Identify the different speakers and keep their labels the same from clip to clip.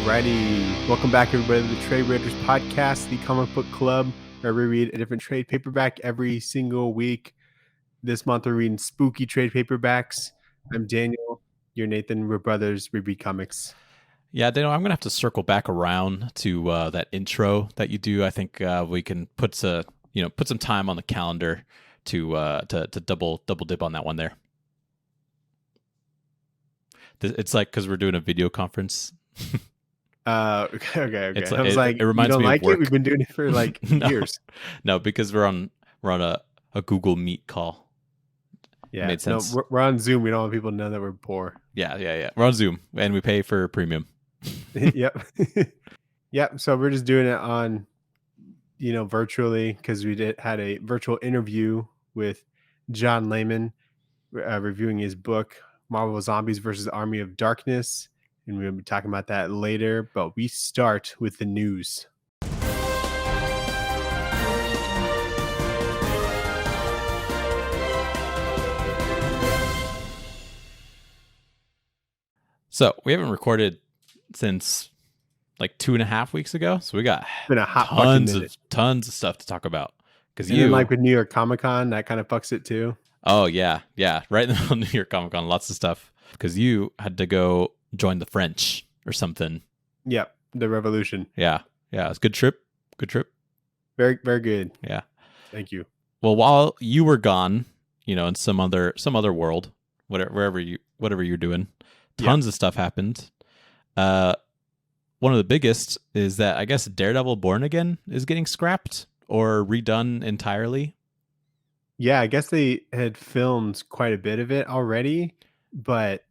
Speaker 1: Alrighty, welcome back everybody to the Tradewaiters podcast, the comic book club where we read a different trade paperback every single week. This month we're reading spooky trade paperbacks. I'm Daniel, you're Nathan, we're brothers, we read comics.
Speaker 2: Yeah, Daniel, I'm going to have to circle back around to that intro that you do. I think we can put some time on the calendar to double dip on that one there. It's like because we're doing a video conference.
Speaker 1: Okay.
Speaker 2: It's
Speaker 1: I was
Speaker 2: it reminds
Speaker 1: you don't
Speaker 2: me
Speaker 1: like
Speaker 2: of work.
Speaker 1: it? We've been doing it for like years.
Speaker 2: No, because we're on a Google Meet call.
Speaker 1: Yeah,
Speaker 2: made sense.
Speaker 1: No, we're on Zoom. We don't want people to know that we're poor.
Speaker 2: Yeah. We're on Zoom and we pay for premium.
Speaker 1: Yep. Yep. So we're just doing it on, virtually because we had a virtual interview with John Layman reviewing his book, Marvel Zombies versus Army of Darkness. And we're going to be talking about that later, but we start with the news.
Speaker 2: So we haven't recorded since like 2.5 weeks ago. So we got
Speaker 1: Been a hot
Speaker 2: tons of stuff to talk about. Because
Speaker 1: like with New York Comic Con, that kind of fucks it too.
Speaker 2: Oh yeah. Right in the middle of New York Comic Con, lots of stuff. Because you had to go join the French or something.
Speaker 1: Yep, the revolution.
Speaker 2: Yeah, it's a good trip.
Speaker 1: Very, very good.
Speaker 2: Yeah,
Speaker 1: thank you.
Speaker 2: Well, while you were gone, in some other world, whatever you're doing, tons of stuff happened. One of the biggest is that I guess Daredevil Born Again is getting scrapped or redone entirely.
Speaker 1: Yeah, I guess they had filmed quite a bit of it already, but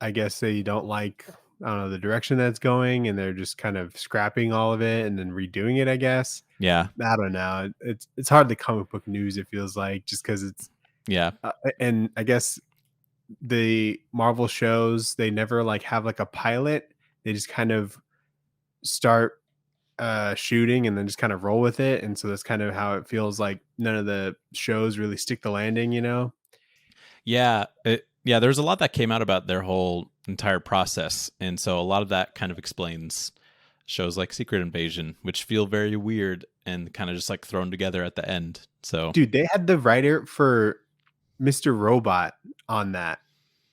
Speaker 1: I guess they don't like, the direction that's going, and they're just kind of scrapping all of it and then redoing it, I guess.
Speaker 2: Yeah.
Speaker 1: I don't know. It's hard to comic book news, it feels like, just because it's...
Speaker 2: Yeah.
Speaker 1: And I guess the Marvel shows, they never have a pilot. They just kind of start shooting and then just kind of roll with it. And so that's kind of how it feels like none of the shows really stick the landing,
Speaker 2: Yeah. There's a lot that came out about their whole entire process. And so a lot of that kind of explains shows like Secret Invasion, which feel very weird and kind of just thrown together at the end. So,
Speaker 1: dude, they had the writer for Mr. Robot on that,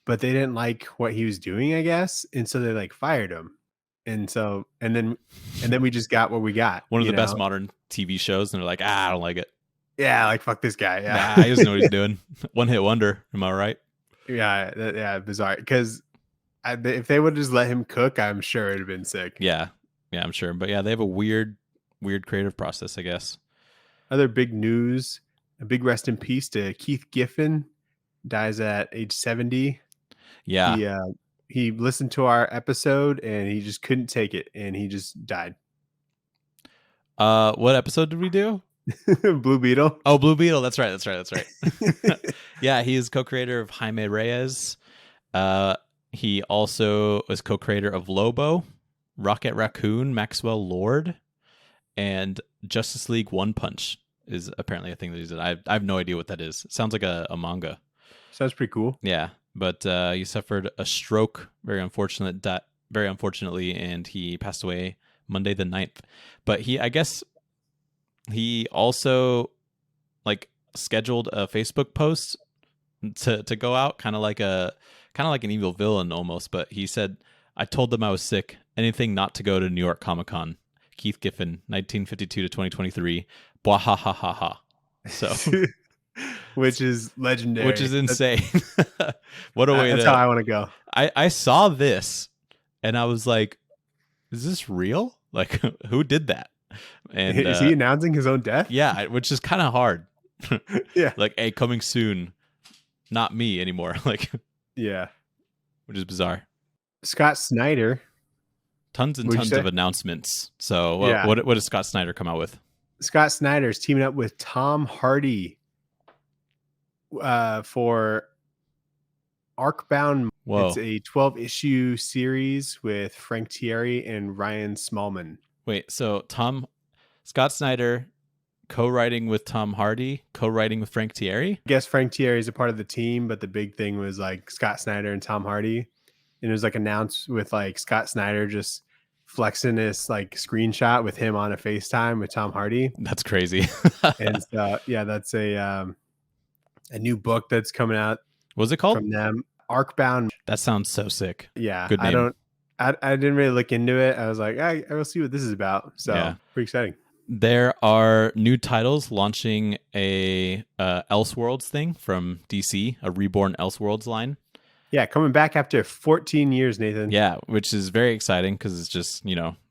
Speaker 1: but they didn't like what he was doing, I guess. And so they fired him. And so, and then we just got what we got.
Speaker 2: One of the best modern TV shows. And they're like, I don't like it.
Speaker 1: Yeah. Fuck this guy. Yeah.
Speaker 2: Nah, he doesn't know what he's doing. One hit wonder. Am I right?
Speaker 1: Yeah, bizarre. Because if they would just let him cook, I'm sure it'd have been sick.
Speaker 2: Yeah, I'm sure. But yeah, they have a weird creative process, I guess.
Speaker 1: Other big news: a big rest in peace to Keith Giffen. Dies at age 70.
Speaker 2: Yeah,
Speaker 1: he listened to our episode and he just couldn't take it, and he just died.
Speaker 2: What episode did we do?
Speaker 1: Blue Beetle.
Speaker 2: Oh, Blue Beetle. That's right. Yeah, he is co-creator of Jaime Reyes. He also was co-creator of Lobo, Rocket Raccoon, Maxwell Lord, and Justice League One Punch is apparently a thing that he did. I have no idea what that is. It sounds like a manga.
Speaker 1: Sounds pretty cool.
Speaker 2: Yeah, but he suffered a stroke, very unfortunately, and he passed away Monday the 9th. But he also scheduled a Facebook post to go out, kind of like an evil villain almost. But he said, "I told them I was sick. Anything not to go to New York Comic Con. Keith Giffen, 1952 to 2023. Blah ha ha ha ha." So,
Speaker 1: which is legendary.
Speaker 2: Which is insane. What a way!
Speaker 1: That's how I want to go.
Speaker 2: I saw this and I was like, "Is this real? Who did that?" And
Speaker 1: is he announcing his own death?
Speaker 2: Yeah, which is kind of hard.
Speaker 1: Yeah.
Speaker 2: Hey, coming soon. Not me anymore.
Speaker 1: Yeah.
Speaker 2: Which is bizarre.
Speaker 1: Scott Snyder.
Speaker 2: Tons and tons of announcements. So what does Scott Snyder come out with?
Speaker 1: Scott Snyder is teaming up with Tom Hardy for Arcbound.
Speaker 2: Whoa.
Speaker 1: It's a 12-issue series with Frank Thierry and Ryan Smallman.
Speaker 2: Wait, so Scott Snyder co-writing with Tom Hardy, co-writing with Frank Thierry?
Speaker 1: I guess Frank Thierry is a part of the team, but the big thing was Scott Snyder and Tom Hardy. And it was announced with Scott Snyder just flexing this like screenshot with him on a FaceTime with Tom Hardy.
Speaker 2: That's crazy.
Speaker 1: And so, yeah, that's a new book that's coming out
Speaker 2: What's it called?
Speaker 1: from them. Arcbound.
Speaker 2: That sounds so sick.
Speaker 1: Yeah,
Speaker 2: Good name.
Speaker 1: I didn't really look into it. I was like, I will see what this is about. So
Speaker 2: Yeah.
Speaker 1: pretty exciting.
Speaker 2: There are new titles launching a Elseworlds thing from DC, a Reborn Elseworlds line.
Speaker 1: Yeah, coming back after 14 years, Nathan.
Speaker 2: Yeah, which is very exciting because it's just,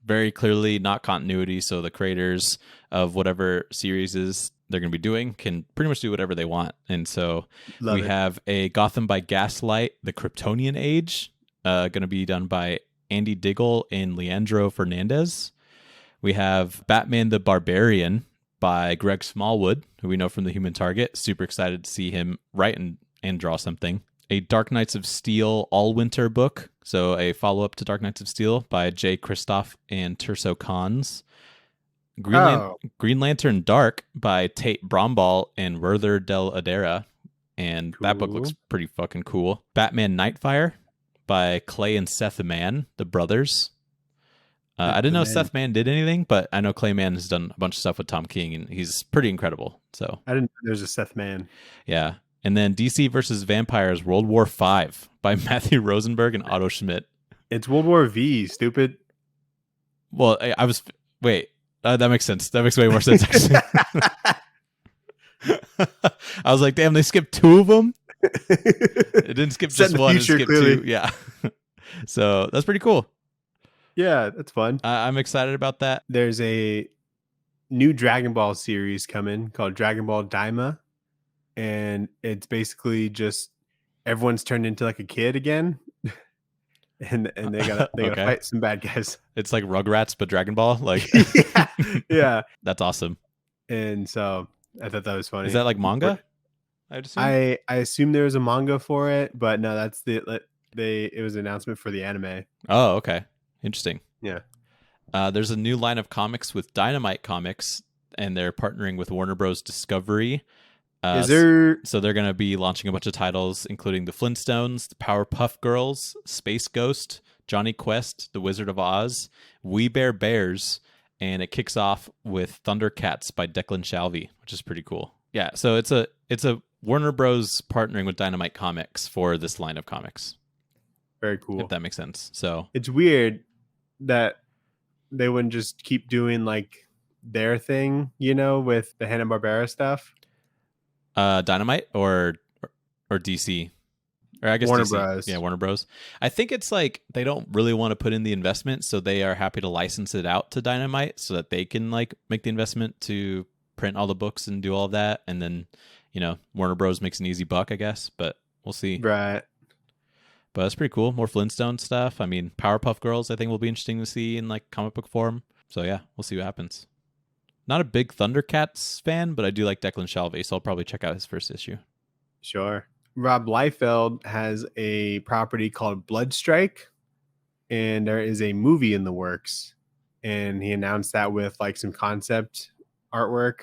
Speaker 2: very clearly not continuity. So the creators of whatever series is they're going to be doing can pretty much do whatever they want. And so we have a Gotham by Gaslight, the Kryptonian Age, going to be done by Andy Diggle and Leandro Fernandez. We have Batman the Barbarian by Greg Smallwood, who we know from The Human Target. Super excited to see him write and draw something. A Dark Knights of Steel all-winter book, so a follow-up to Dark Knights of Steel by Jay Kristoff and Terso Cons. Green Lantern Dark by Tate Bromball and Werther Del Adera, and that book looks pretty fucking cool. Batman Nightfire by Clay and Seth Mann, the brothers. I didn't know Seth Mann did anything, but I know Clay Mann has done a bunch of stuff with Tom King, and he's pretty incredible. So
Speaker 1: I didn't know there's a Seth Mann.
Speaker 2: Yeah. And then DC versus Vampires World War V by Matthew Rosenberg and Otto Schmidt.
Speaker 1: It's World War V, stupid.
Speaker 2: Well, wait, that makes sense. That makes way more sense, actually. I was like, damn, they skipped two of them? It didn't skip just one, future, it skipped clearly. Two. Yeah. So that's pretty cool.
Speaker 1: Yeah, that's fun.
Speaker 2: I'm excited about that.
Speaker 1: There's a new Dragon Ball series coming called Dragon Ball Daima. And it's basically just everyone's turned into like a kid again. and they gotta fight some bad guys.
Speaker 2: It's like Rugrats, but Dragon Ball. Like
Speaker 1: yeah.
Speaker 2: That's awesome.
Speaker 1: And so I thought that was funny.
Speaker 2: Is that like manga?
Speaker 1: I assume there was a manga for it, but no, that's it was an announcement for the anime.
Speaker 2: Oh, okay. Interesting.
Speaker 1: Yeah.
Speaker 2: There's a new line of comics with Dynamite Comics, and they're partnering with Warner Bros. Discovery. So they're going to be launching a bunch of titles, including the Flintstones, the Powerpuff Girls, Space Ghost, Johnny Quest, The Wizard of Oz, We Bear Bears, and it kicks off with Thundercats by Declan Shalvey, which is pretty cool. Yeah, so it's a Warner Bros. Partnering with Dynamite Comics for this line of comics.
Speaker 1: Very cool.
Speaker 2: If that makes sense. So
Speaker 1: it's weird that they wouldn't just keep doing like their thing, with the Hanna-Barbera stuff.
Speaker 2: Dynamite or DC, or I guess
Speaker 1: Warner
Speaker 2: DC.
Speaker 1: Bros.
Speaker 2: Yeah, Warner Bros. I think it's like they don't really want to put in the investment, so they are happy to license it out to Dynamite so that they can like make the investment to print all the books and do all of that, and then Warner Bros. Makes an easy buck, I guess. But we'll see.
Speaker 1: Right.
Speaker 2: But that's pretty cool. More Flintstone stuff. I mean, Powerpuff Girls, I think will be interesting to see in like comic book form. So yeah, we'll see what happens. Not a big Thundercats fan, but I do like Declan Shalvey, so I'll probably check out his first issue.
Speaker 1: Sure. Rob Liefeld has a property called Bloodstrike, and there is a movie in the works. And he announced that with like some concept artwork,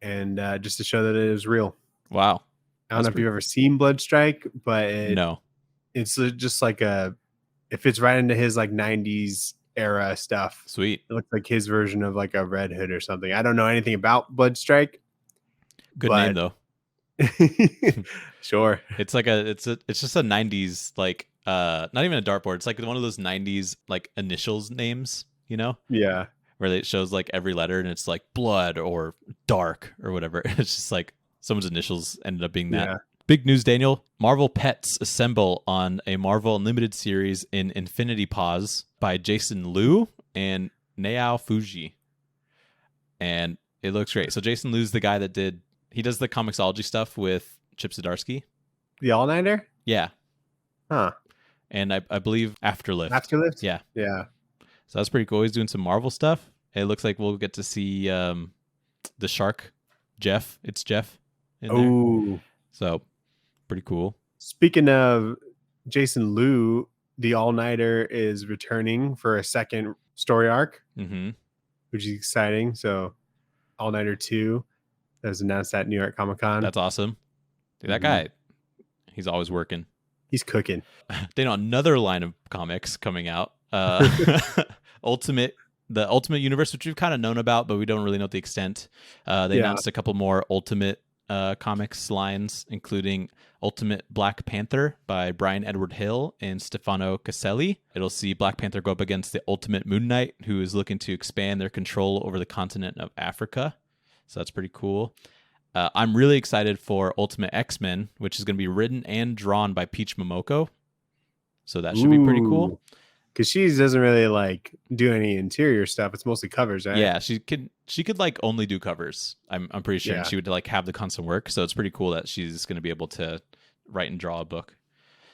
Speaker 1: and just to show that it is real.
Speaker 2: Wow.
Speaker 1: I don't know if you've ever seen Bloodstrike, but it's just like it fits right into his like 90s era stuff.
Speaker 2: Sweet.
Speaker 1: It looks like his version of like a Red Hood or something. I don't know anything about Bloodstrike.
Speaker 2: Good name though.
Speaker 1: Sure.
Speaker 2: It's like it's just a 90s like not even a dartboard. It's like one of those 90s like initials names,
Speaker 1: Yeah.
Speaker 2: Where it shows like every letter and it's like blood or dark or whatever. It's just like someone's initials ended up being that. Yeah. Big news, Daniel. Marvel Pets assemble on a Marvel Unlimited series in Infinity Paws by Jason Liu and Naao Fuji. And it looks great. So Jason Liu's the guy that does the Comixology stuff with Chip Zdarsky.
Speaker 1: The All-Nighter?
Speaker 2: Yeah.
Speaker 1: Huh.
Speaker 2: And I believe Afterlift.
Speaker 1: Afterlift?
Speaker 2: Yeah.
Speaker 1: Yeah.
Speaker 2: So that's pretty cool. He's doing some Marvel stuff. It looks like we'll get to see the shark, Jeff. It's Jeff in there. So pretty cool.
Speaker 1: Speaking of Jason Liu, the All-Nighter is returning for a second story arc, which is exciting. So All-Nighter 2 that was announced at New York Comic Con.
Speaker 2: That's awesome. Dude, that guy, he's always working.
Speaker 1: He's cooking.
Speaker 2: Then another line of comics coming out. Ultimate, the Ultimate Universe, which we've kind of known about, but we don't really know the extent. They
Speaker 1: Yeah.
Speaker 2: announced a couple more Ultimate comics lines, including Ultimate Black Panther by Brian Edward Hill and Stefano Caselli. It'll see Black Panther go up against the Ultimate Moon Knight, who is looking to expand their control over the continent of Africa. So that's pretty cool. I'm really excited for Ultimate X-Men, which is going to be written and drawn by Peach Momoko. So that should be pretty cool.
Speaker 1: Because she doesn't really like do any interior stuff. It's mostly covers, right?
Speaker 2: Yeah, she could like only do covers. I'm pretty sure,
Speaker 1: Yeah.
Speaker 2: and she would like have the constant work. So it's pretty cool that she's going to be able to write and draw a book.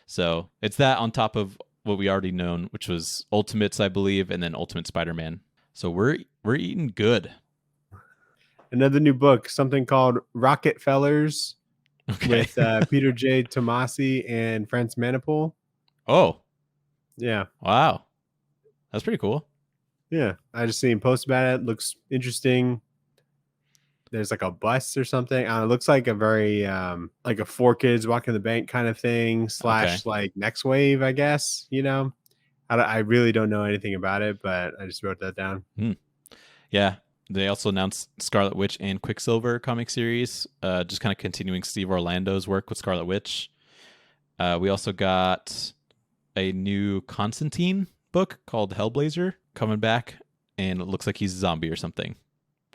Speaker 2: So it's that on top of what we already known, which was Ultimates, I believe, and then Ultimate Spider-Man. So we're eating good.
Speaker 1: Another new book, something called Rocket Fellers,
Speaker 2: Okay.
Speaker 1: with Peter J. Tomasi and Franz Manipul.
Speaker 2: Oh,
Speaker 1: Yeah.
Speaker 2: wow, that's pretty cool.
Speaker 1: Yeah. I just seen posts about it. Looks interesting. There's like a bus or something. It looks like a very like a 4 kids walking the bank kind of thing / like Next Wave, I guess. I really don't know anything about it, but I just wrote that down.
Speaker 2: Yeah. They also announced Scarlet Witch and Quicksilver comic series, just kind of continuing Steve Orlando's work with Scarlet Witch. We also got a new Constantine book called Hellblazer coming back, and it looks like he's a zombie or something.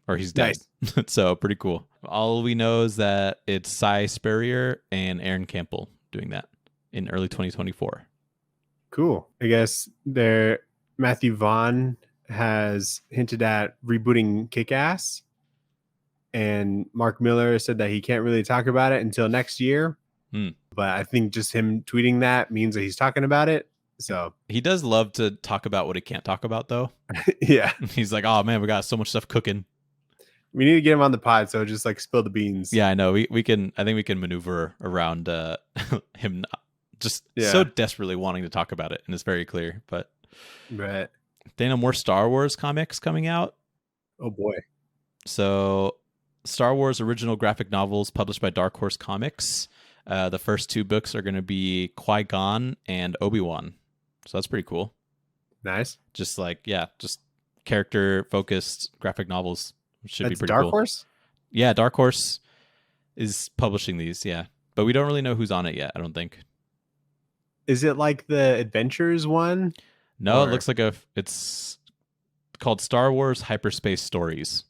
Speaker 2: Or he's dead. Nice. So pretty cool. All we know is that it's Cy Spurrier and Aaron Campbell doing that in early 2024.
Speaker 1: Cool. I guess Matthew Vaughn has hinted at rebooting Kick-Ass, and Mark Miller said that he can't really talk about it until next year. But I think just him tweeting that means that he's talking about it. So
Speaker 2: he does love to talk about what he can't talk about, though.
Speaker 1: Yeah.
Speaker 2: He's like, oh man, we got so much stuff cooking.
Speaker 1: We need to get him on the pod, so just like spill the beans.
Speaker 2: Yeah, I know. We can. I think we can maneuver around him just so desperately wanting to talk about it, and it's very clear. But
Speaker 1: right.
Speaker 2: They know more Star Wars comics coming out.
Speaker 1: Oh boy.
Speaker 2: So Star Wars original graphic novels published by Dark Horse Comics. The first 2 books are going to be Qui-Gon and Obi-Wan. So that's pretty cool.
Speaker 1: Nice.
Speaker 2: Just character focused graphic novels. Should be pretty
Speaker 1: Dark
Speaker 2: cool.
Speaker 1: Horse?
Speaker 2: Yeah, Dark Horse is publishing these, yeah. But we don't really know who's on it yet, I don't think.
Speaker 1: Is it like the Adventures one?
Speaker 2: No, it looks like it's called Star Wars Hyperspace Stories.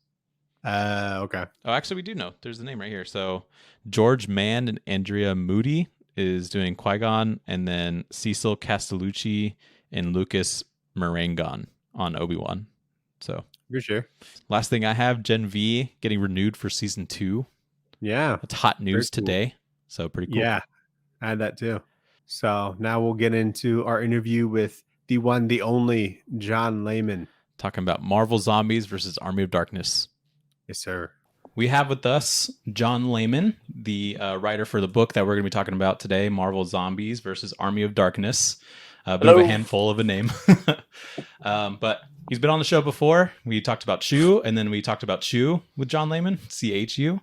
Speaker 1: Okay.
Speaker 2: Oh, actually, we do know. There's the name right here. So George Mann and Andrea Moody is doing Qui-Gon, and then Cecil Castellucci and Lucas Marangon on Obi-Wan. So
Speaker 1: for sure.
Speaker 2: Last thing I have, Gen V getting renewed for season 2.
Speaker 1: Yeah.
Speaker 2: That's hot news today. So pretty cool.
Speaker 1: Yeah. I had that too. So now we'll get into our interview with the one, the only John Layman.
Speaker 2: Talking about Marvel Zombies versus Army of Darkness.
Speaker 1: Yes, sir.
Speaker 2: We have with us John Layman, the writer for the book that we're going to be talking about today, Marvel Zombies versus Army of Darkness. A bit of a handful of a name. But he's been on the show before. We talked about Chew, and then we talked about Chew with John Layman, CHU.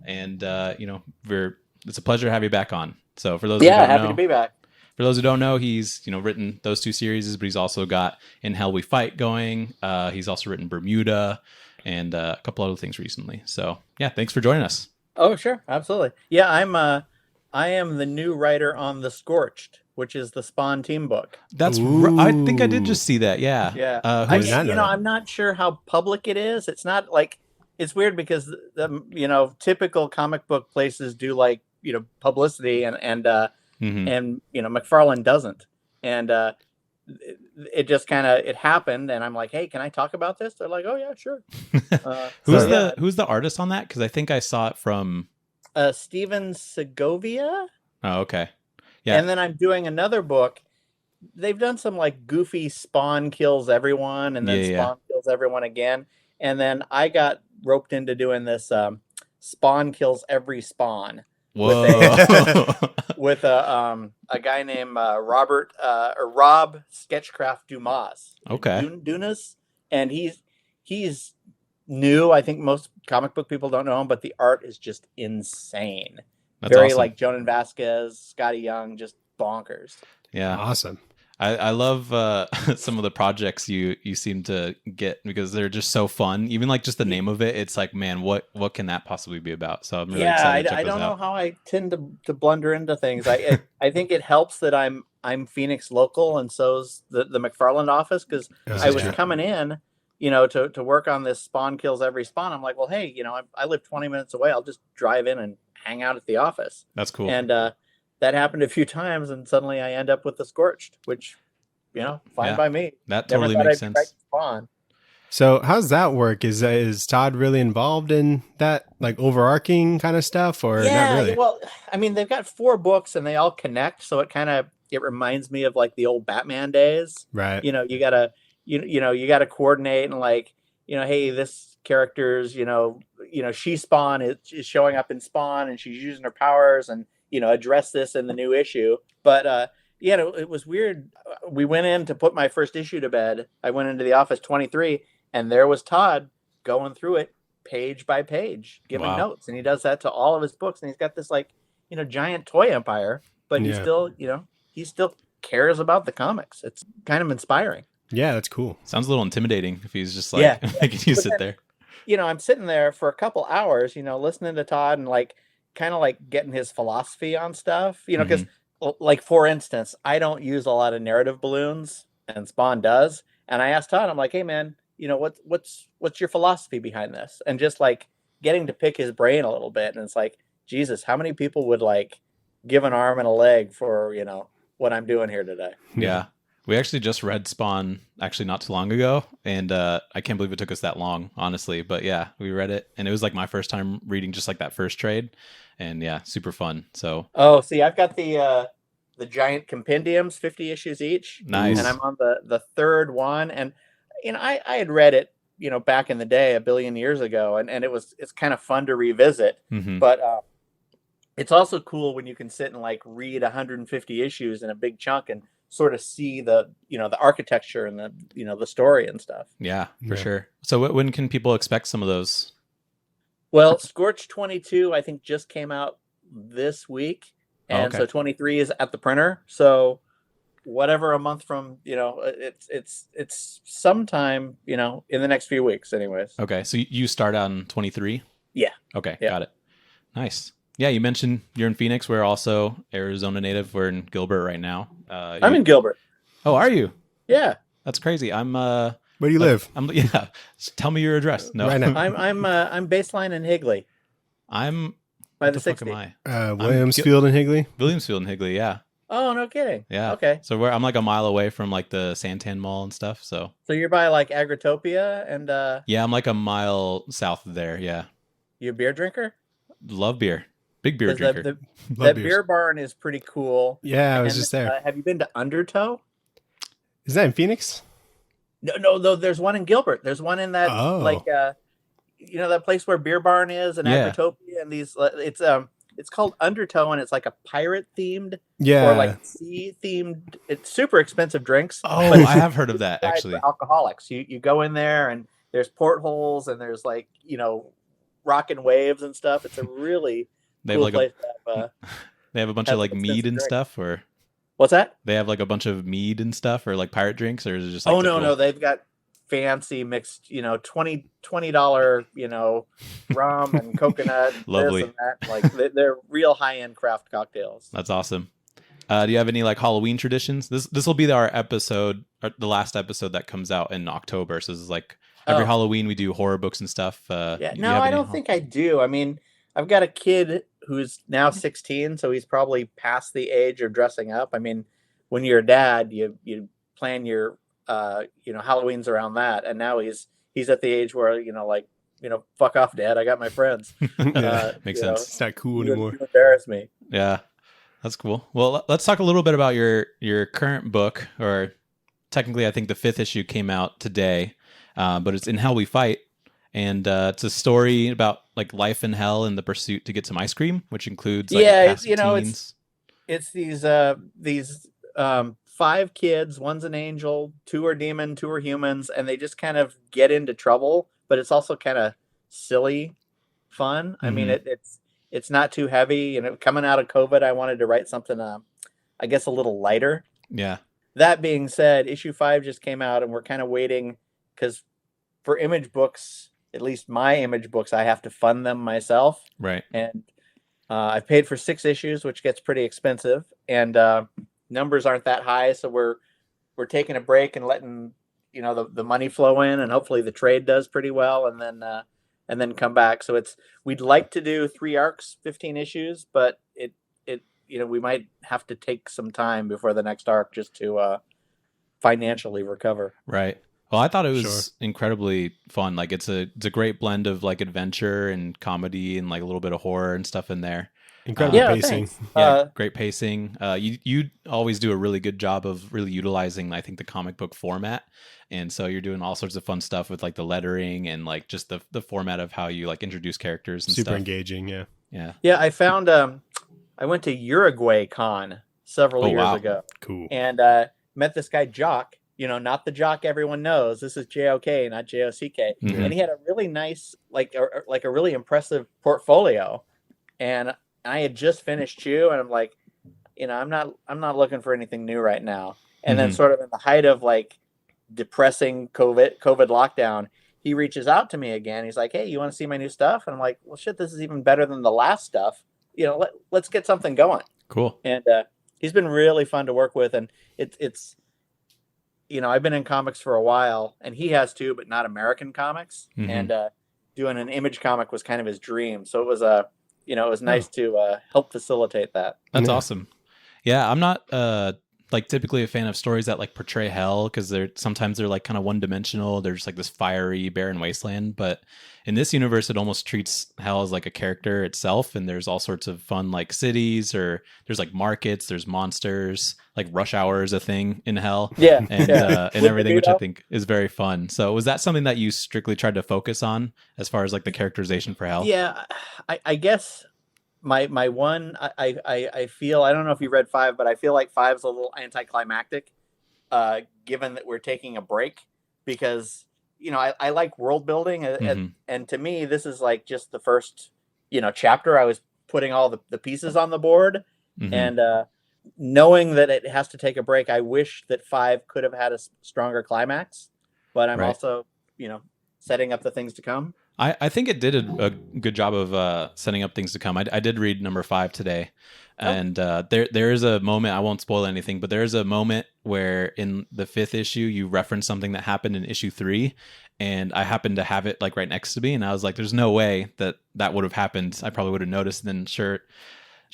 Speaker 2: And, it's a pleasure to have you back on. So for those who don't know,
Speaker 3: happy to be back.
Speaker 2: For those who don't know, he's written those 2 series, but he's also got In Hell We Fight going. He's also written Bermuda and a couple other things recently. So yeah, thanks for joining us.
Speaker 3: Oh sure, absolutely. Yeah, I am the new writer on The Scorched, which is the Spawn team book.
Speaker 2: That's I think I did just see that. Yeah.
Speaker 3: Yeah.
Speaker 1: I'm
Speaker 3: not sure how public it is. It's not like, it's weird because the typical comic book places do like publicity and McFarlane doesn't, and it just kind of it happened, and I'm like, hey, can I talk about this? They're like, oh yeah, sure.
Speaker 2: Who's the artist on that? Because I think I saw it from
Speaker 3: Steven Segovia.
Speaker 2: Oh, okay. Yeah.
Speaker 3: And then I'm doing another book. They've done some like goofy Spawn kills everyone, and then Spawn kills everyone again. And then I got roped into doing this Spawn kills every Spawn.
Speaker 2: Whoa.
Speaker 3: With a guy named Rob Sketchcraft Dumas.
Speaker 2: Okay.
Speaker 3: Dunas, and he's new. I think most comic book people don't know him, but the art is just insane.
Speaker 2: That's
Speaker 3: very
Speaker 2: awesome.
Speaker 3: like Jonan Vasquez, Scotty Young, just bonkers.
Speaker 2: Yeah,
Speaker 1: awesome.
Speaker 2: I love some of the projects you seem to get because they're just so fun. Even like just the name of it, it's like, man, what can that possibly be about? So I'm really excited to check
Speaker 3: I
Speaker 2: those
Speaker 3: don't know
Speaker 2: out.
Speaker 3: how I tend to blunder into things. I think it helps that I'm Phoenix local, and so's the McFarland office, because
Speaker 2: This
Speaker 3: I
Speaker 2: is
Speaker 3: was
Speaker 2: true.
Speaker 3: coming in, to work on this spawn kills every spawn. I'm like, well, hey, I live 20 minutes away. I'll just drive in and hang out at the office.
Speaker 2: That's cool.
Speaker 3: And that happened a few times, and suddenly I end up with the Scorched, which, fine by me.
Speaker 2: That
Speaker 3: Never
Speaker 2: totally
Speaker 3: thought
Speaker 2: makes
Speaker 3: I'd try
Speaker 2: sense.
Speaker 3: to spawn.
Speaker 1: So how's that work? Is Todd really involved in that like overarching kind of stuff, or not really?
Speaker 3: Well, I mean, they've got 4 books and they all connect, so it reminds me of like the old Batman days.
Speaker 1: Right.
Speaker 3: You gotta you gotta coordinate, and like, hey, this character's she Spawn is showing up in Spawn, and she's using her powers, and address this in the new issue. But it was weird. We went in to put my first issue to bed. I went into the office 23, and there was Todd going through it page by page, giving
Speaker 2: Wow.
Speaker 3: notes, and he does that to all of his books. And he's got this like giant toy empire, but he still he still cares about the comics. It's kind of inspiring.
Speaker 1: Yeah, that's cool.
Speaker 2: Sounds a little intimidating if he's just like making you sit there.
Speaker 3: I'm sitting there for a couple hours, listening to Todd, and like kind of like getting his philosophy on stuff, because like, for instance, I don't use a lot of narrative balloons, and Spawn does. And I asked Todd, I'm like, hey man, what's your philosophy behind this? And just like getting to pick his brain a little bit. And it's like, Jesus, how many people would like give an arm and a leg for, what I'm doing here today?
Speaker 2: Yeah. We actually just read Spawn actually not too long ago, and I can't believe it took us that long, honestly. But yeah, we read it, and it was like my first time reading just like that first trade, and yeah, super fun. So
Speaker 3: see, I've got the giant compendiums, 50 issues each.
Speaker 2: Nice.
Speaker 3: And I'm on the 3rd one, and I had read it back in the day, a billion years ago, and it's kind of fun to revisit. But it's also cool when you can sit and like read 150 issues in a big chunk and sort of see the the architecture and the the story and stuff.
Speaker 2: Yeah, for sure. So when can people expect some of those?
Speaker 3: Well, Scorch 22 I think just came out this week, and so 23 is at the printer. So whatever a month from, it's sometime in the next few weeks anyways.
Speaker 2: Okay, so you start on 23?
Speaker 3: Yeah.
Speaker 2: Okay, got it. Nice. Yeah, you mentioned you're in Phoenix. We're also Arizona native. We're in Gilbert right now.
Speaker 3: I'm in Gilbert.
Speaker 2: Oh, are you?
Speaker 3: Yeah.
Speaker 2: That's crazy. I'm
Speaker 1: Where do you live?
Speaker 2: Yeah. Tell me your address. No.
Speaker 1: Right now.
Speaker 3: I'm baseline in Higley.
Speaker 2: I'm
Speaker 3: by
Speaker 2: the
Speaker 3: 60.
Speaker 2: fuck am I?
Speaker 1: Williamsfield and Higley.
Speaker 2: Williamsfield and Higley, yeah.
Speaker 3: Oh, no kidding.
Speaker 2: Yeah.
Speaker 3: Okay.
Speaker 2: So I'm like a mile away from like the Santan Mall and stuff. So
Speaker 3: you're by like Agritopia and
Speaker 2: yeah, I'm like a mile south of there. Yeah.
Speaker 3: You a beer drinker?
Speaker 2: Love beer. Big beer drinker.
Speaker 3: That beer barn is pretty cool.
Speaker 1: Yeah, I was just there.
Speaker 3: Have you been to Undertow?
Speaker 1: Is that in Phoenix?
Speaker 3: No. There's one in Gilbert. There's one in that like that place where Beer Barn is, and Agritopia, and these. It's called Undertow, and it's like a pirate themed, or like sea themed. It's super expensive drinks.
Speaker 2: Oh, I have heard of that actually.
Speaker 3: For alcoholics, you go in there, and there's portholes, and there's like rocking waves and stuff. It's a really cool place to have,
Speaker 2: they have a bunch of like mead and stuff, or
Speaker 3: what's that?
Speaker 2: They have like a bunch of mead and stuff, or like pirate drinks, or is it just like
Speaker 3: no, they've got fancy mixed, $20 rum and coconut.
Speaker 2: Lovely.
Speaker 3: This and that. Like they're real high end craft cocktails.
Speaker 2: That's awesome. Do you have any like Halloween traditions? This will be our episode, or the last episode that comes out in October. So this is like every Halloween we do horror books and stuff.
Speaker 3: No, I don't think I do. I mean, I've got a kid who's now 16, so he's probably past the age of dressing up. I mean, when you're a dad, you plan your Halloween's around that, and now he's at the age where fuck off, Dad, I got my friends.
Speaker 2: Makes sense.
Speaker 1: It's not cool anymore.
Speaker 3: You embarrass me.
Speaker 2: Yeah, that's cool. Well, let's talk a little bit about your current book, or technically, I think the 5th issue came out today, but it's In Hell We Fight. And it's a story about like life in hell and the pursuit to get some ice cream, which includes like
Speaker 3: it's these 5 kids. One's an angel, 2 are demon, 2 are humans, and they just kind of get into trouble. But it's also kind of silly fun. I mean, it's not too heavy. Coming out of COVID, I wanted to write something, I guess, a little lighter.
Speaker 2: Yeah.
Speaker 3: that being said, issue 5 just came out, and we're kind of waiting because for image books, at least my image books, I have to fund them myself.
Speaker 2: Right.
Speaker 3: And I've paid for 6 issues, which gets pretty expensive, and numbers aren't that high, so we're taking a break and letting the money flow in, and hopefully the trade does pretty well, and then come back. So we'd like to do 3 arcs, 15 issues, but it we might have to take some time before the next arc just to financially recover.
Speaker 2: Right. Well, I thought it was incredibly fun. Like it's a great blend of like adventure and comedy and like a little bit of horror and stuff in there.
Speaker 1: Incredible pacing.
Speaker 2: Great pacing. You always do a really good job of really utilizing, I think, the comic book format. And so you're doing all sorts of fun stuff with like the lettering and like just the format of how you like introduce characters and
Speaker 1: super
Speaker 2: stuff.
Speaker 1: Engaging. Yeah.
Speaker 2: Yeah.
Speaker 3: Yeah. I found, I went to Uruguay Con several years ago.
Speaker 1: Cool.
Speaker 3: And met this guy, Jock, not the Jock everyone knows. This is JOK, not JOCK.
Speaker 2: Mm-hmm.
Speaker 3: And he had a really nice, like a really impressive portfolio. And I had just finished Chew, and I'm like, I'm not looking for anything new right now. And then sort of in the height of like depressing COVID lockdown, he reaches out to me again. He's like, hey, you want to see my new stuff? And I'm like, well, shit, this is even better than the last stuff. Let's get something going.
Speaker 2: Cool.
Speaker 3: And he's been really fun to work with. And it's I've been in comics for a while, and he has too, but not American comics. Mm-hmm. And doing an Image comic was kind of his dream. So it was it was nice to help facilitate that.
Speaker 2: That's awesome. Yeah, I'm not like typically a fan of stories that like portray hell, because sometimes they're like kind of one dimensional. They're just like this fiery, barren wasteland. But in this universe, it almost treats hell as like a character itself, and there's all sorts of fun like cities, or there's like markets, there's monsters, like Rush Hour is a thing in hell.
Speaker 3: Yeah,
Speaker 2: and everything, which I think is very fun. So was that something that you strictly tried to focus on as far as like the characterization for hell?
Speaker 3: Yeah, I guess my one, I feel, I don't know if you read 5, but I feel like 5's a little anticlimactic, given that we're taking a break, because I like world building, and to me this is like just the first chapter. I was putting all the pieces on the board, and knowing that it has to take a break, I wish that 5 could have had a stronger climax, but I'm also setting up the things to come.
Speaker 2: I think it did a good job of setting up things to come. I did read number 5 today, and there is a moment, I won't spoil anything, but there is a moment where in the 5th issue you reference something that happened in issue 3, and I happened to have it like right next to me, and I was like, there's no way that would have happened. I probably would have noticed. And then sure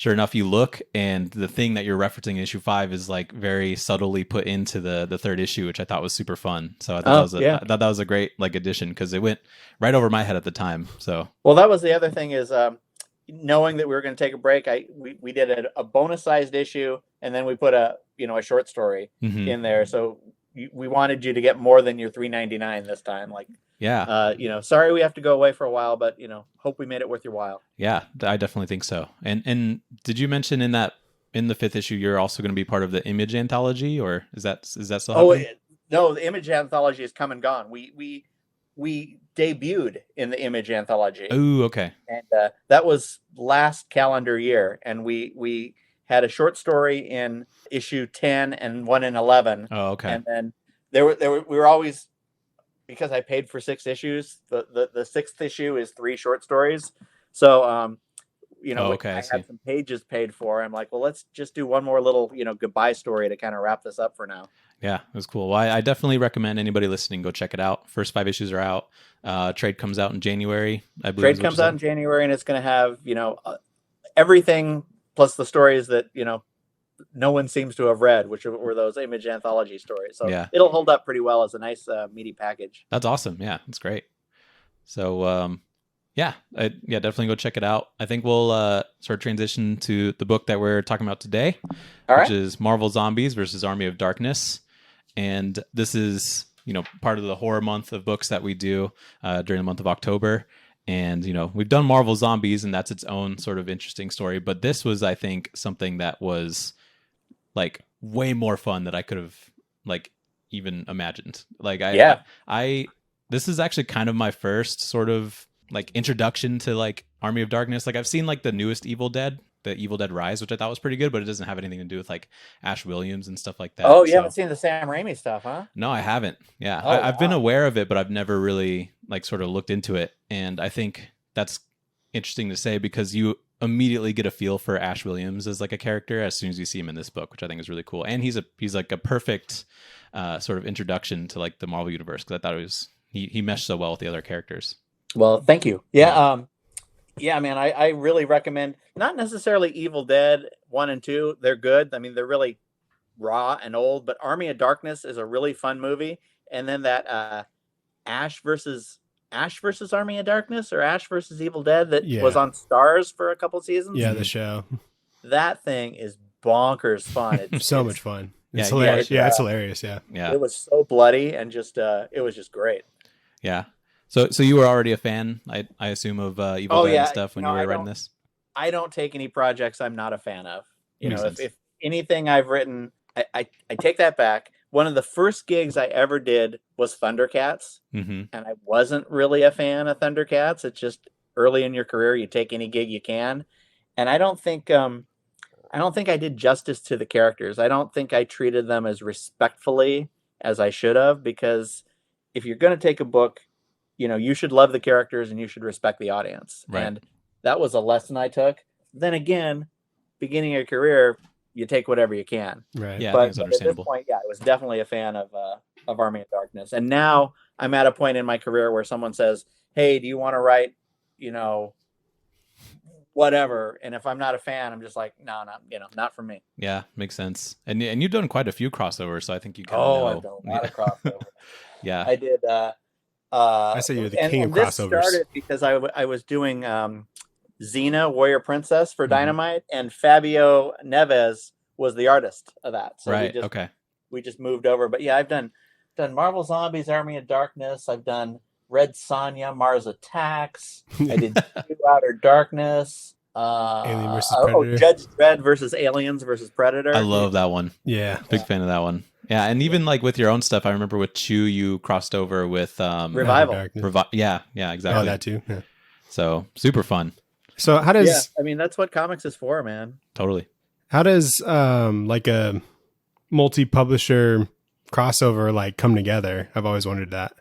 Speaker 2: enough, you look, and the thing that you're referencing in issue 5 is like very subtly put into the 3rd issue, which I thought was super fun. So I thought I thought that was a great like addition, because it went right over my head at the time. So
Speaker 3: well, that was the other thing is knowing that we were going to take a break. We did a bonus sized issue, and then we put a short story in there. So we wanted you to get more than your $3.99 this time. Like, yeah, sorry we have to go away for a while, but hope we made it worth your while.
Speaker 2: Yeah, I definitely think so. And did you mention in the 5th issue you're also going to be part of the Image anthology, or is that still happening?
Speaker 3: No, the Image anthology is come and gone. We debuted in the Image anthology.
Speaker 2: Oh, okay.
Speaker 3: And that was last calendar year, and we had a short story in issue 10 and one in 11.
Speaker 2: Oh, okay.
Speaker 3: And then we were always, because I paid for 6 issues, the 6th issue is 3 short stories. So I had some pages paid for. I'm like, well, let's just do one more little goodbye story to kind of wrap this up for now.
Speaker 2: Yeah, it was cool. Well, I definitely recommend anybody listening go check it out. First 5 issues are out. Trade comes out in January, I believe.
Speaker 3: Trade comes out in January, and it's going to have everything plus the stories that no one seems to have read, which were those Image anthology stories. So it'll hold up pretty well as a nice meaty package.
Speaker 2: That's awesome. Yeah, that's great. So definitely go check it out. I think we'll sort of transition to the book that we're talking about today, which is Marvel Zombies versus Army of Darkness. And this is, part of the horror month of books that we do during the month of October. And, we've done Marvel Zombies, and that's its own sort of interesting story. But this was, I think, something that was like way more fun than I could have like even imagined. Like this is actually kind of my first sort of like introduction to like Army of Darkness. Like I've seen like the newest Evil Dead, the Evil Dead Rise, which I thought was pretty good, but it doesn't have anything to do with like Ash Williams and stuff like that.
Speaker 3: Oh, you haven't seen the Sam Raimi stuff, huh?
Speaker 2: No, I haven't. Yeah,
Speaker 3: Oh,
Speaker 2: I've been
Speaker 3: wow.
Speaker 2: aware of it, but I've never really like sort of looked into it. And I think that's interesting to say because you immediately get a feel for Ash Williams as like a character as soon as you see him in this book, which I think is really cool. And he's like a perfect sort of introduction to like the Marvel universe because I thought it was he meshed so well with the other characters.
Speaker 3: Well, thank you. Yeah, yeah, man, I really recommend, not necessarily Evil Dead 1 and 2. They're good. I mean, they're really raw and old, but Army of Darkness is a really fun movie. And then that Ash versus Army of Darkness or Ash versus Evil Dead that was on Stars for a couple seasons.
Speaker 1: Yeah, the show.
Speaker 3: That thing is bonkers fun.
Speaker 1: It's so much fun. It's
Speaker 2: Yeah,
Speaker 1: hilarious. Yeah, it's hilarious. Yeah.
Speaker 3: It was so bloody and just it was just great.
Speaker 2: Yeah. So you were already a fan, I assume, of Evil Dead and stuff when you were writing this?
Speaker 3: I don't take any projects I'm not a fan of. You know, if anything I've written, I take that back. One of the first gigs I ever did was Thundercats, and I wasn't really a fan of Thundercats. It's just early in your career, you take any gig you can, and I don't think I did justice to the characters. I don't think I treated them as respectfully as I should have, because if you're going to take a book, you know, you should love the characters and you should respect the audience.
Speaker 2: Right.
Speaker 3: And that was a lesson I took. Then again, beginning of your career, you take whatever you can.
Speaker 1: Right.
Speaker 2: Yeah,
Speaker 3: But,
Speaker 2: I think it's understandable.
Speaker 3: at this point, yeah, I was definitely a fan of Army of Darkness. And now I'm at a point in my career where someone says, "Hey, do you want to write, you know, whatever?" And if I'm not a fan, I'm just like, no, not for me.
Speaker 2: Yeah, makes sense. And you've done quite a few crossovers, so I think you kind
Speaker 3: Oh,
Speaker 2: of know.
Speaker 3: I've done a lot of crossover.
Speaker 2: Yeah.
Speaker 3: I did.
Speaker 1: I say you're the king of
Speaker 3: this
Speaker 1: crossovers.
Speaker 3: started because I was doing Xena, Warrior Princess for Dynamite, and Fabio Neves was the artist of that. So
Speaker 2: right.
Speaker 3: we just moved over. But yeah, I've done Marvel Zombies, Army of Darkness. I've done Red Sonja, Mars Attacks. I did Outer Darkness.
Speaker 1: Alien versus Predator.
Speaker 3: Judge Dredd versus Aliens versus Predator.
Speaker 2: I love that one.
Speaker 1: Yeah.
Speaker 2: Big fan of that one. Yeah, and even like with your own stuff, I remember with Chew, you crossed over with
Speaker 3: Revival.
Speaker 2: Yeah, exactly.
Speaker 1: Oh, that too. Yeah.
Speaker 2: So super fun.
Speaker 1: So how does?
Speaker 3: Yeah, I mean that's what comics is for, man.
Speaker 2: Totally.
Speaker 1: How does like a multi-publisher crossover like come together? I've always wondered that.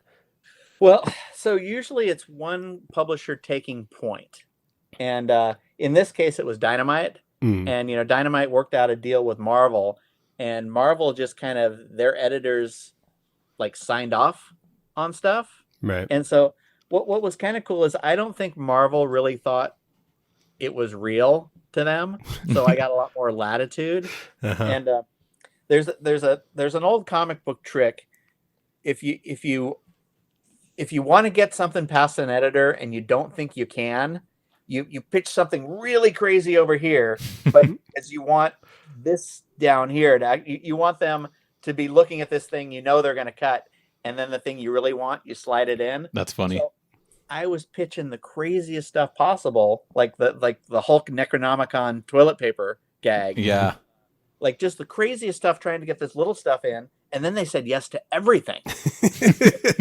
Speaker 3: Well, so usually it's one publisher taking point, and in this case it was Dynamite, and you know Dynamite worked out a deal with Marvel. And Marvel just kind of, their editors like signed off on stuff.
Speaker 1: Right.
Speaker 3: And so what was kind of cool is I don't think Marvel really thought it was real to them. So I got a lot more latitude. And there's an old comic book trick. If you want to get something past an editor and you don't think you can, you pitch something really crazy over here, but as you want this down here, you want them to be looking at this thing, you know they're going to cut, and then the thing you really want, you slide it in.
Speaker 2: That's funny.
Speaker 3: So I was pitching the craziest stuff possible, like the Hulk Necronomicon toilet paper gag.
Speaker 2: Yeah.
Speaker 3: Like just the craziest stuff, trying to get this little stuff in, and then they said yes to everything.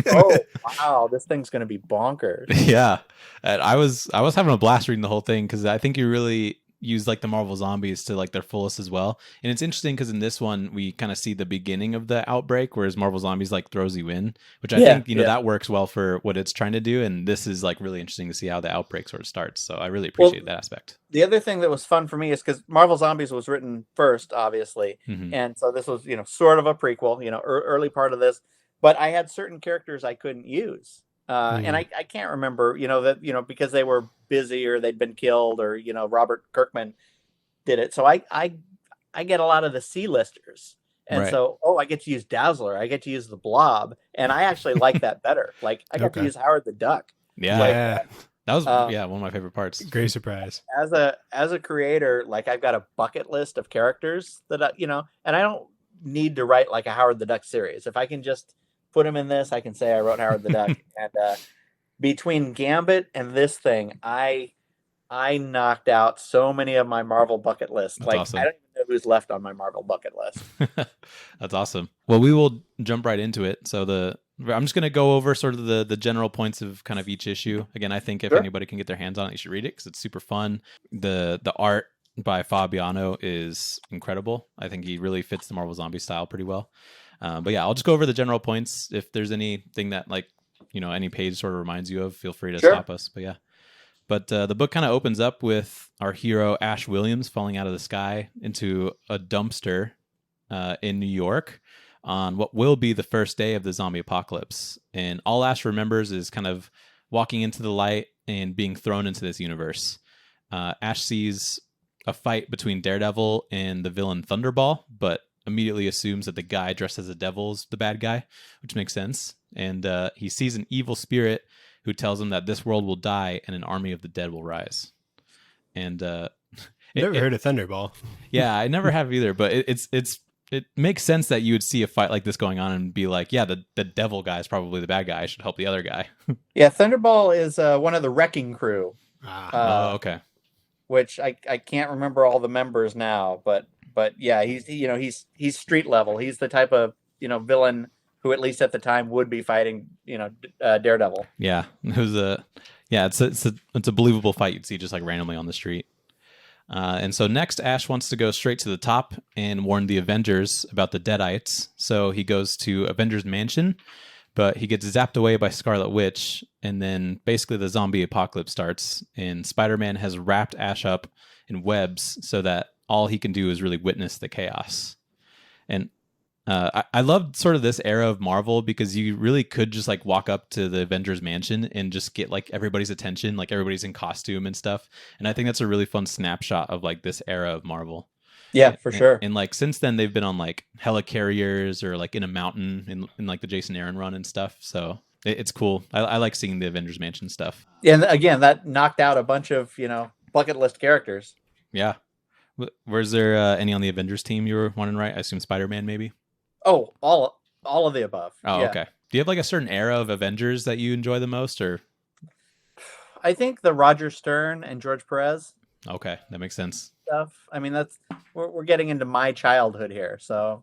Speaker 3: Oh wow, this thing's going to be bonkers.
Speaker 2: Yeah, and I was having a blast reading the whole thing because I think you really use like the Marvel Zombies to like their fullest as well. And it's interesting because in this one we kind of see the beginning of the outbreak, whereas Marvel Zombies like throws you in, which I think that works well for what it's trying to do. And this is like really interesting to see how the outbreak sort of starts. So I really appreciate that aspect.
Speaker 3: The other thing that was fun for me is because Marvel Zombies was written first, obviously, and so this was sort of a prequel, early part of this. But I had certain characters I couldn't use. And I can't remember, because they were busy or they'd been killed or, Robert Kirkman did it. So I get a lot of the C-listers. And so, I get to use Dazzler. I get to use the Blob. And I actually like that better. Like I got to use Howard the Duck.
Speaker 2: Yeah. That was one of my favorite parts.
Speaker 1: Great surprise.
Speaker 3: As a creator, like I've got a bucket list of characters that, and I don't need to write like a Howard the Duck series. If I can just put him in this, I can say I wrote Howard the Duck. And between Gambit and this thing, I knocked out so many of my Marvel bucket list.
Speaker 2: That's
Speaker 3: like
Speaker 2: awesome.
Speaker 3: I don't even know who's left on my Marvel bucket list.
Speaker 2: That's awesome. Well, we will jump right into it. So I'm just going to go over sort of the general points of kind of each issue. Again, I think if anybody can get their hands on it, you should read it because it's super fun. The art by Fabiano is incredible. I think he really fits the Marvel Zombie style pretty well. But yeah, I'll just go over the general points. If there's anything that like, any page sort of reminds you of, feel free to stop us. But yeah. But the book kind of opens up with our hero Ash Williams falling out of the sky into a dumpster in New York on what will be the first day of the zombie apocalypse. And all Ash remembers is kind of walking into the light and being thrown into this universe. Ash sees a fight between Daredevil and the villain Thunderball, but immediately assumes that the guy dressed as a devil is the bad guy, which makes sense. And he sees an evil spirit who tells him that this world will die and an army of the dead will rise. And
Speaker 1: never heard of Thunderball.
Speaker 2: Yeah, I never have either, but it makes sense that you would see a fight like this going on and be like, yeah, the devil guy is probably the bad guy. I should help the other guy.
Speaker 3: Yeah, Thunderball is one of the Wrecking Crew.
Speaker 2: Okay.
Speaker 3: Which I can't remember all the members now, but yeah, he's street level. He's the type of villain who at least at the time would be fighting Daredevil.
Speaker 2: Yeah, it's a believable fight you'd see just like randomly on the street. And so next, Ash wants to go straight to the top and warn the Avengers about the Deadites. So he goes to Avengers Mansion, but he gets zapped away by Scarlet Witch, and then basically the zombie apocalypse starts, and Spider-Man has wrapped Ash up in webs so that all he can do is really witness the chaos. And I loved sort of this era of Marvel because you really could just like walk up to the Avengers Mansion and just get like everybody's attention, like everybody's in costume and stuff. And I think that's a really fun snapshot of like this era of Marvel.
Speaker 3: Yeah, for sure.
Speaker 2: And like since then they've been on like helicarriers or like in a mountain in like the Jason Aaron run and stuff. So it's cool. I like seeing the Avengers Mansion stuff.
Speaker 3: Yeah, and again, that knocked out a bunch of bucket list characters.
Speaker 2: Yeah. Was there any on the Avengers team you were wanting to write? I assume Spider-Man maybe.
Speaker 3: Oh, all of the above.
Speaker 2: Oh,
Speaker 3: yeah.
Speaker 2: Okay. Do you have like a certain era of Avengers that you enjoy the most, or?
Speaker 3: I think the Roger Stern and George Perez.
Speaker 2: Okay, that makes sense.
Speaker 3: Stuff. I mean, we're getting into my childhood here, so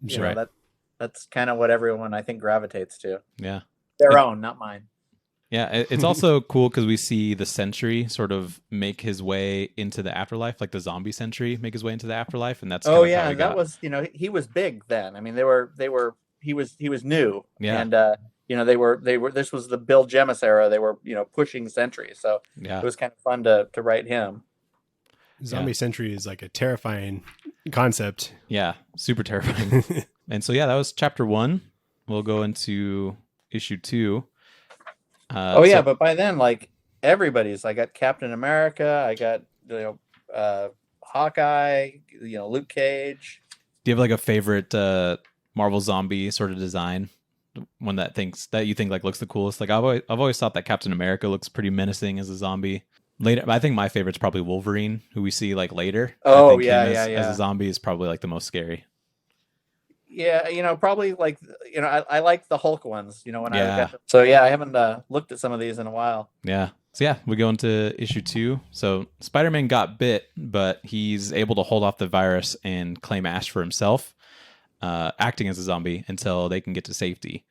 Speaker 3: that's kind of what everyone I think gravitates to.
Speaker 2: Yeah,
Speaker 3: their own, not mine.
Speaker 2: Yeah, it's also cool because we see the Sentry sort of make his way into the afterlife, like the zombie Sentry make his way into the afterlife, and that's
Speaker 3: how was he was big then. I mean, he was new, and they were this was the Bill Jemas era. They were pushing Sentry, so it was kind of fun to write him.
Speaker 1: Zombie Sentry is like a terrifying concept.
Speaker 2: Yeah, super terrifying. And so that was chapter 1. We'll go into issue 2.
Speaker 3: But by then, like everybody's, I got Captain America, I got Hawkeye, Luke Cage.
Speaker 2: Do you have like a favorite Marvel zombie sort of design? One that you think like looks the coolest? Like I've always thought that Captain America looks pretty menacing as a zombie. Later, I think my favorite's probably Wolverine, who we see like later.
Speaker 3: Oh,
Speaker 2: as a zombie is probably like the most scary.
Speaker 3: Yeah, probably like I like the Hulk ones. When I got them. So I haven't looked at some of these in a while.
Speaker 2: Yeah. So we go into issue 2. So Spider-Man got bit, but he's able to hold off the virus and claim Ash for himself, acting as a zombie until they can get to safety.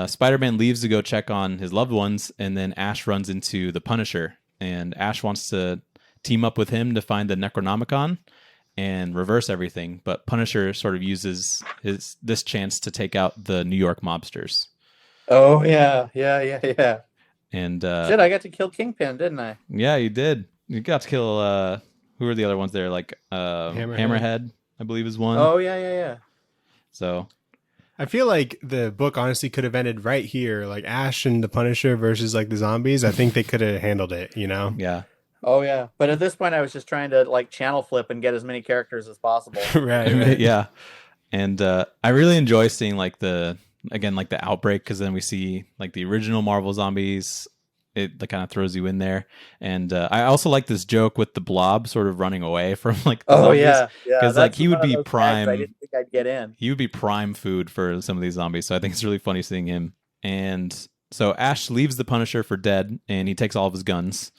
Speaker 2: Spider-Man leaves to go check on his loved ones, and then Ash runs into the Punisher, and Ash wants to team up with him to find the Necronomicon and reverse everything, but Punisher sort of uses this chance to take out the New York mobsters.
Speaker 3: Oh yeah.
Speaker 2: And
Speaker 3: shit, I got to kill Kingpin, didn't I?
Speaker 2: Yeah, you did. You got to kill who are the other ones there? Like Hammerhead, I believe is one.
Speaker 3: Oh yeah.
Speaker 2: So
Speaker 1: I feel like the book honestly could have ended right here, like Ash and the Punisher versus like the zombies. I think they could have handled it,
Speaker 2: Yeah.
Speaker 3: Oh yeah, but at this point, I was just trying to like channel flip and get as many characters as possible.
Speaker 1: right.
Speaker 2: Yeah, and I really enjoy seeing like the outbreak, because then we see like the original Marvel zombies. It kind of throws you in there, and I also like this joke with the Blob sort of running away from like the zombies.
Speaker 3: Yeah,
Speaker 2: because like he would be prime.
Speaker 3: I didn't think I'd get in.
Speaker 2: He would be prime food for some of these zombies, so I think it's really funny seeing him. And so Ash leaves the Punisher for dead, and he takes all of his guns.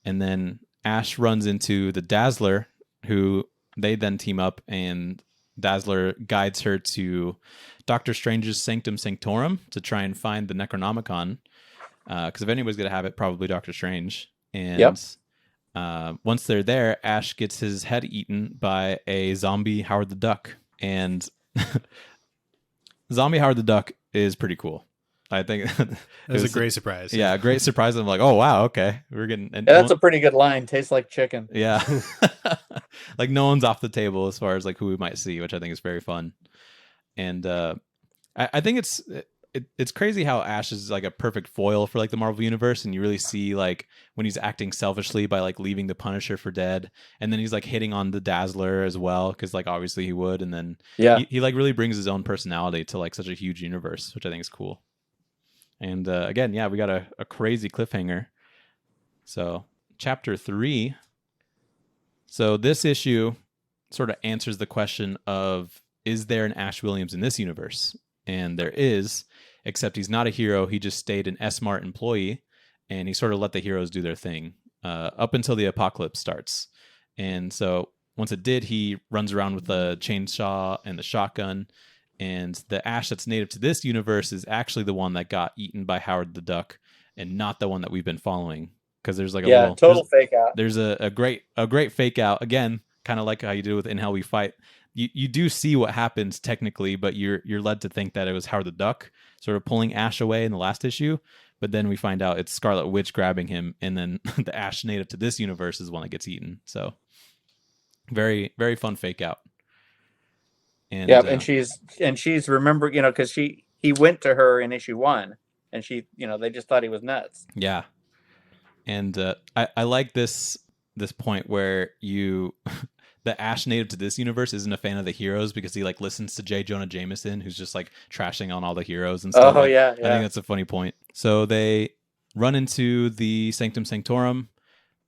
Speaker 2: And then Ash runs into the Dazzler, who they then team up, and Dazzler guides her to Doctor Strange's Sanctum Sanctorum to try and find the Necronomicon. Because if anybody's going to have it, probably Doctor Strange. And once they're there, Ash gets his head eaten by a zombie Howard the Duck, and zombie Howard the Duck is pretty cool. I think
Speaker 1: it was a great surprise.
Speaker 2: Yeah, a great surprise. I'm like, oh wow, okay, we're getting.
Speaker 3: Yeah, that's a pretty good line. Tastes like chicken.
Speaker 2: Yeah, like no one's off the table as far as like who we might see, which I think is very fun. And I think it's crazy how Ash is like a perfect foil for like the Marvel universe, and you really see like when he's acting selfishly by like leaving the Punisher for dead, and then he's like hitting on the Dazzler as well because like obviously he would, and then he like really brings his own personality to like such a huge universe, which I think is cool. And again, yeah, we got a crazy cliffhanger. So chapter 3. So this issue sort of answers the question of, is there an Ash Williams in this universe? And there is, except he's not a hero. He just stayed an S-Mart employee, and he sort of let the heroes do their thing up until the apocalypse starts. And so once it did, he runs around with the chainsaw and the shotgun. And the Ash that's native to this universe is actually the one that got eaten by Howard the Duck, and not the one that we've been following. Because there's like a
Speaker 3: total fake out.
Speaker 2: There's a great fake out again, kind of like how you did with In Hell We Fight. You do see what happens technically, but you're led to think that it was Howard the Duck sort of pulling Ash away in the last issue. But then we find out it's Scarlet Witch grabbing him, and then the Ash native to this universe is one that gets eaten. So very, very fun fake out. And,
Speaker 3: and she's remember, because he went to her in issue 1, and she, they just thought he was nuts.
Speaker 2: Yeah. And I like this point where the Ash native to this universe isn't a fan of the heroes because he like listens to J. Jonah Jameson, who's just like trashing on all the heroes and stuff.
Speaker 3: Oh, yeah.
Speaker 2: I think that's a funny point. So they run into the Sanctum Sanctorum.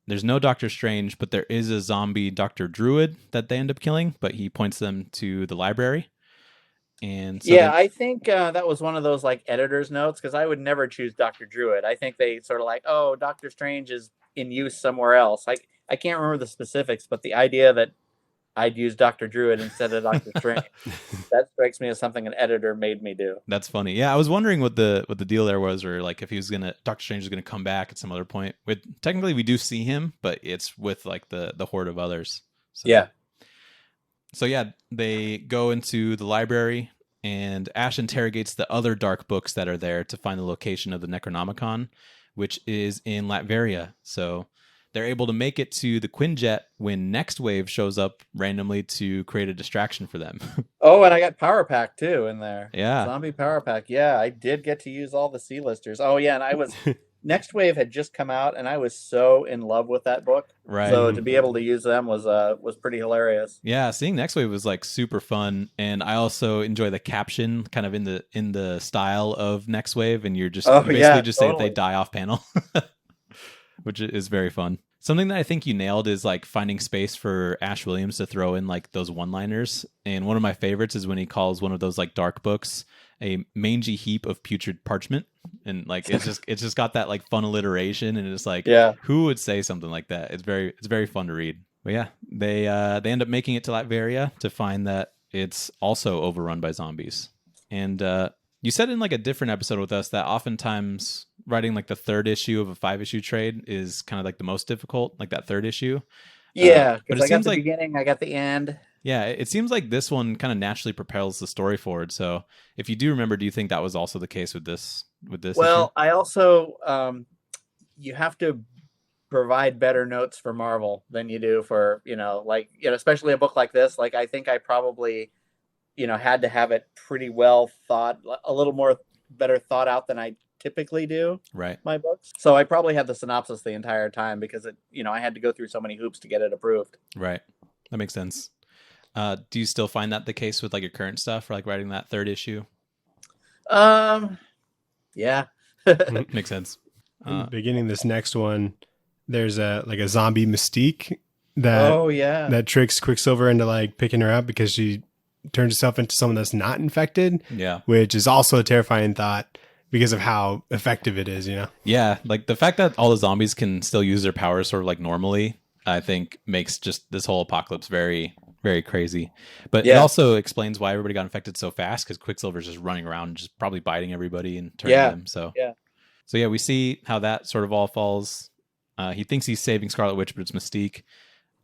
Speaker 2: There's no Doctor Strange, but there is a zombie Dr. Druid that they end up killing, but he points them to the library. And so
Speaker 3: I think that was one of those like editor's notes, because I would never choose Dr. Druid. I think they sort of like, oh, Doctor Strange is in use somewhere else. I can't remember the specifics, but the idea that I'd use Dr. Druid instead of Doctor Strange, that strikes me as something an editor made me do.
Speaker 2: That's funny. Yeah, I was wondering what the deal there was, or like if Doctor Strange was gonna come back at some other point. Technically we do see him, but it's with like the horde of others. So yeah, they go into the library, and Ash interrogates the other dark books that are there to find the location of the Necronomicon, which is in Latveria. So they're able to make it to the Quinjet when Next Wave shows up randomly to create a distraction for them.
Speaker 3: Oh, and I got Power Pack too in there.
Speaker 2: Yeah.
Speaker 3: Zombie Power Pack. Yeah, I did get to use all the C-listers. Oh, yeah, and I was... Next Wave had just come out, and I was so in love with that book.
Speaker 2: Right.
Speaker 3: So to be able to use them was pretty hilarious.
Speaker 2: Yeah, seeing Next Wave was like super fun, and I also enjoy the caption kind of in the style of Next Wave, and you're just say if they die off panel, which is very fun. Something that I think you nailed is like finding space for Ash Williams to throw in like those one-liners. And one of my favorites is when he calls one of those like dark books a mangy heap of putrid parchment. And like it's just got that like fun alliteration, and it's like, who would say something like that? It's very fun to read. But yeah, they end up making it to Latveria to find that it's also overrun by zombies. And you said in like a different episode with us that oftentimes writing like the third issue of a 5-issue trade is kind of like the most difficult, like that third issue.
Speaker 3: Yeah, because I got the beginning, I got the end.
Speaker 2: Yeah, it seems like this one kind of naturally propels the story forward. So if you do remember, do you think that was also the case with this
Speaker 3: Well,
Speaker 2: issue?
Speaker 3: I also, you have to provide better notes for Marvel than you do for, especially a book like this. Like, I think I probably, had to have it pretty well thought, a little more better thought out than I typically do.
Speaker 2: Right.
Speaker 3: My books. So I probably had the synopsis the entire time because I had to go through so many hoops to get it approved.
Speaker 2: Right. That makes sense. Do you still find that the case with like your current stuff, or like writing that third issue?
Speaker 3: Yeah.
Speaker 2: Makes sense.
Speaker 1: Beginning this next one, there's a zombie Mystique that tricks Quicksilver into like picking her up because she turns herself into someone that's not infected.
Speaker 2: Yeah.
Speaker 1: Which is also a terrifying thought because of how effective it is,
Speaker 2: Yeah, like the fact that all the zombies can still use their powers sort of like normally, I think makes just this whole apocalypse very, very crazy. But it also explains why everybody got infected so fast, because Quicksilver's just running around, just probably biting everybody and turning them. So we see how that sort of all falls He thinks he's saving Scarlet Witch, but it's Mystique.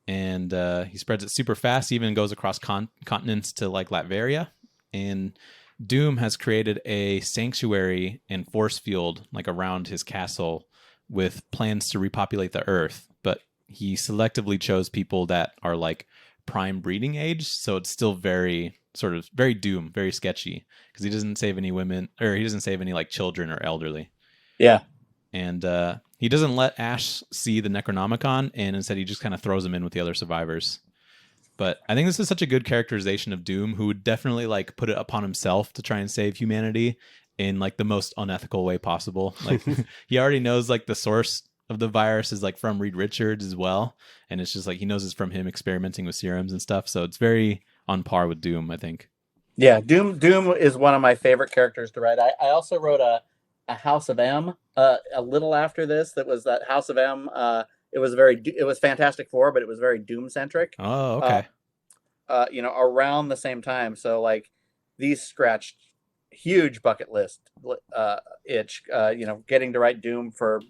Speaker 2: And he spreads it super fast, even goes across continents to like Latveria. And Doom has created a sanctuary and force field like around his castle with plans to repopulate the Earth. But he selectively chose people that are like prime breeding age, so it's still very Doom, very sketchy, because he doesn't save any women, or he doesn't save any like children or elderly.
Speaker 3: Yeah.
Speaker 2: And he doesn't let Ash see the Necronomicon, and instead he just kind of throws him in with the other survivors. But I think this is such a good characterization of Doom, who would definitely like put it upon himself to try and save humanity in like the most unethical way possible. Like he already knows like the source of the virus is like from Reed Richards as well, and it's just like he knows it's from him experimenting with serums and stuff. So it's very on par with Doom, I think.
Speaker 3: Yeah, Doom is one of my favorite characters to write. I also wrote a House of M a little after this. That was that House of M. It was Fantastic Four, but it was very Doom centric.
Speaker 2: Oh, okay.
Speaker 3: Around the same time. So like these scratched huge bucket list itch. Getting to write Doom for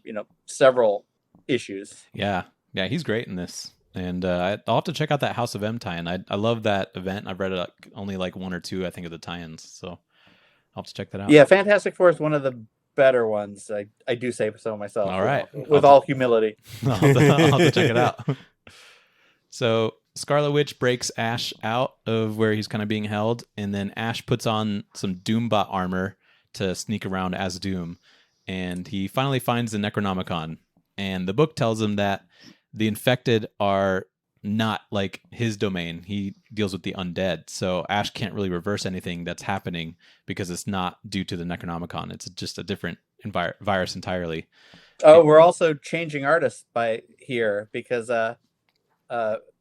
Speaker 3: several issues.
Speaker 2: Yeah, he's great in this. And I'll have to check out that House of M tie-in. I love that event. I've read it only like one or two, I think, of the tie-ins. So I'll have to check that out.
Speaker 3: Yeah, Fantastic Four is one of the better ones. I do say so myself.
Speaker 2: All right.
Speaker 3: With all humility.
Speaker 2: I'll have to check it out. So Scarlet Witch breaks Ash out of where he's kind of being held, and then Ash puts on some Doombot armor to sneak around as Doom. And he finally finds the Necronomicon. And the book tells him that the infected are not like his domain. He deals with the undead. So Ash can't really reverse anything that's happening because it's not due to the Necronomicon. It's just a different virus entirely.
Speaker 3: Oh, we're also changing artists by here because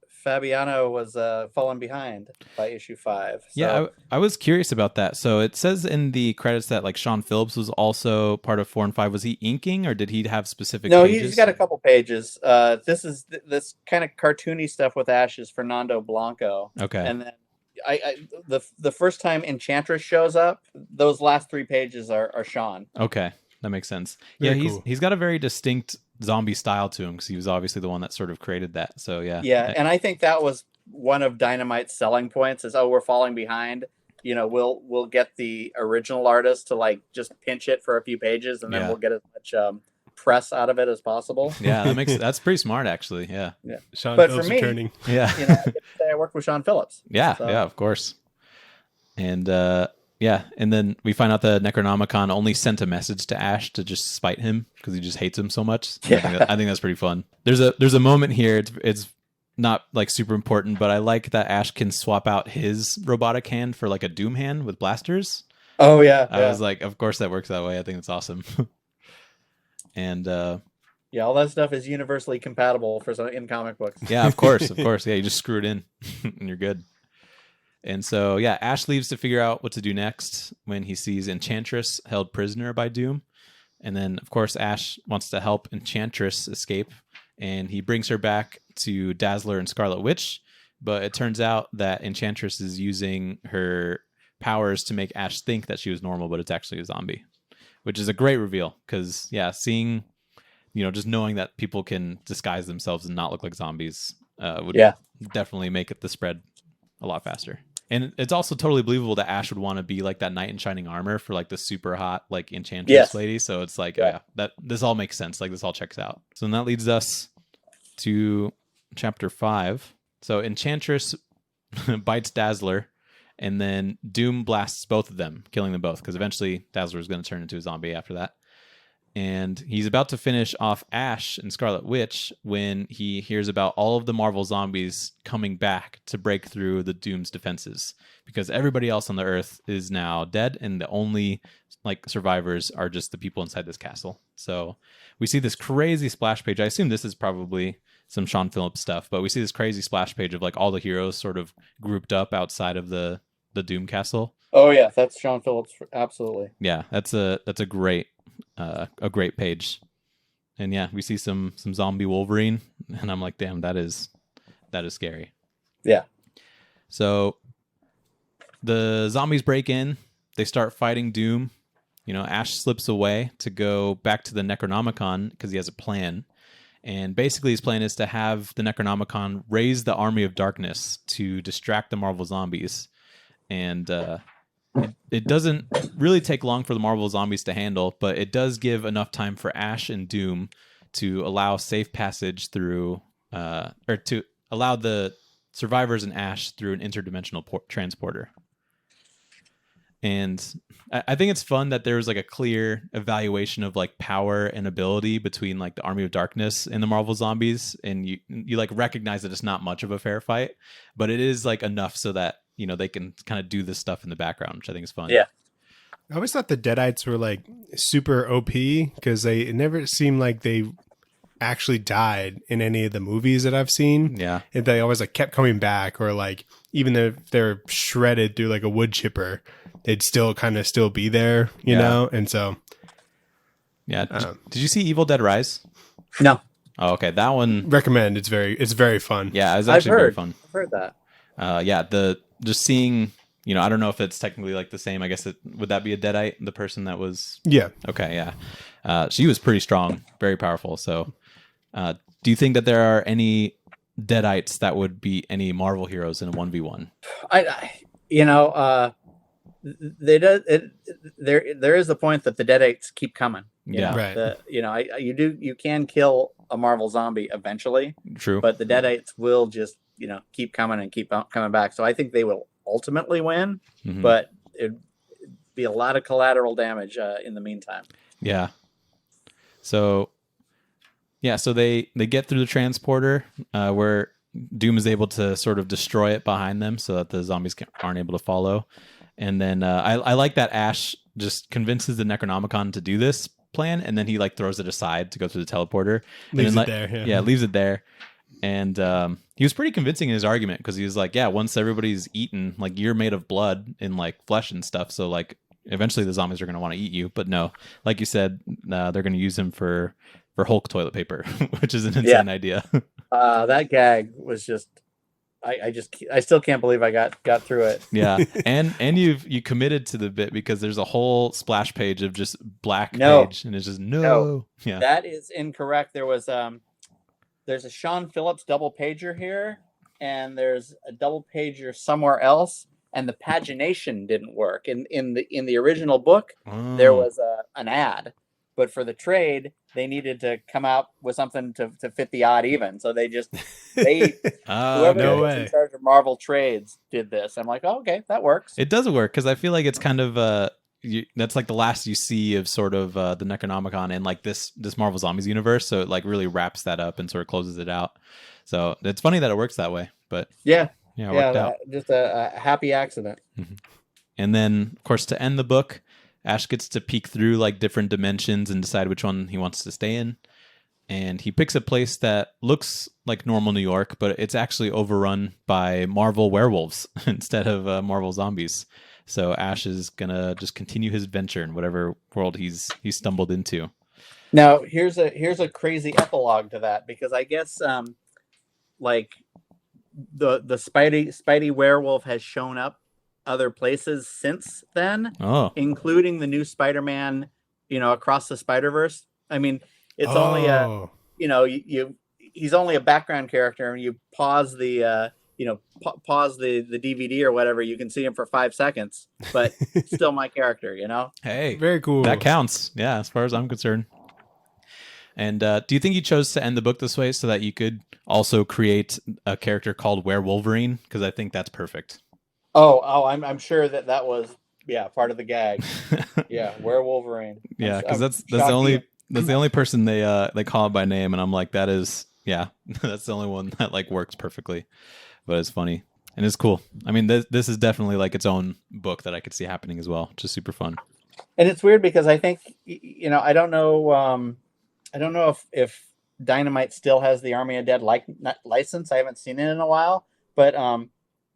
Speaker 3: Fabiano was fallen behind by issue 5. So.
Speaker 2: Yeah, I was curious about that. So it says in the credits that like Sean Phillips was also part of 4 and 5. Was he inking, or did he have specific pages?
Speaker 3: He's got a couple pages. This kind of cartoony stuff with Ash is Fernando Blanco.
Speaker 2: Okay.
Speaker 3: And then the first time Enchantress shows up, those last 3 pages are Sean.
Speaker 2: Okay, that makes sense.
Speaker 1: Very
Speaker 2: yeah,
Speaker 1: cool.
Speaker 2: He's got a very distinct zombie style to him because he was obviously the one that sort of created that. So yeah.
Speaker 3: Yeah, and I think that was one of Dynamite's selling points is, we're falling behind. We'll get the original artist to like just pinch it for a few pages, and then we'll get as much press out of it as possible.
Speaker 2: Yeah, that's pretty smart actually. Yeah.
Speaker 1: Sean
Speaker 3: But
Speaker 1: Phillips
Speaker 3: for me,
Speaker 1: returning.
Speaker 2: Yeah.
Speaker 3: I get to say I worked with Sean Phillips.
Speaker 2: Yeah,
Speaker 3: So.
Speaker 2: yeah, of course. And and then we find out the Necronomicon only sent a message to Ash to just spite him because he just hates him so much.
Speaker 3: Yeah.
Speaker 2: I think that's pretty fun. There's a moment here. It's not like super important, but I like that Ash can swap out his robotic hand for like a Doom hand with blasters.
Speaker 3: Oh yeah.
Speaker 2: I was like, of course that works that way. I think it's awesome. And
Speaker 3: all that stuff is universally compatible in comic books.
Speaker 2: yeah, of course. Yeah, you just screw it in and you're good. And so, yeah, Ash leaves to figure out what to do next when he sees Enchantress held prisoner by Doom. And then, of course, Ash wants to help Enchantress escape, and he brings her back to Dazzler and Scarlet Witch. But it turns out that Enchantress is using her powers to make Ash think that she was normal, but it's actually a zombie, which is a great reveal because, seeing, just knowing that people can disguise themselves and not look like zombies would definitely make it the spread a lot faster. And it's also totally believable that Ash would want to be like that knight in shining armor for like the super hot like Enchantress lady. So it's like, that this all makes sense. Like this all checks out. So then that leads us to chapter 5. So Enchantress bites Dazzler, and then Doom blasts both of them, killing them both because eventually Dazzler is going to turn into a zombie after that. And he's about to finish off Ash and Scarlet Witch when he hears about all of the Marvel zombies coming back to break through the Doom's defenses because everybody else on the Earth is now dead, and the only like survivors are just the people inside this castle. So we see this crazy splash page. I assume this is probably some Sean Phillips stuff, but we see this crazy splash page of like all the heroes sort of grouped up outside of the Doom castle.
Speaker 3: Oh yeah, that's Sean Phillips, absolutely.
Speaker 2: Yeah, that's a great page. And yeah, we see some zombie Wolverine, and I'm like, damn, that is scary.
Speaker 3: Yeah.
Speaker 2: So the zombies break in, they start fighting Doom. Ash slips away to go back to the Necronomicon because he has a plan. And basically his plan is to have the Necronomicon raise the army of darkness to distract the Marvel zombies. And it doesn't really take long for the Marvel zombies to handle, but it does give enough time for Ash and Doom to allow safe passage through, or to allow the survivors and Ash through an interdimensional transporter. And I think it's fun that there's like a clear evaluation of like power and ability between like the Army of Darkness and the Marvel zombies, and you like recognize that it's not much of a fair fight, but it is like enough so that they can kind of do this stuff in the background, which I think is fun.
Speaker 3: Yeah.
Speaker 1: I always thought the Deadites were like super OP because it never seemed like they actually died in any of the movies that I've seen.
Speaker 2: Yeah.
Speaker 1: And they always like kept coming back, or like even if they're shredded through like a wood chipper, they'd still be there, you know? And so
Speaker 2: yeah. Did you see Evil Dead Rise?
Speaker 3: No.
Speaker 2: Oh, okay. That one
Speaker 1: recommend. It's very fun.
Speaker 2: Yeah, it's actually very fun.
Speaker 3: I've heard that.
Speaker 2: Yeah, just seeing, I don't know if it's technically like the same. I guess would that be a Deadite, the person that was?
Speaker 1: Yeah.
Speaker 2: Okay, yeah. She was pretty strong, very powerful. So, do you think that there are any Deadites that would beat any Marvel heroes in a 1v1?
Speaker 3: There is the point that the Deadites keep coming.
Speaker 2: Yeah,
Speaker 1: right.
Speaker 3: You can kill a Marvel zombie eventually.
Speaker 2: True.
Speaker 3: But the Deadites will just keep coming and keep coming back. So I think they will ultimately win, but it'd be a lot of collateral damage in the meantime.
Speaker 2: Yeah. So they get through the transporter where Doom is able to sort of destroy it behind them so that the zombies aren't able to follow. And then I like that Ash just convinces the Necronomicon to do this plan, and then he like throws it aside to go through the teleporter.
Speaker 1: Leaves
Speaker 2: and
Speaker 1: it
Speaker 2: then,
Speaker 1: there.
Speaker 2: Yeah, leaves it there. And he was pretty convincing in his argument because he was like, yeah, once everybody's eaten, like you're made of blood and like flesh and stuff. So like eventually the zombies are going to want to eat you. But no, like you said, they're going to use him for Hulk toilet paper, which is an insane idea.
Speaker 3: That gag was just, I still can't believe I got through it.
Speaker 2: Yeah. And you committed to the bit because there's a whole splash page of just black page and it's just no. Yeah.
Speaker 3: That is incorrect. There's a Sean Phillips double pager here, and there's a double pager somewhere else, and the pagination didn't work. In the original book, there was an ad, but for the trade, they needed to come out with something to fit the odd even. So whoever was in charge of Marvel trades did this. I'm like, oh, okay, that works.
Speaker 2: It does work because I feel like it's kind of that's like the last you see of sort of the Necronomicon and like this Marvel Zombies universe. So it like really wraps that up and sort of closes it out. So it's funny that it works that way. But it worked out.
Speaker 3: Just a happy accident.
Speaker 2: Mm-hmm. And then, of course, to end the book, Ash gets to peek through like different dimensions and decide which one he wants to stay in. And he picks a place that looks like normal New York, but it's actually overrun by Marvel werewolves instead of Marvel zombies. So Ash is gonna just continue his adventure in whatever world he's stumbled into.
Speaker 3: Now, here's a crazy epilogue to that, because I guess like the Spidey werewolf has shown up other places since then, including the new Spider-Man, Across the Spider-Verse. I mean, it's only he's only a background character, and you pause the pause the DVD or whatever, you can see him for 5 seconds, but still my character,
Speaker 2: Hey,
Speaker 1: very cool.
Speaker 2: That counts. Yeah, as far as I'm concerned. And do you think you chose to end the book this way so that you could also create a character called Werewolverine? Because I think that's perfect.
Speaker 3: I'm sure that was part of the gag. Yeah, Werewolverine.
Speaker 2: Yeah, because that's the only person they call it by name, and I'm like, that is that's the only one that like works perfectly. But it's funny and it's cool. I mean, this is definitely like its own book that I could see happening as well, which is super fun.
Speaker 3: And it's weird because I think I don't know if Dynamite still has the Army of Dead license. I haven't seen it in a while, but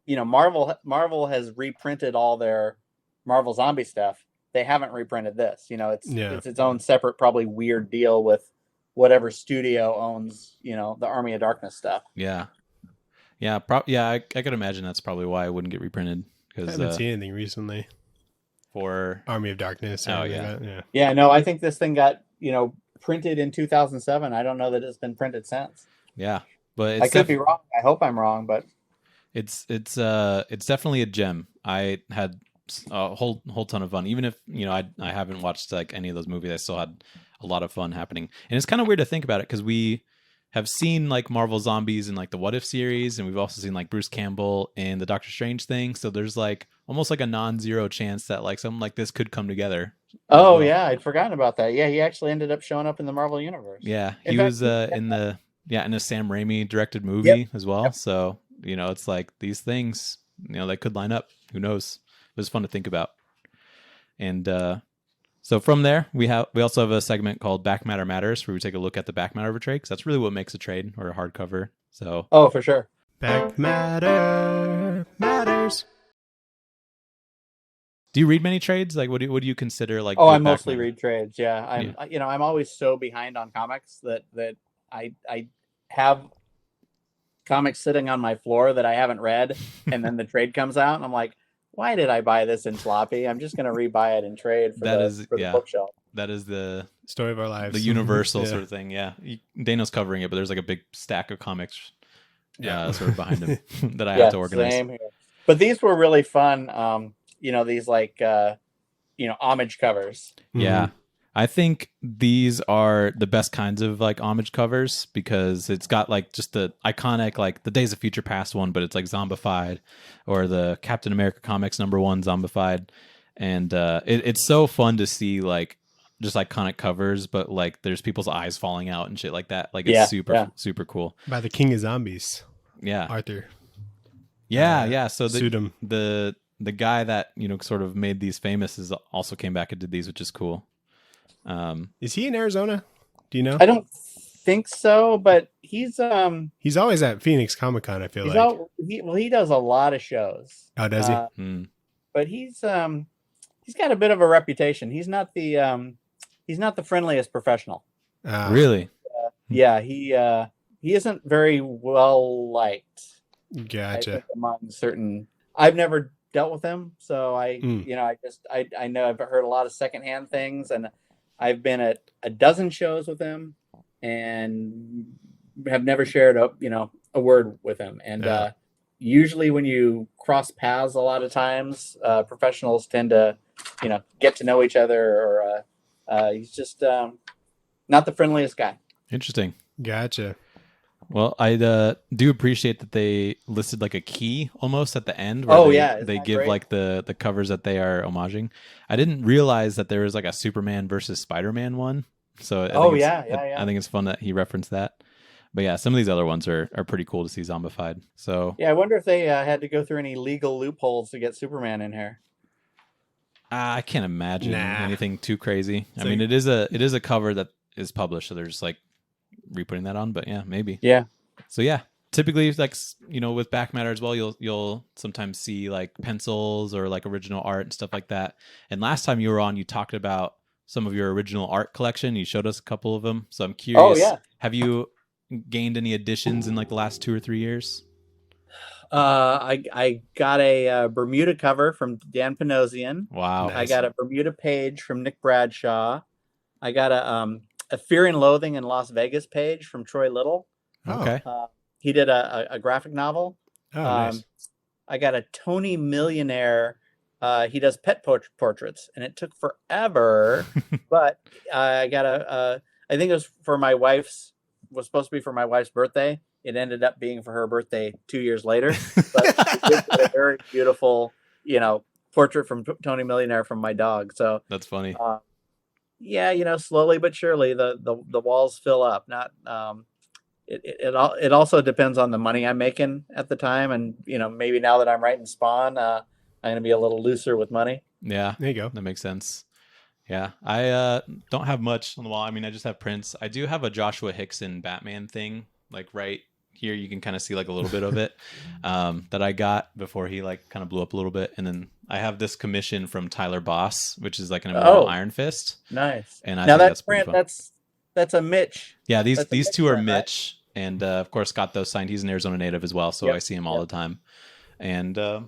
Speaker 3: Marvel has reprinted all their Marvel zombie stuff. They haven't reprinted this. It's its own separate, probably weird deal with whatever studio owns the Army of Darkness stuff.
Speaker 2: Yeah. I could imagine that's probably why it wouldn't get reprinted.
Speaker 1: I haven't seen anything recently
Speaker 2: for
Speaker 1: Army of Darkness.
Speaker 2: Oh yeah.
Speaker 3: Yeah, no, I think this thing got printed in 2007. I don't know that it's been printed since.
Speaker 2: Yeah, but it's
Speaker 3: I could be wrong. I hope I'm wrong, but
Speaker 2: it's definitely a gem. I had a whole ton of fun. Even if I haven't watched like any of those movies, I still had a lot of fun happening. And it's kind of weird to think about it because we have seen like Marvel Zombies in like the What If series, and we've also seen like Bruce Campbell in the Doctor Strange thing. So there's like almost like a non-zero chance that like something like this could come together.
Speaker 3: Oh well. Yeah, I'd forgotten about that. Yeah, he actually ended up showing up in the Marvel universe.
Speaker 2: Yeah, he was in a Sam Raimi directed movie as well. Yep. So it's like these things they could line up. Who knows? It was fun to think about. And so from there, we also have a segment called Back Matter Matters, where we take a look at the back matter of a trade, because that's really what makes a trade or a hardcover. So
Speaker 3: for sure.
Speaker 1: Back matter matters.
Speaker 2: Do you read many trades? Like, what do you consider like?
Speaker 3: I mostly read trades. Yeah, I'm always so behind on comics that I have comics sitting on my floor that I haven't read, and then the trade comes out, and I'm like, why did I buy this in floppy? I'm just going to rebuy it in trade for the bookshelf.
Speaker 2: That is the
Speaker 1: story of our lives.
Speaker 2: The universal sort of thing. Yeah. Daniel's covering it, but there's like a big stack of comics sort of behind him that I have to organize.
Speaker 3: Same here. But these were really fun. These like, homage covers.
Speaker 2: Yeah. Mm-hmm. I think these are the best kinds of like homage covers because it's got like just the iconic like the Days of Future Past one, but it's like zombified, or the Captain America Comics #1 zombified, and it's so fun to see like just iconic covers, but like there's people's eyes falling out and shit like that. Like it's super cool.
Speaker 1: By the King of Zombies.
Speaker 2: Yeah,
Speaker 1: Arthur.
Speaker 2: Yeah. So
Speaker 1: the
Speaker 2: guy that sort of made these famous also came back and did these, which is cool.
Speaker 1: Is he in Arizona? Do you know?
Speaker 3: I don't think so, but he's
Speaker 1: always at Phoenix Comic-Con, I feel like.
Speaker 3: He does a lot of shows.
Speaker 1: Oh, does he?
Speaker 3: But he's got a bit of a reputation. He's not the friendliest professional.
Speaker 2: Really?
Speaker 3: Yeah, he isn't very well liked.
Speaker 1: Gotcha.
Speaker 3: I think among certain, I've never dealt with him, so I know I've heard a lot of secondhand things, and I've been at a dozen shows with him and have never shared a word with him. And usually when you cross paths a lot of times, professionals tend to, get to know each other, or he's just not the friendliest guy.
Speaker 2: Interesting.
Speaker 1: Gotcha.
Speaker 2: Well, I do appreciate that they listed like a key almost at the end. Where they give great? Like the covers that they are homaging. I didn't realize that there was like a Superman versus Spider-Man one. So I think it's fun that he referenced that. But yeah, some of these other ones are pretty cool to see zombified. So
Speaker 3: yeah, I wonder if they had to go through any legal loopholes to get Superman in here.
Speaker 2: I can't imagine anything too crazy. I mean, it is a cover that is published, so they're just like re-putting that on. But yeah, maybe.
Speaker 3: Yeah.
Speaker 2: So yeah, typically like with back matter as well, you'll sometimes see like pencils or like original art and stuff like that. And last time you were on, you talked about some of your original art collection. You showed us a couple of them. So I'm curious. Oh, yeah. Have you gained any additions in like the last 2 or 3 years?
Speaker 3: I got a Bermuda cover from Dan Panosian.
Speaker 2: Wow.
Speaker 3: Nice. I got a Bermuda page from Nick Bradshaw. I got a Fear and Loathing in Las Vegas page from Troy Little.
Speaker 2: Okay.
Speaker 3: He did a graphic novel.
Speaker 1: Oh, nice.
Speaker 3: I got a Tony Millionaire. He does pet portraits, and it took forever, but I got I think it was was supposed to be for my wife's birthday. It ended up being for her birthday 2 years later. But it did a very beautiful, portrait from Tony Millionaire from my dog. So
Speaker 2: that's funny.
Speaker 3: Slowly but surely the walls fill up. Not it also depends on the money I'm making at the time, and maybe now that I'm writing Spawn, I'm gonna be a little looser with money.
Speaker 2: Yeah,
Speaker 1: there you go.
Speaker 2: That makes sense. Yeah, I don't have much on the wall. I mean, I just have prints. I do have a Joshua Hickson Batman thing, like right here. You can kind of see like a little bit of it that I got before he like kind of blew up a little bit. And then I have this commission from Tyler Boss, which is like an Immortal Iron Fist.
Speaker 3: Nice.
Speaker 2: And I
Speaker 3: now
Speaker 2: think
Speaker 3: that's a Mitch.
Speaker 2: Yeah, these two are Mitch, right? And of course got those signed. He's an Arizona native as well, so I see him all the time. And I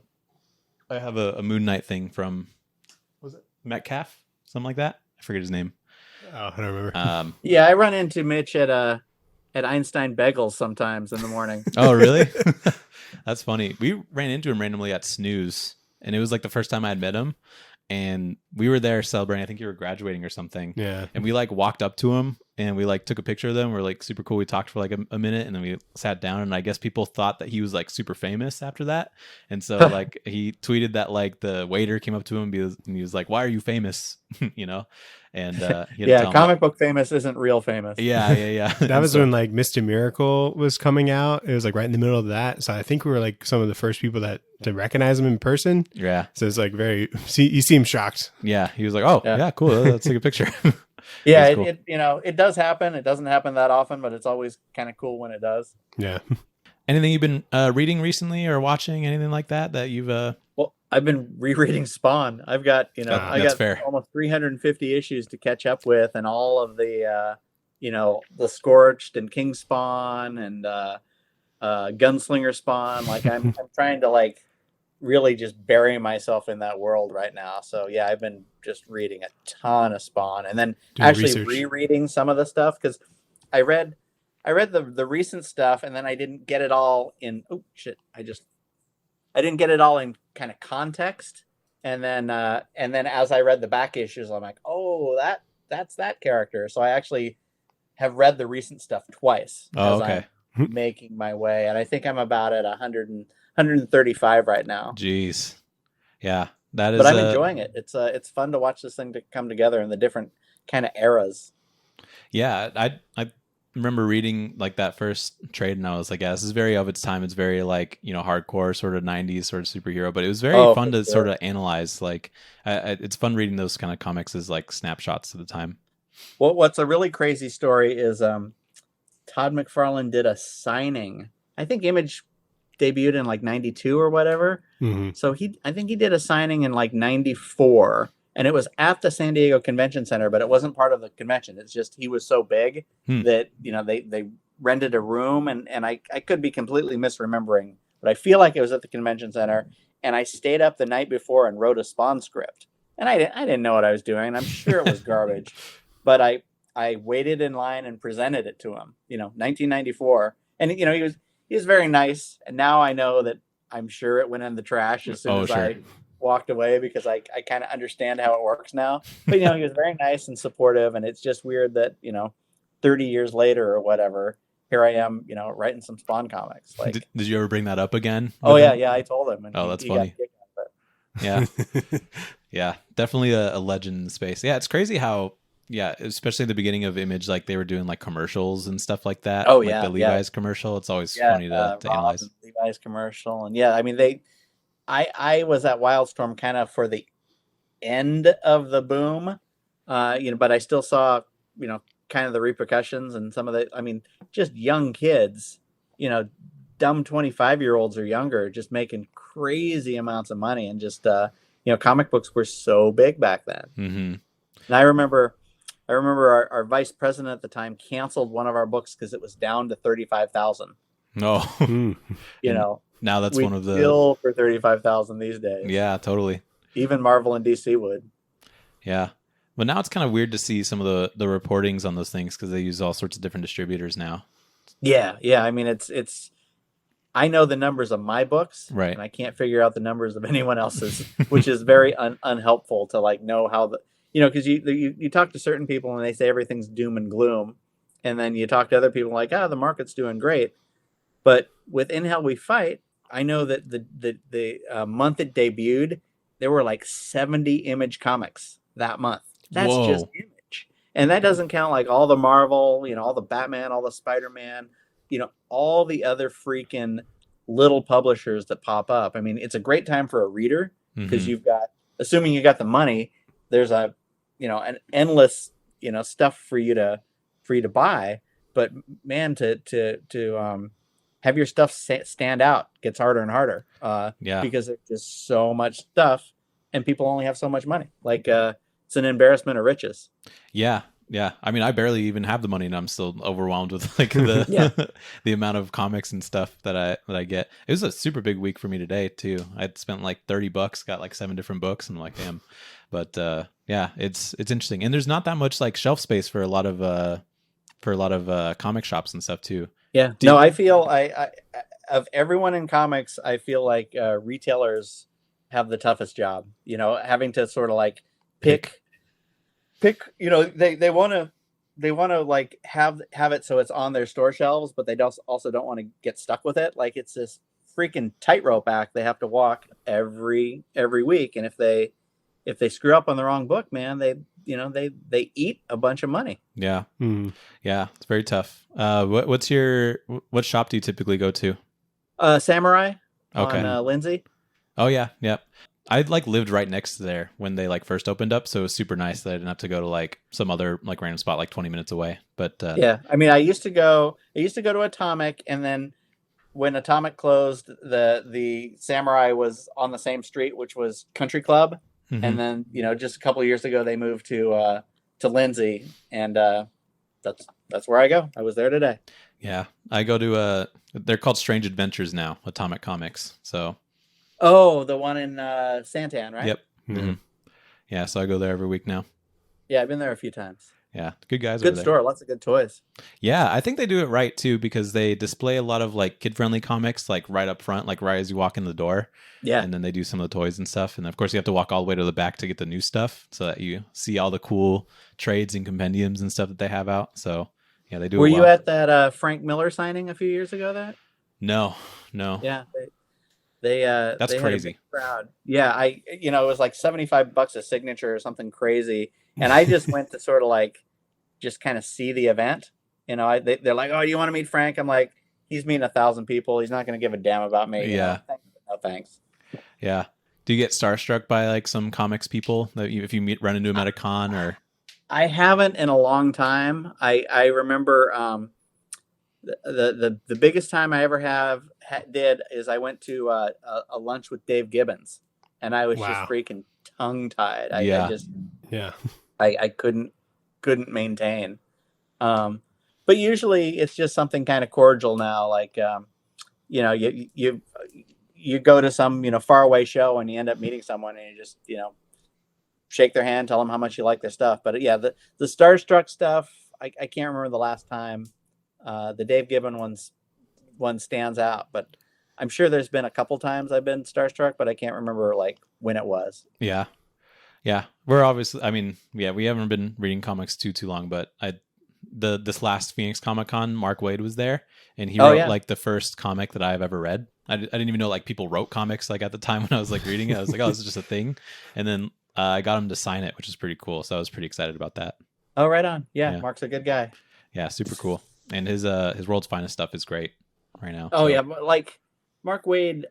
Speaker 2: have a Moon Knight thing from, was it Metcalf? Something like that. I forget his name.
Speaker 1: I don't remember.
Speaker 3: Yeah, I run into Mitch at Einstein Bagels sometimes in the morning.
Speaker 2: Oh, really? That's funny. We ran into him randomly at Snooze, and it was like the first time I had met him. And we were there celebrating. I think you were graduating or something.
Speaker 1: Yeah.
Speaker 2: And we like walked up to him and we like took a picture of them. We're like super cool. We talked for like a minute and then we sat down. And I guess people thought that he was like super famous after that. And so like he tweeted that like the waiter came up to him and he was like, "Why are you famous?" you know? And he had to tell him,
Speaker 3: comic book famous isn't real famous.
Speaker 2: Yeah.
Speaker 1: That was when like Mr. Miracle was coming out. It was like right in the middle of that. So I think we were like some of the first people to recognize him in person.
Speaker 2: Yeah.
Speaker 1: So it's like he seemed shocked.
Speaker 2: Yeah. He was like, "Oh, yeah, cool. Let's take a picture."
Speaker 3: Yeah,
Speaker 2: cool.
Speaker 3: it does happen. It doesn't happen that often, but it's always kind of cool when it does.
Speaker 1: Yeah.
Speaker 2: Anything you've been reading recently or watching? Anything like that you've
Speaker 3: Well, I've been rereading Spawn. I've got
Speaker 2: fair.
Speaker 3: almost 350 issues to catch up with, and all of the the Scorched and King Spawn and Gunslinger Spawn. Like I'm trying to like really just bury myself in that world right now. So yeah, I've been just reading a ton of Spawn, and then actually rereading some of the stuff because I read the recent stuff, and then I didn't get it all in. Oh shit! I didn't get it all in kind of context, and then as I read the back issues, I'm like, oh, that's that character. So I actually have read the recent stuff twice.
Speaker 2: Oh, okay.
Speaker 3: I'm making my way, and I think I'm about at 135 right now.
Speaker 2: Jeez, yeah, that is.
Speaker 3: But I'm enjoying it. It's fun to watch this thing to come together in the different kind of eras.
Speaker 2: Yeah, I remember reading like that first trade, and I was like, yeah, this is very of its time. It's very like hardcore sort of 90s sort of superhero, but it was very fun to sort of analyze. Like, it's fun reading those kind of comics as like snapshots of the time.
Speaker 3: Well, what's a really crazy story is Todd McFarlane did a signing. I think Image debuted in like 92 or whatever.
Speaker 1: Mm-hmm.
Speaker 3: So I think he did a signing in like 94, and it was at the San Diego Convention Center, but it wasn't part of the convention. It's just he was so big that they rented a room, and I could be completely misremembering, but I feel like it was at the convention center, and I stayed up the night before and wrote a Spawn script. And I didn't know what I was doing. I'm sure it was garbage. But I waited in line and presented it to him, 1994. And, he was very nice. And now I know that I'm sure it went in the trash as soon as I walked away, because I kind of understand how it works now. But, he was very nice and supportive. And it's just weird that, 30 years later or whatever, here I am, writing some Spawn comics. Like,
Speaker 2: did you ever bring that up again?
Speaker 3: Oh, yeah. I told him. And
Speaker 2: that's funny. Yeah. Yeah. Definitely a legend in the space. Yeah. It's crazy how, especially at the beginning of Image, like they were doing like commercials and stuff like that.
Speaker 3: Oh,
Speaker 2: like
Speaker 3: yeah.
Speaker 2: the Levi's commercial. It's always funny to analyze.
Speaker 3: Levi's commercial. And I mean, I was at Wildstorm kind of for the end of the boom, but I still saw, kind of the repercussions and some of just young kids, dumb 25-year-olds or younger, just making crazy amounts of money. And just, comic books were so big back then.
Speaker 2: Mm-hmm.
Speaker 3: And I remember our vice president at the time canceled one of our books because it was down to 35,000.
Speaker 2: No, now that's one of the
Speaker 3: still for 35,000 these days.
Speaker 2: Yeah, totally.
Speaker 3: Even Marvel and DC would.
Speaker 2: Yeah, but now it's kind of weird to see some of the reportings on those things because they use all sorts of different distributors now. Yeah.
Speaker 3: I mean, it's. I know the numbers of my books,
Speaker 2: right,
Speaker 3: and I can't figure out the numbers of anyone else's, which is very unhelpful to like know how the. Because you talk to certain people and they say everything's doom and gloom, and then you talk to other people like, the market's doing great. But with In Hell We Fight, I know that the month it debuted, there were like 70 Image comics that month. That's just Image, and that doesn't count like all the Marvel, all the Batman, all the Spider-Man, all the other freaking little publishers that pop up. I mean, it's a great time for a reader because you've got, assuming you got the money, there's an endless, stuff for you to buy. But man, to have your stuff stand out gets harder and harder. Because there's just so much stuff and people only have so much money. Like, it's an embarrassment of riches.
Speaker 2: Yeah. Yeah, I mean, I barely even have the money, and I'm still overwhelmed with like the the amount of comics and stuff that I get. It was a super big week for me today too. I'd spent like $30, got like 7 different books, and I'm like, damn. But yeah, it's interesting, and there's not that much like shelf space for a lot of comic shops and stuff too.
Speaker 3: Yeah, no, I feel I of everyone in comics, I feel like retailers have the toughest job. You know, having to sort of like pick. You know, they want to like have it so it's on their store shelves, but they also don't want to get stuck with it. Like it's this freaking tightrope act they have to walk every week, and if they screw up on the wrong book, man, they eat a bunch of money.
Speaker 2: Yeah, yeah, it's very tough. What shop do you typically go to?
Speaker 3: Samurai
Speaker 2: on
Speaker 3: Lindsay.
Speaker 2: Oh yeah, yeah. I like lived right next to there when they like first opened up, so it was super nice that I didn't have to go to like some other like random spot like 20 minutes away. But
Speaker 3: yeah, I mean, I used to go to Atomic, and then when Atomic closed, the Samurai was on the same street, which was Country Club, and then just a couple of years ago they moved to Lindsay, and that's where I go. I was there today.
Speaker 2: Yeah, I go to they're called Strange Adventures now, Atomic Comics. So.
Speaker 3: Oh, the one in Santan, right?
Speaker 2: Yep. Mm-hmm. Yeah, so I go there every week now.
Speaker 3: Yeah, I've been there a few times.
Speaker 2: Yeah, good guys.
Speaker 3: Good store, lots of good toys.
Speaker 2: Yeah, I think they do it right too because they display a lot of like kid-friendly comics like right up front, like right as you walk in the door.
Speaker 3: Yeah,
Speaker 2: and then they do some of the toys and stuff, and of course you have to walk all the way to the back to get the new stuff, so that you see all the cool trades and compendiums and stuff that they have out. So yeah, they do.
Speaker 3: Were you at that Frank Miller signing a few years ago? No. Yeah.
Speaker 2: That's crazy.
Speaker 3: Crowd. Yeah, it was like $75 a signature or something crazy, and I just went to sort of like just kind of see the event. They're like, "Oh, you want to meet Frank?" I'm like, "He's meeting 1,000 people. He's not going to give a damn about me."
Speaker 2: Yeah.
Speaker 3: No thanks.
Speaker 2: Yeah. Do you get starstruck by like some comics people that if you run into them at a con or?
Speaker 3: I haven't in a long time. I remember the biggest time I ever did is I went to a lunch with Dave Gibbons, and I was just freaking tongue tied. I couldn't maintain. But usually it's just something kind of cordial now. Like, you go to some, faraway show and you end up meeting someone and you just, shake their hand, tell them how much you like their stuff. But yeah, the starstruck stuff, I can't remember the last time. The Dave Gibbons one stands out, but I'm sure there's been a couple times I've been starstruck, but I can't remember like when it was.
Speaker 2: Yeah. Yeah. We're obviously, I mean, yeah, we haven't been reading comics too long, but this last Phoenix Comic Con, Mark Waid was there, and he wrote like the first comic that I've ever read. I didn't even know like people wrote comics like at the time when I was like reading it. I was like, oh, this is just a thing. And then I got him to sign it, which is pretty cool. So I was pretty excited about that.
Speaker 3: Oh, right on. Yeah. Mark's a good guy.
Speaker 2: Yeah. Super cool. And his World's Finest stuff is great right now.
Speaker 3: Oh, so. Yeah. Like Mark Waid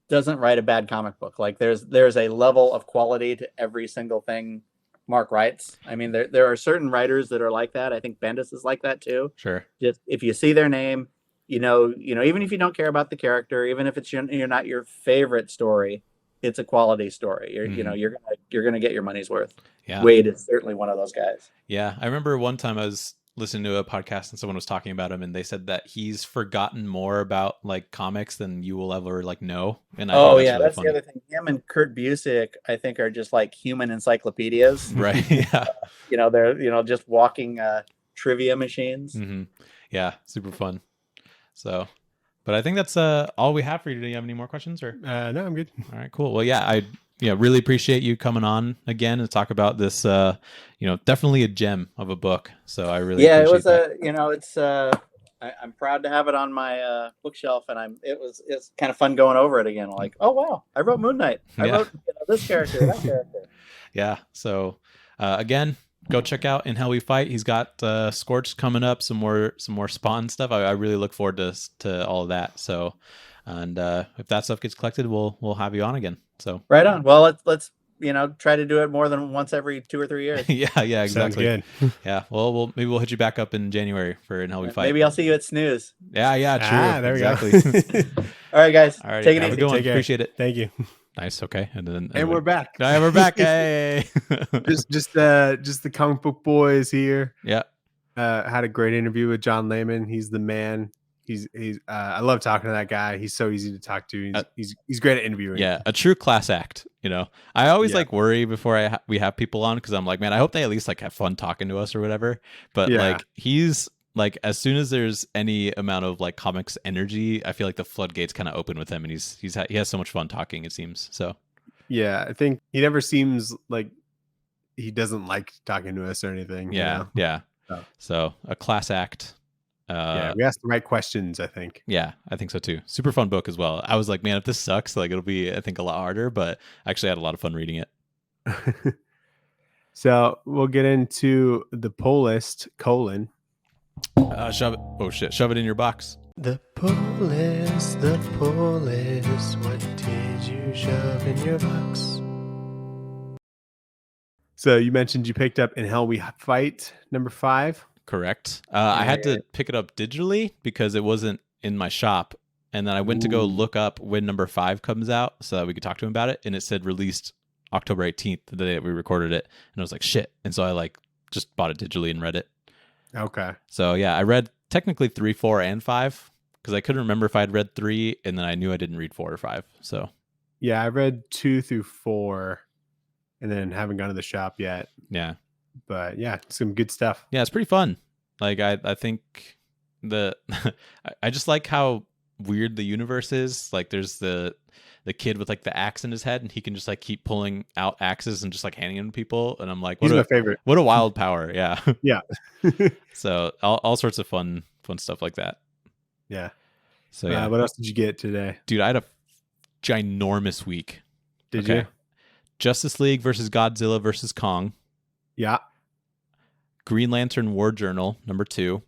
Speaker 3: doesn't write a bad comic book. Like there's a level of quality to every single thing Mark writes. I mean, there are certain writers that are like that. I think Bendis is like that too.
Speaker 2: Sure.
Speaker 3: Just if you see their name, even if you don't care about the character, even if it's you're not your favorite story, it's a quality story. You're gonna get your money's worth.
Speaker 2: Yeah.
Speaker 3: Waid is certainly one of those guys.
Speaker 2: Yeah, I remember one time I was listening to a podcast and someone was talking about him, and they said that he's forgotten more about like comics than you will ever like know. And
Speaker 3: that's really funny. The other thing. Him and Kurt Busiek, I think, are just like human encyclopedias.
Speaker 2: Right. Yeah.
Speaker 3: They're just walking trivia machines.
Speaker 2: Mm-hmm. Yeah, super fun. So, but I think that's all we have for you. Do you have any more questions or?
Speaker 1: No, I'm good.
Speaker 2: All right, cool. Well, yeah, I really appreciate you coming on again and talk about this. Definitely a gem of a book. So I really appreciate
Speaker 3: it. I'm proud to have it on my bookshelf, and it's kind of fun going over it again. Like, oh wow, I wrote Moon Knight. I wrote this character, that character.
Speaker 2: Yeah. So again, go check out In Hell We Fight. He's got Scorched coming up, some more Spawn stuff. I really look forward to all of that. So, and if that stuff gets collected, we'll have you on again. So
Speaker 3: right on. Well, let's try to do it more than once every 2 or 3 years.
Speaker 2: yeah, exactly.
Speaker 1: Sounds good.
Speaker 2: Yeah. Well, maybe we'll hit you back up in January for In Hell We Fight.
Speaker 3: Maybe I'll see you at Snooze.
Speaker 2: Yeah, true.
Speaker 1: There
Speaker 2: exactly.
Speaker 1: we go.
Speaker 3: All right, guys.
Speaker 2: All right.
Speaker 3: Take it
Speaker 2: Have
Speaker 3: easy.
Speaker 2: a good one.
Speaker 1: Take care.
Speaker 2: Appreciate it.
Speaker 1: Thank you.
Speaker 2: Nice. Okay.
Speaker 1: And we're back.
Speaker 2: We're back. Hey.
Speaker 1: just the comic book boys here.
Speaker 2: Yeah.
Speaker 1: Had a great interview with John Layman. He's the man. He's I love talking to that guy. He's so easy to talk to. He's great at interviewing.
Speaker 2: Yeah, a true class act. I always like worry before we have people on, because I'm like, man, I hope they at least like have fun talking to us or whatever. But like he's like, as soon as there's any amount of like comics energy, I feel like the floodgates kind of open with him, and he has so much fun talking, it seems. So
Speaker 1: yeah, I think he never seems like he doesn't like talking to us or anything.
Speaker 2: Yeah, yeah. So a class act.
Speaker 1: Yeah, we asked the right questions, I think.
Speaker 2: Yeah, I think so too. Super fun book as well. I was like, man, if this sucks, like it'll be, I think, a lot harder, but I actually had a lot of fun reading it.
Speaker 1: So we'll get into the pull list, colon.
Speaker 2: Shove it. Oh shit, shove it in your box.
Speaker 1: The pull list, what did you shove in your box? So you mentioned you picked up In Hell We Fight, number 5.
Speaker 2: Correct. I had to pick it up digitally because it wasn't in my shop. And then I went to go look up when number 5 comes out so that we could talk to him about it. And it said released October 18th, the day that we recorded it. And I was like, shit. And so I like just bought it digitally and read it.
Speaker 1: Okay.
Speaker 2: So yeah, I read technically 3, 4, and 5 because I couldn't remember if I'd read 3, and then I knew I didn't read 4 or 5. So
Speaker 1: yeah, I read 2 through 4 and then haven't gone to the shop yet.
Speaker 2: Yeah.
Speaker 1: But yeah, some good stuff.
Speaker 2: Yeah, it's pretty fun. Like I think I just like how weird the universe is. Like there's the kid with like the axe in his head, and he can just like keep pulling out axes and just like handing them to people. And I'm like,
Speaker 1: he's my favorite.
Speaker 2: What a wild power. Yeah.
Speaker 1: Yeah.
Speaker 2: So all sorts of fun stuff like that.
Speaker 1: Yeah.
Speaker 2: So yeah.
Speaker 1: What else did you get today?
Speaker 2: Dude, I had a ginormous week.
Speaker 1: Did you?
Speaker 2: Justice League versus Godzilla versus Kong.
Speaker 1: Yeah.
Speaker 2: Green Lantern War Journal, number 2.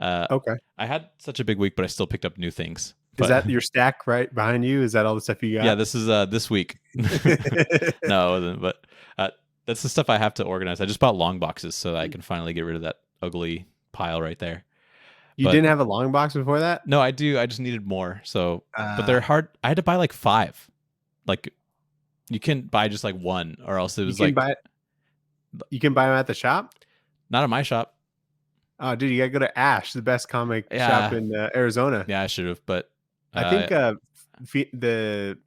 Speaker 1: Okay.
Speaker 2: I had such a big week, but I still picked up new things.
Speaker 1: Is that your stack right behind you? Is that all the stuff you got?
Speaker 2: Yeah, this is this week. No, it wasn't, but that's the stuff I have to organize. I just bought long boxes so that I can finally get rid of that ugly pile right there.
Speaker 1: You didn't have a long box before that?
Speaker 2: No, I do. I just needed more. So, but they're hard. I had to buy like 5. Like, you can buy just like 1, or else it was
Speaker 1: you can buy them at the shop?
Speaker 2: Not at my shop.
Speaker 1: Oh, dude, you gotta go to Ash, the best comic shop in Arizona.
Speaker 2: Yeah, I should have, but
Speaker 1: I think the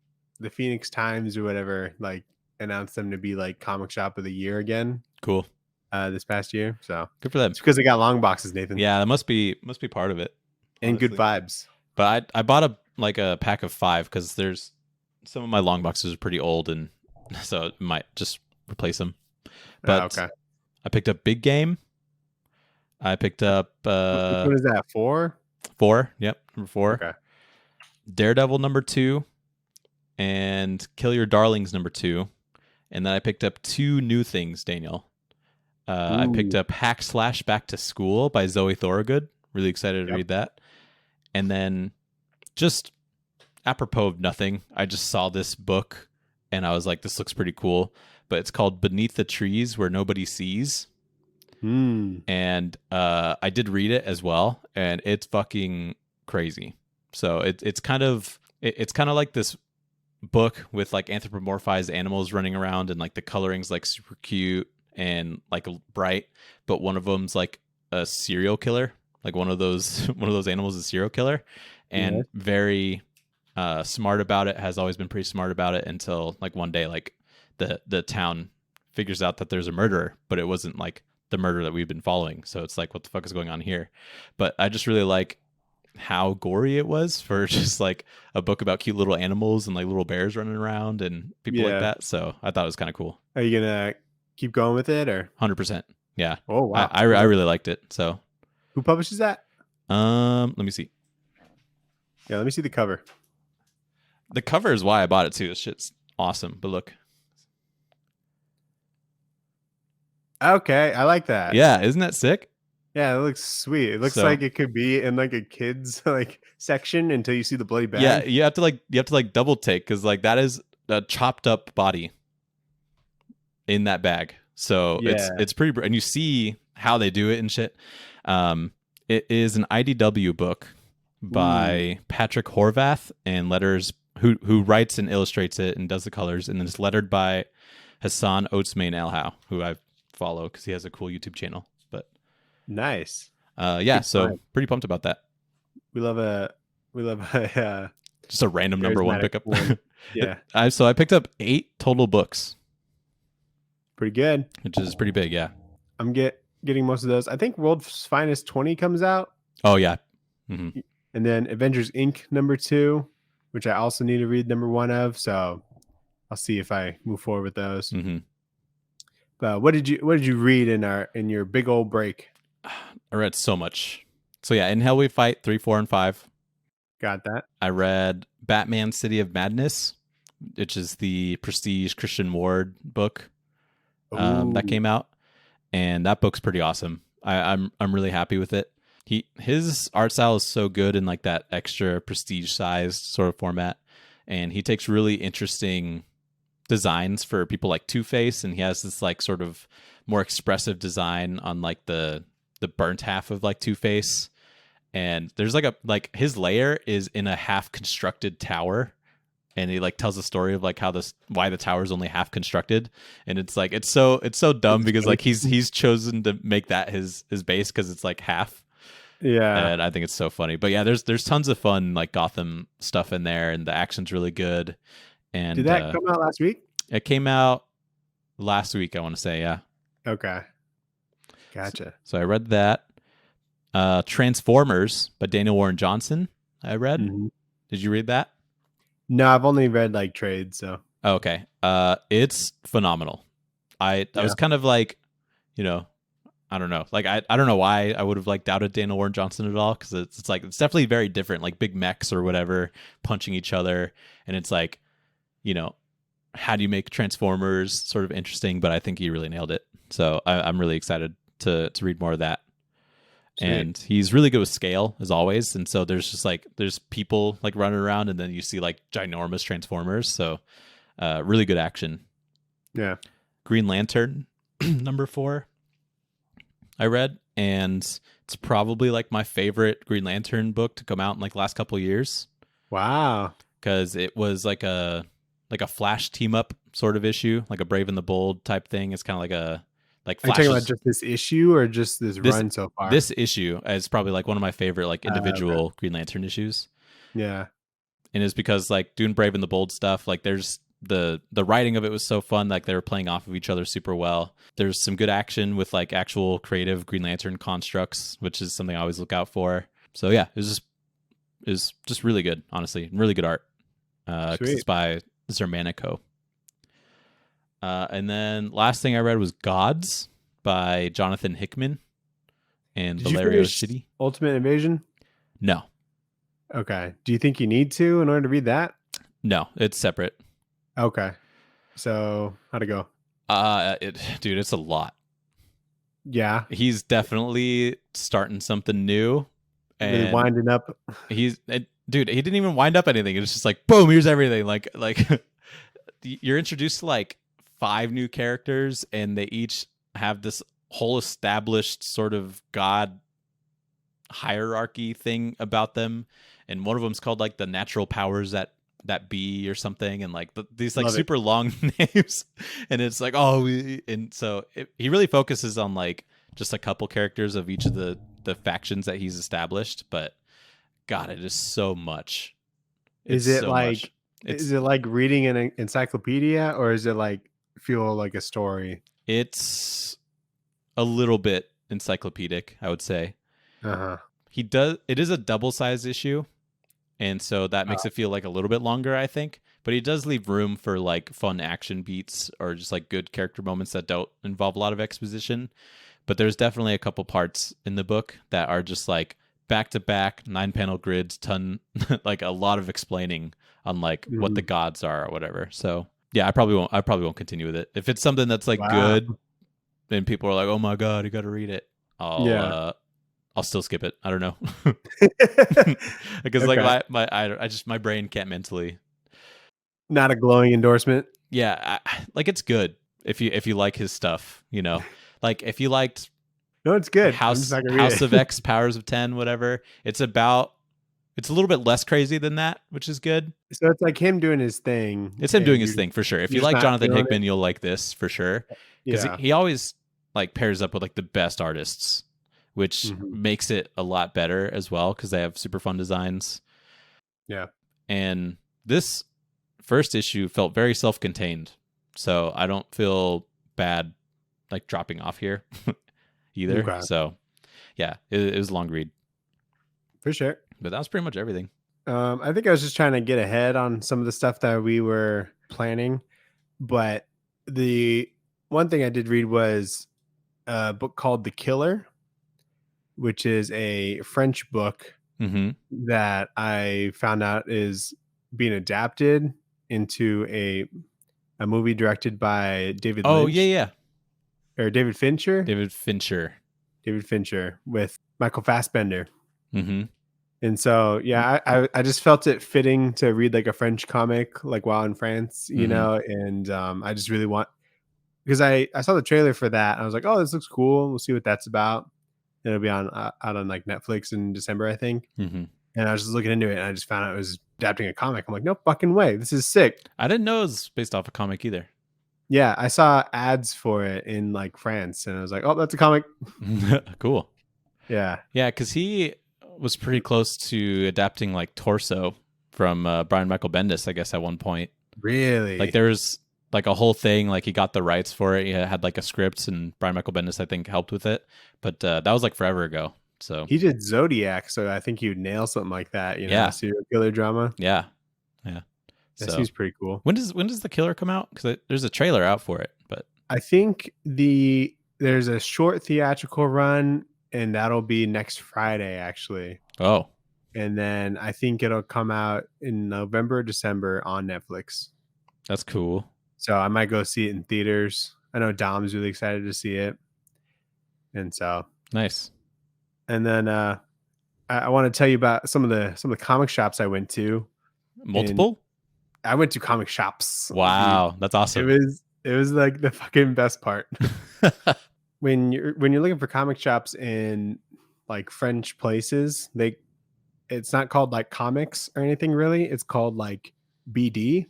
Speaker 1: Phoenix Times or whatever like announced them to be like comic shop of the year again.
Speaker 2: Cool.
Speaker 1: This past year, so
Speaker 2: good for them.
Speaker 1: It's because they got long boxes, Nathan.
Speaker 2: Yeah, that must be part of it.
Speaker 1: And honestly. Good vibes.
Speaker 2: But I bought a pack of 5 because there's some of my long boxes are pretty old, and so it might just replace them. But
Speaker 1: okay.
Speaker 2: I picked up Big Game. I picked up
Speaker 1: which one is that? 4?
Speaker 2: 4. Yep, number 4.
Speaker 1: Okay.
Speaker 2: Daredevil number 2, and Kill Your Darlings number 2, and then I picked up 2 new things, Daniel. I picked up Hack Slash Back to School by Zoe Thorogood. Really excited to read that. And then, just apropos of nothing, I just saw this book and I was like, this looks pretty cool. But it's called Beneath the Trees Where Nobody Sees. And I did read it as well, and it's fucking crazy. So it's kind of like this book with like anthropomorphized animals running around, and like the coloring's like super cute and like bright, but one of them's like a serial killer. Like one of those animals is a serial killer, and very smart about it. Has always been pretty smart about it until like one day, like the town figures out that there's a murderer, but it wasn't like the murder that we've been following. So it's like, what the fuck is going on here? But I just really like how gory it was for just like a book about cute little animals and like little bears running around and people like that. So I thought it was kind of cool.
Speaker 1: Are you gonna keep going with it, or
Speaker 2: 100%? Yeah.
Speaker 1: Oh wow.
Speaker 2: I really liked it. So
Speaker 1: who publishes that?
Speaker 2: Let me see.
Speaker 1: Yeah, let me see the cover.
Speaker 2: The cover is why I bought it too. This shit's awesome. But look.
Speaker 1: Okay, I like that.
Speaker 2: Yeah, isn't that sick?
Speaker 1: Yeah, it looks sweet. It looks like it could be in like a kids like section until you see the bloody bag.
Speaker 2: Yeah, you have to like double take, because like that is a chopped up body in that bag. So it's pretty, and you see how they do it and shit. It is an IDW book by Patrick Horvath and letters who writes and illustrates it and does the colors, and then it's lettered by Hassan Oatsmain Elhow, who I follow because he has a cool YouTube channel. But
Speaker 1: Nice.
Speaker 2: yeah, so pretty pumped about that.
Speaker 1: We love a
Speaker 2: just a random number one pickup.
Speaker 1: One. Yeah.
Speaker 2: So I picked up 8 total books.
Speaker 1: Pretty good.
Speaker 2: Which is pretty big, yeah.
Speaker 1: I'm getting most of those. I think World's Finest 20 comes out.
Speaker 2: Oh yeah. Mm-hmm.
Speaker 1: And then Avengers Inc. number 2, which I also need to read number 1 of. So I'll see if I move forward with those.
Speaker 2: Mm-hmm.
Speaker 1: But what did you read in your big old break?
Speaker 2: I read so much. So yeah, In Hell We Fight 3, 4, and 5.
Speaker 1: Got that.
Speaker 2: I read Batman City of Madness, which is the Prestige Christian Ward book that came out, and that book's pretty awesome. I'm really happy with it. His art style is so good in like that extra prestige sized sort of format, and he takes really interesting designs for people like Two-Face, and he has this like sort of more expressive design on like the burnt half of like Two-Face. And there's like his lair is in a half constructed tower, and he like tells a story of like why the tower is only half constructed, and it's like it's so dumb because like he's chosen to make that his base because it's like half.
Speaker 1: Yeah,
Speaker 2: and I think it's so funny. But yeah, there's tons of fun like Gotham stuff in there, and the action's really good. And
Speaker 1: did that come out last week?
Speaker 2: It came out last week, I want to say. Yeah.
Speaker 1: Okay. Gotcha.
Speaker 2: So I read that. Transformers by Daniel Warren Johnson. I read. Mm-hmm. Did you read that?
Speaker 1: No, I've only read like trades. So
Speaker 2: okay. It's phenomenal. I was kind of like, I don't know. Like I don't know why I would have like doubted Daniel Warren Johnson at all, because it's like it's definitely very different, like big mechs or whatever punching each other, and it's like, how do you make Transformers sort of interesting? But I think he really nailed it. So I'm really excited to read more of that. Sweet. And he's really good with scale as always, and so there's people like running around, and then you see like ginormous Transformers. So really good action.
Speaker 1: Yeah.
Speaker 2: Green Lantern number 4 I read, and it's probably like my favorite Green Lantern book to come out in like the last couple of years.
Speaker 1: Wow.
Speaker 2: Because it was like a Flash team up sort of issue, like a Brave and the Bold type thing. It's kind of like a like
Speaker 1: Flash. Are you talking about just this issue or just this run so far?
Speaker 2: This issue is probably like one of my favorite like individual Green Lantern issues.
Speaker 1: Yeah.
Speaker 2: And it's because like doing Brave and the Bold stuff, like there's the writing of it was so fun, like they were playing off of each other super well. There's some good action with like actual creative Green Lantern constructs, which is something I always look out for. So yeah, it was just really good, honestly. Really good art. 'Cause it's by Zermanico. And then last thing I read was Gods by Jonathan Hickman and Valerio Schiti.
Speaker 1: Ultimate Invasion?
Speaker 2: No.
Speaker 1: Okay. Do you think you need to in order to read that?
Speaker 2: No, it's separate.
Speaker 1: Okay. So how'd it go?
Speaker 2: Dude, it's a lot.
Speaker 1: Yeah.
Speaker 2: He's definitely starting something new. And
Speaker 1: really winding up.
Speaker 2: Dude, he didn't even wind up anything. It's just like, boom, here's everything. Like you're introduced to like 5 new characters, and they each have this whole established sort of god hierarchy thing about them. And one of them's called like the natural powers that be or something, and like these like super long names. And it's like, and so he really focuses on like just a couple characters of each of the factions that he's established. But God, it is so much.
Speaker 1: Is it like reading an encyclopedia, or is it like feel like a story?
Speaker 2: It's a little bit encyclopedic, I would say.
Speaker 1: Uh-huh.
Speaker 2: It is a double-sized issue, and so that makes it feel like a little bit longer, I think. But he does leave room for like fun action beats or just like good character moments that don't involve a lot of exposition. But there's definitely a couple parts in the book that are just like back-to-back 9-panel grids, like a lot of explaining on like what the gods are or whatever. So yeah, I probably won't continue with it. If it's something that's like good and people are like, oh my God, you got to read it, I'll still skip it. I don't know. Because like my brain can't mentally.
Speaker 1: Not a glowing endorsement.
Speaker 2: Yeah. Like it's good if you like his stuff, like if you liked
Speaker 1: No, it's good.
Speaker 2: House of X, Powers of 10, whatever. It's about It's a little bit less crazy than that, which is good.
Speaker 1: So it's like him doing his thing.
Speaker 2: It's him doing his thing for sure. If you
Speaker 1: just
Speaker 2: like
Speaker 1: not
Speaker 2: Jonathan
Speaker 1: feeling
Speaker 2: Hickman,
Speaker 1: it.
Speaker 2: you'll like this for sure. Because
Speaker 1: Yeah.
Speaker 2: he always like pairs up with like the best artists, which
Speaker 1: Mhm.
Speaker 2: makes it a lot better as well because they have super fun designs.
Speaker 1: Yeah.
Speaker 2: And this first issue felt very self-contained, so I don't feel bad like dropping off here either.
Speaker 1: Okay.
Speaker 2: So yeah, it was a long read,
Speaker 1: For sure.
Speaker 2: but that was pretty much everything.
Speaker 1: I think I was just trying to get ahead on some of the stuff that we were planning, but the one thing I did read was a book called The Killer, which is a French book
Speaker 2: Mm-hmm.
Speaker 1: that I found out is being adapted into a movie directed by David
Speaker 2: Oh
Speaker 1: Lynch
Speaker 2: yeah,
Speaker 1: or David Fincher.
Speaker 2: David Fincher.
Speaker 1: David Fincher with Michael Fassbender.
Speaker 2: Mm-hmm.
Speaker 1: And so, yeah, I just felt it fitting to read like a French comic, like while in France, you
Speaker 2: Mhm.
Speaker 1: know, and I just really want, because I saw the trailer for that. And I was like, oh, this looks cool. We'll see what that's about. And it'll be on out on like Netflix in December, I think.
Speaker 2: Mm-hmm.
Speaker 1: And I was just looking into it and I just found out it was adapting a comic. I'm like, no fucking way. This is sick.
Speaker 2: I didn't know it was based off a comic either.
Speaker 1: Yeah, I saw ads for it in like France and I was like, oh, that's a comic.
Speaker 2: Cool.
Speaker 1: Yeah.
Speaker 2: Yeah, because he was pretty close to adapting like Torso from Brian Michael Bendis, I guess, at one point.
Speaker 1: Really?
Speaker 2: Like there's like a whole thing, like he got the rights for it. He had like a script, and Brian Michael Bendis, I think, helped with it. But that was like forever ago. So
Speaker 1: he did Zodiac, so I think you'd nail something like that, you know,
Speaker 2: Yeah.
Speaker 1: serial killer drama.
Speaker 2: yeah.
Speaker 1: That
Speaker 2: So
Speaker 1: seems pretty cool.
Speaker 2: when does The Killer come out? Because there's a trailer out for it, but
Speaker 1: I think there's a short theatrical run, and that'll be next Friday, actually.
Speaker 2: oh,
Speaker 1: And then I think it'll come out in November, December on Netflix.
Speaker 2: that's cool.
Speaker 1: So I might go see it in theaters. I know Dom's really excited to see it. And so,
Speaker 2: Nice.
Speaker 1: and then I want to tell you about some of the comic shops I went to.
Speaker 2: Multiple?
Speaker 1: I went to comic shops.
Speaker 2: Wow, that's awesome.
Speaker 1: It was like the fucking best part. When you're looking for comic shops in like French places, it's not called like comics or anything really. It's called like BD.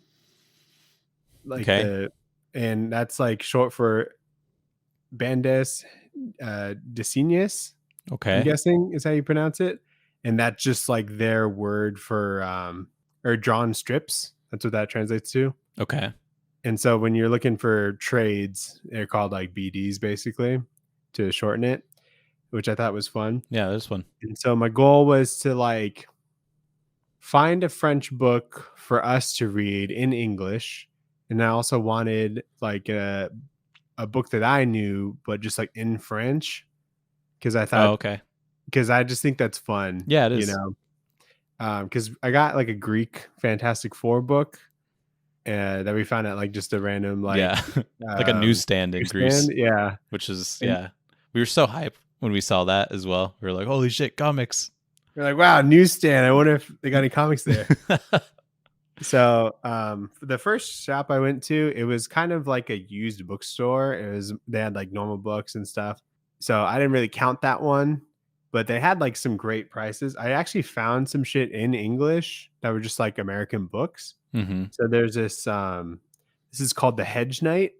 Speaker 1: Like
Speaker 2: Okay.
Speaker 1: and that's like short for Bandes Designes, I'm
Speaker 2: Okay.
Speaker 1: guessing is how you pronounce it. And that's just like their word for or drawn strips. That's what that translates to.
Speaker 2: Okay.
Speaker 1: And so when you're looking for trades, they're called like BDs basically to shorten it, which I thought was fun.
Speaker 2: Yeah, there's one.
Speaker 1: And so my goal was to like find a French book for us to read in English. And I also wanted like a book that I knew, but just like in French. Cause I
Speaker 2: Oh,
Speaker 1: thought,
Speaker 2: okay.
Speaker 1: because I just think that's fun.
Speaker 2: Yeah, it is.
Speaker 1: You know, because I got like a Greek Fantastic Four book that we found at like just a random like
Speaker 2: yeah, like a newsstand in Greece,
Speaker 1: newsstand. Yeah.
Speaker 2: which is
Speaker 1: And-
Speaker 2: yeah. We were so hyped when we saw that as well. We were like, "Holy shit, comics!"
Speaker 1: We're like, wow, newsstand. I wonder if they got any comics there. So the first shop I went to, it was kind of like a used bookstore. They had like normal books and stuff. So I didn't really count that one, but they had like some great prices. I actually found some shit in English that were just like American books.
Speaker 2: Mm-hmm.
Speaker 1: So there's this this is called The Hedge Knight,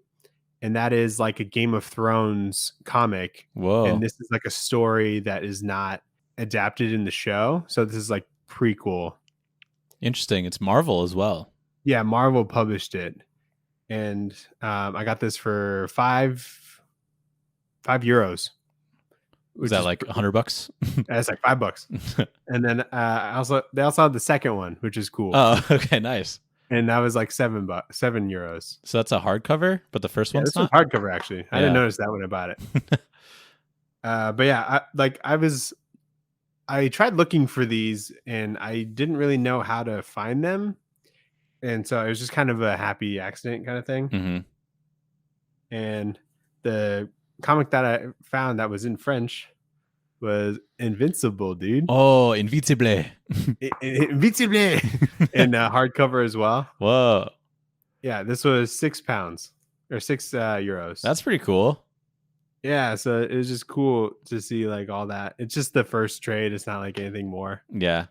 Speaker 1: and that is like a Game of Thrones comic.
Speaker 2: Whoa,
Speaker 1: And this is like a story that is not adapted in the show. So this is like prequel.
Speaker 2: interesting. It's Marvel as well.
Speaker 1: Yeah, Marvel published it, and I got this for €5.
Speaker 2: Was that like $100?
Speaker 1: That's like $5. And then they also had the second one, which is cool.
Speaker 2: Oh, okay, nice.
Speaker 1: And that was like €7.
Speaker 2: So that's a hardcover, but the first
Speaker 1: Yeah,
Speaker 2: one's
Speaker 1: this one's
Speaker 2: not.
Speaker 1: hardcover actually. I didn't
Speaker 2: Yeah.
Speaker 1: notice that when I bought it. But yeah, I tried looking for these and I didn't really know how to find them. And so it was just kind of a happy accident kind of thing.
Speaker 2: Mm-hmm.
Speaker 1: And the comic that I found that was in French was Invincible, dude.
Speaker 2: Oh, Invisible.
Speaker 1: Invincible in hardcover as well.
Speaker 2: Whoa,
Speaker 1: Yeah, this was £6 or €6.
Speaker 2: that's pretty cool.
Speaker 1: Yeah, so it was just cool to see like all that. It's just the first trade. It's not like anything more.
Speaker 2: Yeah,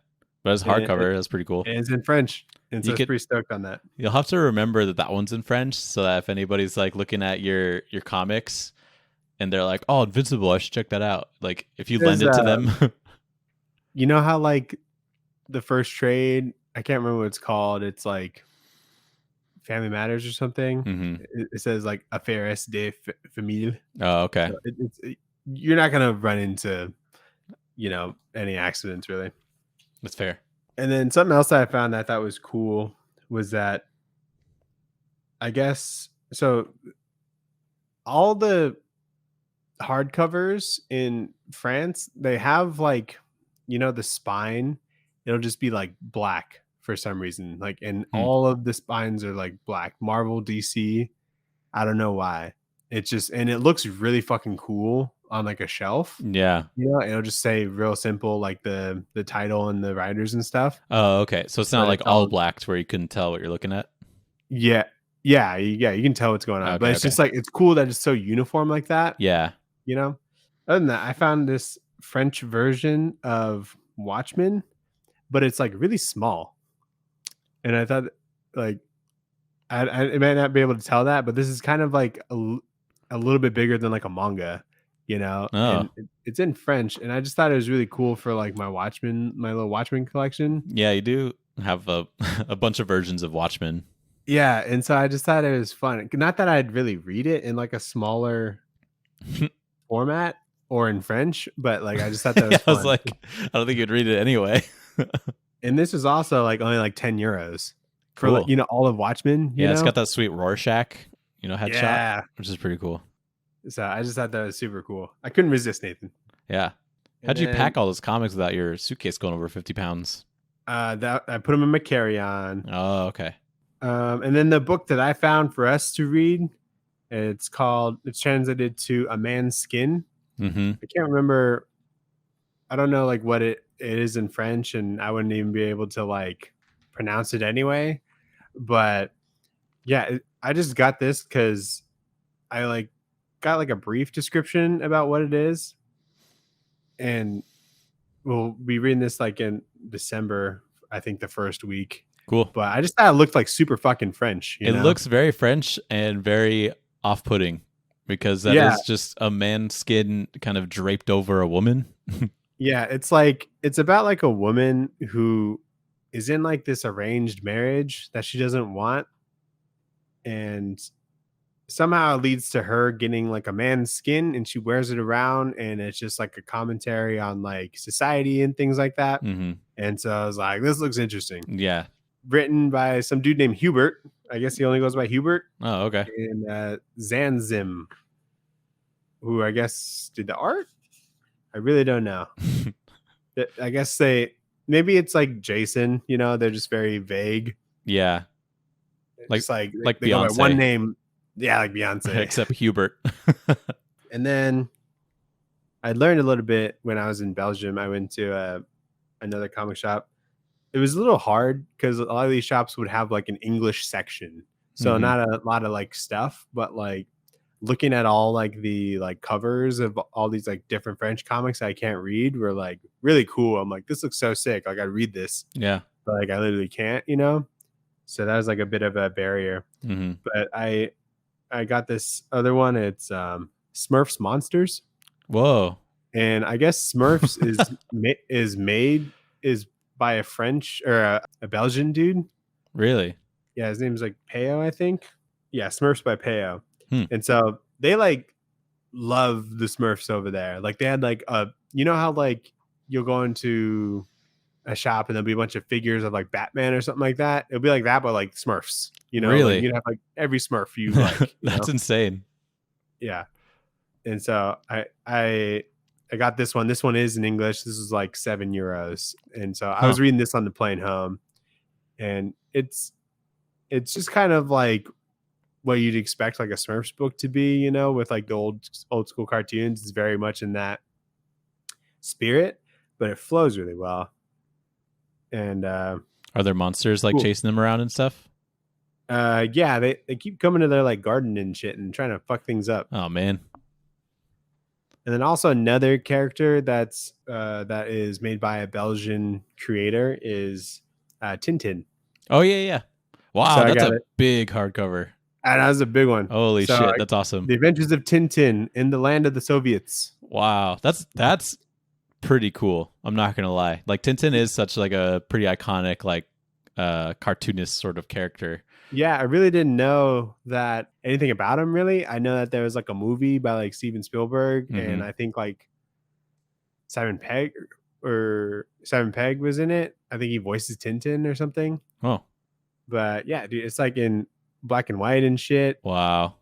Speaker 2: But it's hardcover. That's pretty cool.
Speaker 1: And it's in French. And so I was pretty stoked on that.
Speaker 2: You'll have to remember that one's in French, so that if anybody's like looking at your comics and they're like, "Oh, Invincible, I should check that out." Like if you lend it to them.
Speaker 1: You know how like the first trade, I can't remember what it's called. It's like Family Matters or something.
Speaker 2: Mm-hmm.
Speaker 1: It says like Affaires de Famille.
Speaker 2: Oh, okay.
Speaker 1: So you're not gonna run into, any accidents really.
Speaker 2: That's fair.
Speaker 1: And then something else that I found that I thought was cool was that I guess so all the hardcovers in France, they have like, the spine, it'll just be like black for some reason. Like, and all of the spines are like black. Marvel, DC, I don't know why. It's just, and it looks really fucking cool on like a shelf.
Speaker 2: Yeah.
Speaker 1: It'll just say real simple, like the title and the writers and stuff.
Speaker 2: Oh, okay. So it's not like all black to where you couldn't tell what you're looking at.
Speaker 1: Yeah. You can tell what's going on, but it's just like, it's cool that it's so uniform like that.
Speaker 2: Yeah.
Speaker 1: Other than that, I found this French version of Watchmen, but it's like really small. And I thought like, I might not be able to tell that, but this is kind of like a little bit bigger than like a manga, and it's in French. And I just thought it was really cool for like my little Watchmen collection.
Speaker 2: Yeah, you do have a bunch of versions of Watchmen.
Speaker 1: Yeah. And so I just thought it was fun. Not that I'd really read it in like a smaller format or in French, but like I just thought that was fun.
Speaker 2: I was like, I don't think you'd read it anyway.
Speaker 1: And this was also like only like 10 euros for
Speaker 2: cool.
Speaker 1: like, all of Watchmen.
Speaker 2: Yeah, it's got that sweet Rorschach, headshot, which is pretty cool.
Speaker 1: So I just thought that was super cool. I couldn't resist, Nathan.
Speaker 2: Yeah. How'd you pack all those comics without your suitcase going over 50 pounds?
Speaker 1: That I put them in my carry-on.
Speaker 2: Oh, okay.
Speaker 1: And then the book that I found for us to read, it's translated to A Man's Skin.
Speaker 2: Mm-hmm.
Speaker 1: I can't remember. I don't know like what it is in French, and I wouldn't even be able to like pronounce it anyway. But yeah, I just got this because I like got like a brief description about what it is, and we'll be reading this like in December, I think the first week.
Speaker 2: Cool.
Speaker 1: But I just thought it looked like super fucking French.
Speaker 2: It looks very French and very off-putting because that is just a man's skin kind of draped over a woman.
Speaker 1: Yeah, it's about like a woman who is in like this arranged marriage that she doesn't want, and somehow it leads to her getting like a man's skin, and she wears it around, and it's just like a commentary on like society and things like that.
Speaker 2: Mm-hmm.
Speaker 1: And so I was like, this looks interesting.
Speaker 2: Yeah.
Speaker 1: Written by some dude named Hubert. I guess he only goes by Hubert.
Speaker 2: Oh, okay.
Speaker 1: And Zanzim, who I guess did the art. I really don't know. I guess maybe it's like Jason, they're just very vague.
Speaker 2: Yeah.
Speaker 1: Like they
Speaker 2: Beyonce.
Speaker 1: Go by one name. Yeah, like Beyonce.
Speaker 2: Except Hubert.
Speaker 1: And then I learned a little bit when I was in Belgium. I went to another comic shop. It was a little hard because a lot of these shops would have like an English section. So not a lot of like stuff, but like looking at all like the like covers of all these like different French comics I can't read were like really cool. I'm like, this looks so sick. Like I read this.
Speaker 2: Yeah.
Speaker 1: But like I literally can't, So that was like a bit of a barrier.
Speaker 2: Mm-hmm.
Speaker 1: But I got this other one. It's Smurfs Monsters.
Speaker 2: Whoa.
Speaker 1: And I guess Smurfs is by a French or a Belgian dude.
Speaker 2: Really?
Speaker 1: Yeah, his name's like Peo, I think. Yeah, Smurfs by Peo. And so they like love the Smurfs over there. Like they had like how like you'll go into a shop and there'll be a bunch of figures of like Batman or something like that. It'll be like that, but like Smurfs.
Speaker 2: Really?
Speaker 1: Like, you'd have like every Smurf you like.
Speaker 2: That's insane.
Speaker 1: Yeah. And so I got this one. This one is in English. This is like 7 euros. And so I was reading this on the plane home, and it's just kind of like what you'd expect like a Smurfs book to be, with like the old school cartoons. It's very much in that spirit, but it flows really well. And
Speaker 2: are there monsters like chasing them around and stuff?
Speaker 1: Yeah, they keep coming to their like garden and shit and trying to fuck things up.
Speaker 2: Oh man.
Speaker 1: And then also another character that is made by a Belgian creator is Tintin.
Speaker 2: Oh yeah. Wow,
Speaker 1: So I
Speaker 2: that's
Speaker 1: got
Speaker 2: a
Speaker 1: it.
Speaker 2: big hardcover.
Speaker 1: And that was a big one.
Speaker 2: Holy
Speaker 1: So
Speaker 2: shit, that's awesome.
Speaker 1: The Adventures of Tintin in the Land of the Soviets.
Speaker 2: Wow, that's pretty cool. I'm not gonna lie. Like Tintin is such like a pretty iconic like cartoonist sort of character.
Speaker 1: Yeah, I really didn't know that anything about him really. I know that there was like a movie by like Steven Spielberg and I think like Simon Pegg was in it. I think he voices Tintin or something.
Speaker 2: Oh.
Speaker 1: But yeah, dude, it's like in black and white and shit.
Speaker 2: Wow.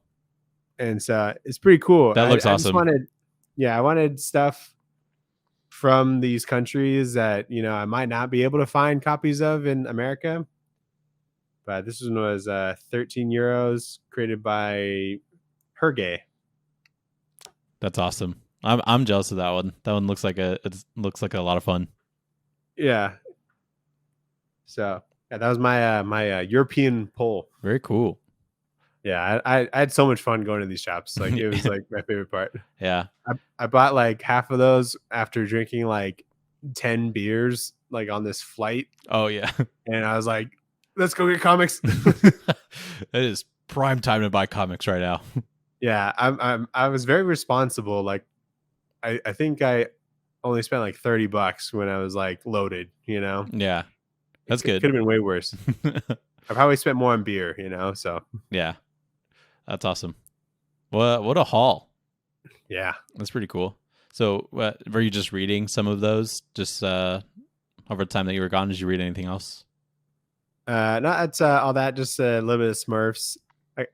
Speaker 1: And so it's pretty cool.
Speaker 2: That looks awesome.
Speaker 1: I wanted stuff from these countries that, I might not be able to find copies of in America. But this one was 13 euros, created by Hergé.
Speaker 2: That's awesome. I'm jealous of that one. That one looks like it looks like a lot of fun.
Speaker 1: Yeah. So yeah, that was my my European poll.
Speaker 2: Very cool.
Speaker 1: Yeah, I had so much fun going to these shops. Like it was like my favorite part.
Speaker 2: Yeah.
Speaker 1: I bought like half of those after drinking like 10 beers like on this flight.
Speaker 2: Oh yeah.
Speaker 1: And I was like, let's go get comics.
Speaker 2: It is prime time to buy comics right now.
Speaker 1: Yeah, I was very responsible. Like I think I only spent like $30 when I was like loaded,
Speaker 2: Yeah. That's good.
Speaker 1: Could have been way worse. I probably spent more on beer, so
Speaker 2: yeah. That's awesome. What a haul.
Speaker 1: Yeah.
Speaker 2: That's pretty cool. So were you just reading some of those just over the time that you were gone? Did you read anything else?
Speaker 1: No, that's all that. Just a little bit of Smurfs.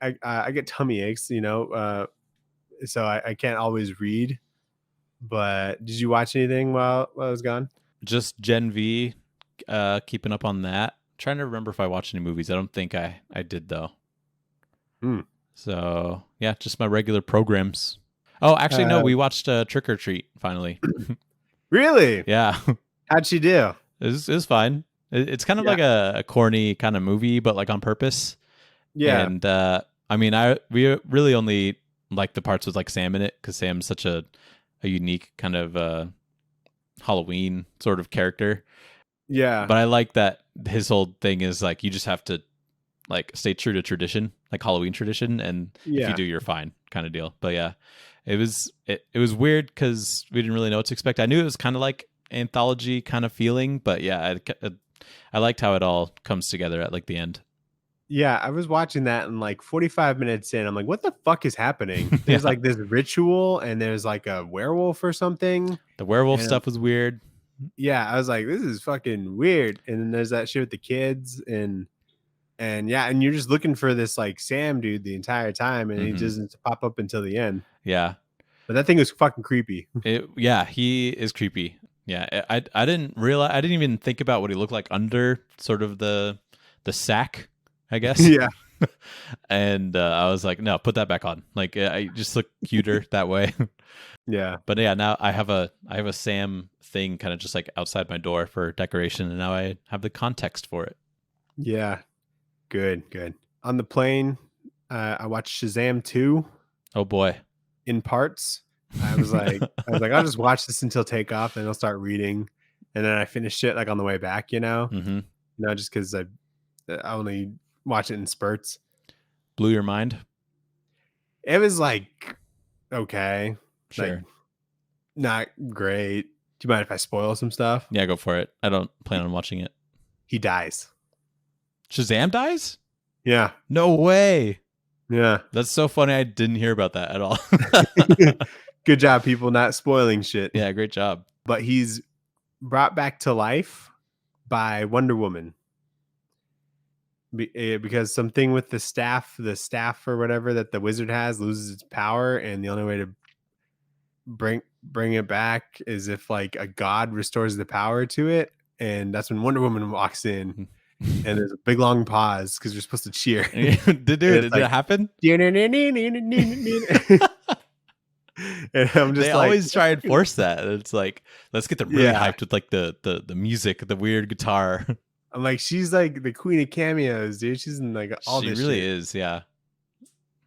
Speaker 1: I get tummy aches, so I can't always read. But did you watch anything while I was gone?
Speaker 2: Just Gen V, keeping up on that. Trying to remember if I watched any movies. I don't think I did though. So yeah, just my regular programs. Oh, actually no, we watched Trick or Treat finally.
Speaker 1: Really?
Speaker 2: Yeah.
Speaker 1: How'd she do?
Speaker 2: It was fine. It's kind of like a corny kind of movie, but like on purpose.
Speaker 1: Yeah.
Speaker 2: And I mean, we really only like the parts with like Sam in it because Sam's such a unique kind of Halloween sort of character.
Speaker 1: Yeah.
Speaker 2: But I like that his whole thing is like you just have to like stay true to tradition, like Halloween tradition, and if you do, you're fine, kind of deal. But yeah, it was weird because we didn't really know what to expect. I knew it was kind of like anthology kind of feeling, but yeah, I liked how it all comes together at like the end.
Speaker 1: Yeah, I was watching that and like 45 minutes in, I'm like, what the fuck is happening? There's like this ritual and there's like a werewolf or something.
Speaker 2: The werewolf stuff was weird.
Speaker 1: Yeah, I was like, this is fucking weird. And then there's that shit with the kids and yeah, and you're just looking for this like Sam dude the entire time and he doesn't pop up until the end.
Speaker 2: Yeah.
Speaker 1: But that thing was fucking creepy.
Speaker 2: Yeah, he is creepy. Yeah, I didn't realize, I didn't even think about what he looked like under sort of the sack, I guess.
Speaker 1: Yeah.
Speaker 2: And I was like, no, put that back on. Like I just look cuter that way.
Speaker 1: Yeah.
Speaker 2: But yeah, now I have a Sam thing kind of just like outside my door for decoration, and now I have the context for it.
Speaker 1: Yeah. Good. On the plane, I watched Shazam 2.
Speaker 2: Oh boy.
Speaker 1: In parts. I was like, I'll just watch this until takeoff and I'll start reading. And then I finished it like on the way back, just because I only watch it in spurts.
Speaker 2: Blew your mind?
Speaker 1: It was like, okay.
Speaker 2: Sure.
Speaker 1: Like, not great. Do you mind if I spoil some stuff?
Speaker 2: Yeah, go for it. I don't plan on watching it.
Speaker 1: He dies.
Speaker 2: Shazam dies?
Speaker 1: Yeah.
Speaker 2: No way.
Speaker 1: Yeah.
Speaker 2: That's so funny. I didn't hear about that at all.
Speaker 1: Good job, people, not spoiling shit.
Speaker 2: Yeah, great job.
Speaker 1: But he's brought back to life by Wonder Woman. Because something with the staff or whatever that the wizard has loses its power, and the only way to bring it back is if like a god restores the power to it. And that's when Wonder Woman walks in. And there's a big long pause because you're supposed to cheer.
Speaker 2: Did it happen?
Speaker 1: And I'm just
Speaker 2: they always try and force that. It's like, let's get them really hyped with like the music, the weird guitar.
Speaker 1: I'm like, she's like the queen of cameos, dude. She's in like all
Speaker 2: she
Speaker 1: this
Speaker 2: really
Speaker 1: shit.
Speaker 2: is, yeah.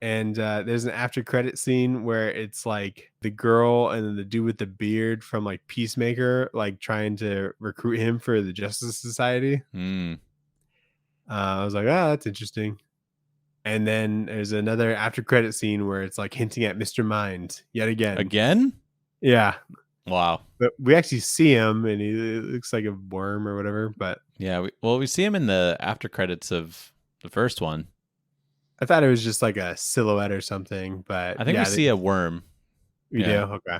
Speaker 1: And there's an after credit scene where it's like the girl and then the dude with the beard from like Peacemaker, like trying to recruit him for the Justice Society. I was like, oh, that's interesting. And then there's another after credit scene where it's like hinting at Mr. Mind yet again.
Speaker 2: Again?
Speaker 1: Yeah.
Speaker 2: Wow.
Speaker 1: But we actually see him and he looks like a worm or whatever. But
Speaker 2: yeah, we see him in the after credits of the first one.
Speaker 1: I thought it was just like a silhouette or something. But
Speaker 2: I think we see a worm.
Speaker 1: We do? Okay.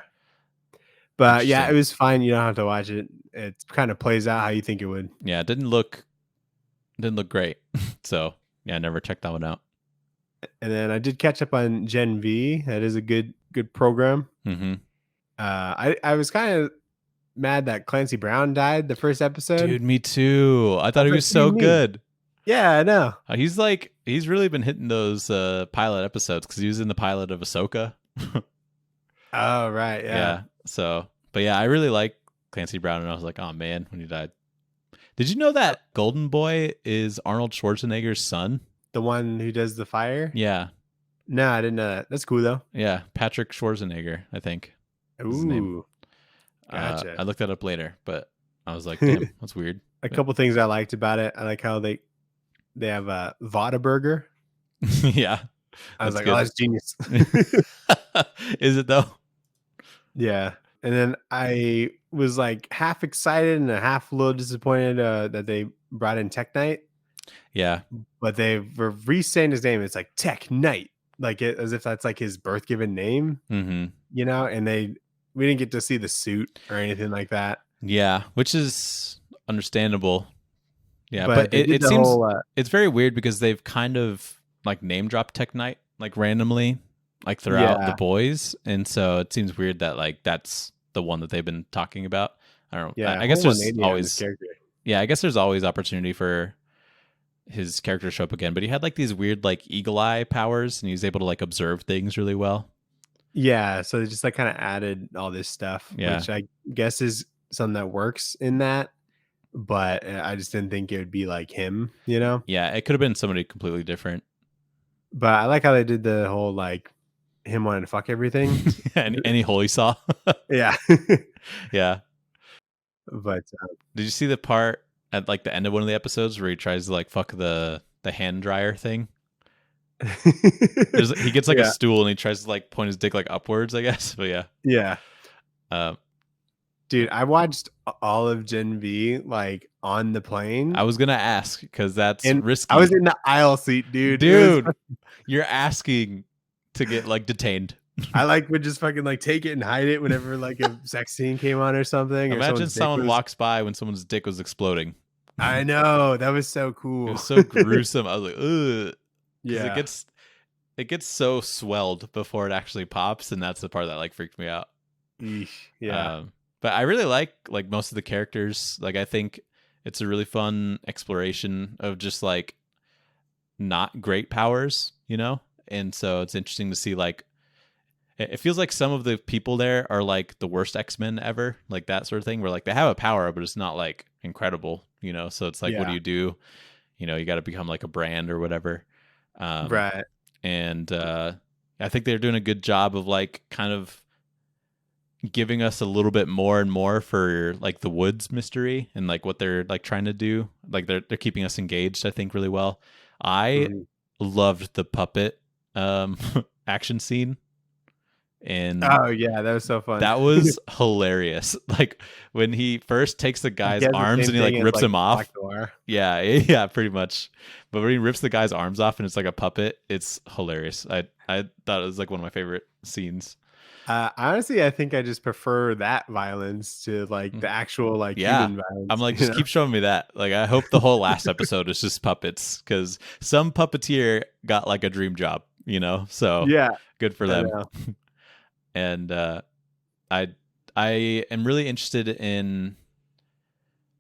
Speaker 1: But yeah, it was fine. You don't have to watch it. It kind of plays out how you think it would.
Speaker 2: Yeah, it didn't look great. So yeah, I never checked that one out.
Speaker 1: And then I did catch up on Gen V. That is a good program.
Speaker 2: Mm-hmm.
Speaker 1: I was kind of mad that Clancy Brown died the first episode.
Speaker 2: Dude, me too. I thought he was so good.
Speaker 1: Yeah, I know.
Speaker 2: He's really been hitting those pilot episodes because he was in the pilot of Ahsoka.
Speaker 1: Oh, right. Yeah.
Speaker 2: So, but yeah, I really like Clancy Brown, and I was like, oh man, when he died. Did you know that Golden Boy is Arnold Schwarzenegger's son?
Speaker 1: The one who does the fire?
Speaker 2: Yeah.
Speaker 1: No, I didn't know that. That's cool though.
Speaker 2: Yeah, Patrick Schwarzenegger, I think.
Speaker 1: Ooh. Gotcha.
Speaker 2: I looked that up later, but I was like, damn, that's weird.
Speaker 1: A couple things I liked about it. I like how they have a Vada burger.
Speaker 2: Yeah.
Speaker 1: I was like, good. Oh, that's genius.
Speaker 2: Is it though?
Speaker 1: Yeah. And then I was like half excited and half a little disappointed that they brought in Tech Knight.
Speaker 2: Yeah.
Speaker 1: But they were re-saying his name. It's like Tech Knight, like as if that's like his birth given name, you know, and we didn't get to see the suit or anything like that.
Speaker 2: Yeah. Which is understandable. Yeah. But it seems it's very weird because they've kind of like name dropped Tech Knight like randomly, like throughout the boys. And so it seems weird that like that's the one that they've been talking about. I don't know.
Speaker 1: Yeah.
Speaker 2: I guess there's always, I guess there's always opportunity for his character to show up again, but he had like these weird like eagle eye powers and he was able to like observe things really well.
Speaker 1: Yeah. So they just like kind of added all this stuff, which I guess is something that works in that. But I just didn't think it would be like him, you know?
Speaker 2: Yeah. It could have been somebody completely different.
Speaker 1: But I like how they did the whole like him wanting to fuck everything.
Speaker 2: Any hole he saw.
Speaker 1: Yeah.
Speaker 2: Yeah.
Speaker 1: But
Speaker 2: did you see the part at like the end of one of the episodes where he tries to like fuck the hand dryer thing? He gets like a stool and he tries to like point his dick like upwards, I guess. But yeah.
Speaker 1: Yeah. Dude, I watched all of Gen V like on the plane.
Speaker 2: I was gonna ask because that's risky.
Speaker 1: I was in the aisle seat, dude.
Speaker 2: Dude, you're asking to get like detained.
Speaker 1: I like would just fucking like take it and hide it whenever like a sex scene came on or something.
Speaker 2: Imagine someone walks by when someone's dick was exploding.
Speaker 1: I know, that was so cool.
Speaker 2: It was so gruesome. I was like, ugh.
Speaker 1: Yeah,
Speaker 2: it gets so swelled before it actually pops, and that's the part that like freaked me out.
Speaker 1: Eesh. Yeah.
Speaker 2: But I really like most of the characters. Like I think it's a really fun exploration of just like not great powers, you know? And so it's interesting to see like it feels like some of the people there are like the worst X-Men ever, like that sort of thing where like they have a power but it's not like incredible, you know? So it's like what do you do? You know, you got to become like a brand or whatever.
Speaker 1: Right.
Speaker 2: And I think they're doing a good job of like kind of giving us a little bit more and more for like the Woods mystery and like what they're like trying to do. Like they're keeping us engaged, I think, really well. I loved the puppet action scene. And
Speaker 1: oh yeah, that was so fun.
Speaker 2: That was hilarious. Like when he first takes the guy's arms and he like rips him off. Yeah, pretty much. But when he rips the guy's arms off and it's like a puppet, it's hilarious. I thought it was like one of my favorite scenes.
Speaker 1: Honestly, I think I just prefer that violence to like the actual like human violence.
Speaker 2: I'm like, just keep showing me that. Like, I hope the whole last episode is just puppets because some puppeteer got like a dream job, you know? So
Speaker 1: yeah,
Speaker 2: good for them. And I am really interested in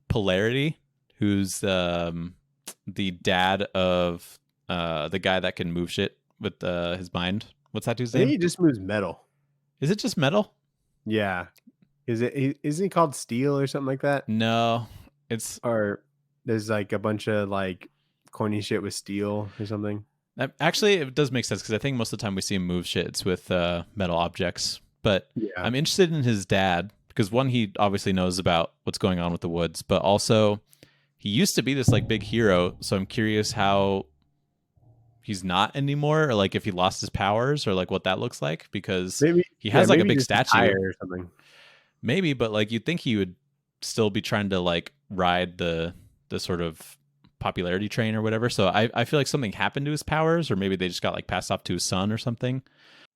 Speaker 2: Polarity, who's the dad of the guy that can move shit with his mind. What's that dude's name?
Speaker 1: He just moves metal.
Speaker 2: Is it just metal?
Speaker 1: Yeah. Isn't he called Steel or something like that?
Speaker 2: No, or
Speaker 1: there's like a bunch of like corny shit with steel or something.
Speaker 2: Actually, it does make sense because I think most of the time we see him move shit, it's with metal objects. But
Speaker 1: Yeah.
Speaker 2: I'm interested in his dad because one, he obviously knows about what's going on with the woods, but also he used to be this like big hero. So I'm curious how he's not anymore, or like if he lost his powers, or like what that looks like, because
Speaker 1: Maybe
Speaker 2: he has like a
Speaker 1: maybe
Speaker 2: big
Speaker 1: just
Speaker 2: statue.
Speaker 1: retire or something.
Speaker 2: Maybe, but like you'd think he would still be trying to like ride the sort of popularity train or whatever. So I feel like something happened to his powers, or maybe they just got like passed off to his son or something.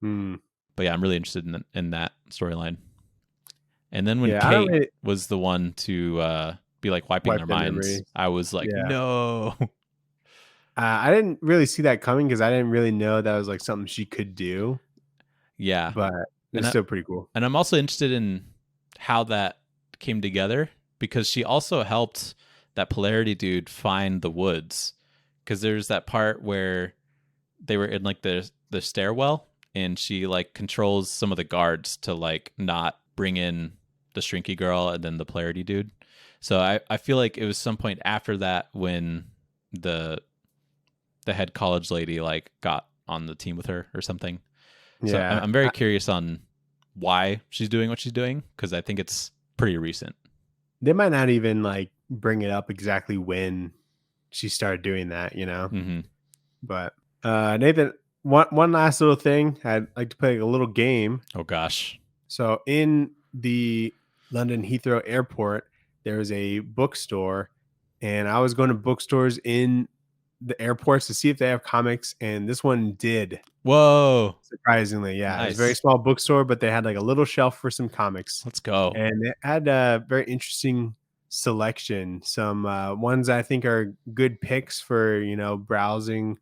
Speaker 1: Hmm.
Speaker 2: But yeah, I'm really interested in that storyline. And then when
Speaker 1: Yeah, I don't
Speaker 2: Kate
Speaker 1: really-
Speaker 2: was the one to be like wiping
Speaker 1: Wipe
Speaker 2: their
Speaker 1: their
Speaker 2: minds,
Speaker 1: memories.
Speaker 2: I was like,
Speaker 1: Yeah.
Speaker 2: no.
Speaker 1: I didn't really see that coming because I didn't really know that was like something she could do,
Speaker 2: Yeah.
Speaker 1: but it's
Speaker 2: And
Speaker 1: still pretty cool.
Speaker 2: And I'm also interested in how that came together, because she also helped that polarity dude find the woods. Because there's that part where they were in like the stairwell, and she like controls some of the guards to like not bring in the Shrinky girl and then the polarity dude. So I feel like it was some point after that when the head college lady like got on the team with her or something. So
Speaker 1: Yeah,
Speaker 2: I'm very curious on why she's doing what she's doing, because I think it's pretty recent.
Speaker 1: they might not even like bring it up exactly when she started doing that, you know.
Speaker 2: Mm-hmm.
Speaker 1: But Nathan, one last little thing, I'd like to play a little game.
Speaker 2: Oh gosh.
Speaker 1: So in the London Heathrow Airport, there is a bookstore, and I was going to bookstores in the airports to see if they have comics, and this one did.
Speaker 2: Whoa.
Speaker 1: Surprisingly, yeah. It was a very
Speaker 2: Nice.
Speaker 1: small bookstore, but they had like a little shelf for some comics.
Speaker 2: Let's go.
Speaker 1: And it had a very interesting selection. Some ones I think are good picks for, you know, browsing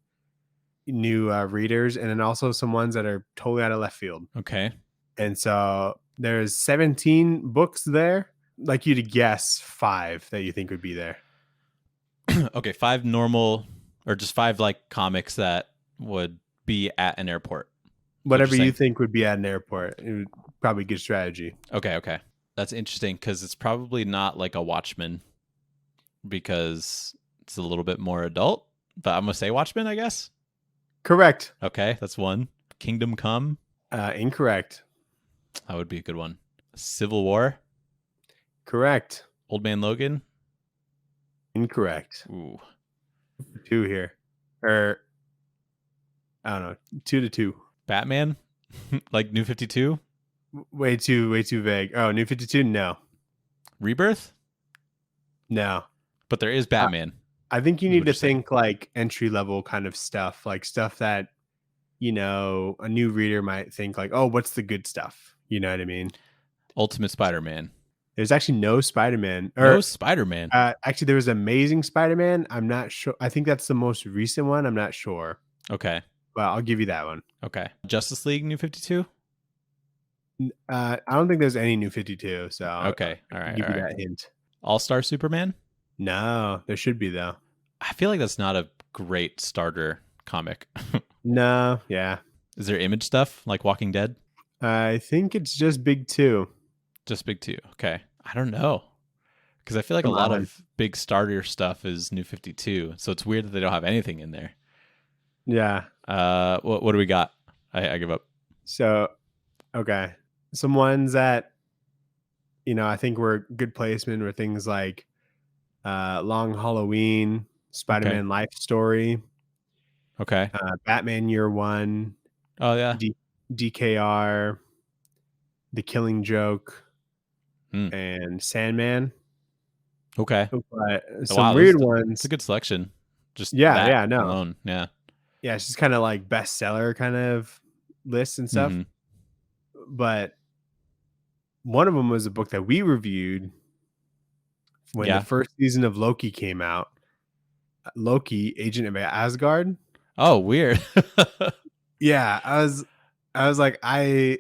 Speaker 1: new readers, and then also some ones that are totally out of left field.
Speaker 2: Okay.
Speaker 1: And so there's 17 books there. I'd like you to guess 5 that you think would be there.
Speaker 2: Okay, 5 normal, or just 5 like comics that would be at an airport.
Speaker 1: Whatever
Speaker 2: you're
Speaker 1: you
Speaker 2: saying?
Speaker 1: think would be at an airport. It would probably good strategy.
Speaker 2: Okay. That's interesting, because it's probably not like a Watchmen, because it's a little bit more adult. But I'm gonna say Watchmen, I guess.
Speaker 1: Correct.
Speaker 2: Okay, that's one. Kingdom Come.
Speaker 1: Incorrect.
Speaker 2: That would be a good one. Civil War.
Speaker 1: Correct.
Speaker 2: Old Man Logan.
Speaker 1: Incorrect.
Speaker 2: Ooh.
Speaker 1: 2 here. Or I don't know. 2-2.
Speaker 2: Batman. Like New 52.
Speaker 1: Way too vague. Oh, New 52? No.
Speaker 2: Rebirth.
Speaker 1: No.
Speaker 2: But there is Batman.
Speaker 1: I think you
Speaker 2: Is
Speaker 1: need
Speaker 2: what
Speaker 1: to
Speaker 2: you're saying.
Speaker 1: think like entry level kind of stuff, like stuff that, you know, a new reader might think like, oh, what's the good stuff? You know what I mean?
Speaker 2: Ultimate Spider-Man.
Speaker 1: There's actually no Spider-Man.
Speaker 2: No Spider-Man.
Speaker 1: Actually, there was Amazing Spider-Man. I'm not sure. I think that's the most recent one. I'm not sure.
Speaker 2: Okay.
Speaker 1: But I'll give you that one.
Speaker 2: Okay. Justice League New 52.
Speaker 1: I don't think there's any New 52. So
Speaker 2: Okay. All
Speaker 1: I'll
Speaker 2: right.
Speaker 1: give
Speaker 2: All
Speaker 1: you
Speaker 2: right.
Speaker 1: that hint.
Speaker 2: All-Star Superman.
Speaker 1: No, there should be though.
Speaker 2: I feel like that's not a great starter comic.
Speaker 1: No, yeah.
Speaker 2: Is there Image stuff like Walking Dead?
Speaker 1: I think it's just Big 2.
Speaker 2: Just Big 2. Okay. I don't know. Because I feel like
Speaker 1: Come
Speaker 2: a lot
Speaker 1: on.
Speaker 2: of big starter stuff is New 52. So it's weird that they don't have anything in there.
Speaker 1: Yeah.
Speaker 2: What do we got? I give up.
Speaker 1: So, okay. Some ones that, you know, I think were good placement were things like Long Halloween, Spider-Man Life Story,
Speaker 2: Okay.
Speaker 1: Batman Year One,
Speaker 2: Oh, yeah.
Speaker 1: DKR, The Killing Joke,
Speaker 2: Hmm.
Speaker 1: and Sandman.
Speaker 2: Okay.
Speaker 1: But some
Speaker 2: Wow,
Speaker 1: weird
Speaker 2: It's
Speaker 1: ones.
Speaker 2: a good selection. Just
Speaker 1: Yeah,
Speaker 2: that
Speaker 1: yeah, no.
Speaker 2: alone. Yeah.
Speaker 1: Yeah, it's just kind of like bestseller kind of lists and stuff.
Speaker 2: Mhm.
Speaker 1: But one of them was a book that we reviewed when
Speaker 2: Yeah.
Speaker 1: the first season of Loki came out. Loki, Agent of Asgard.
Speaker 2: Oh, weird.
Speaker 1: Yeah, I was like, I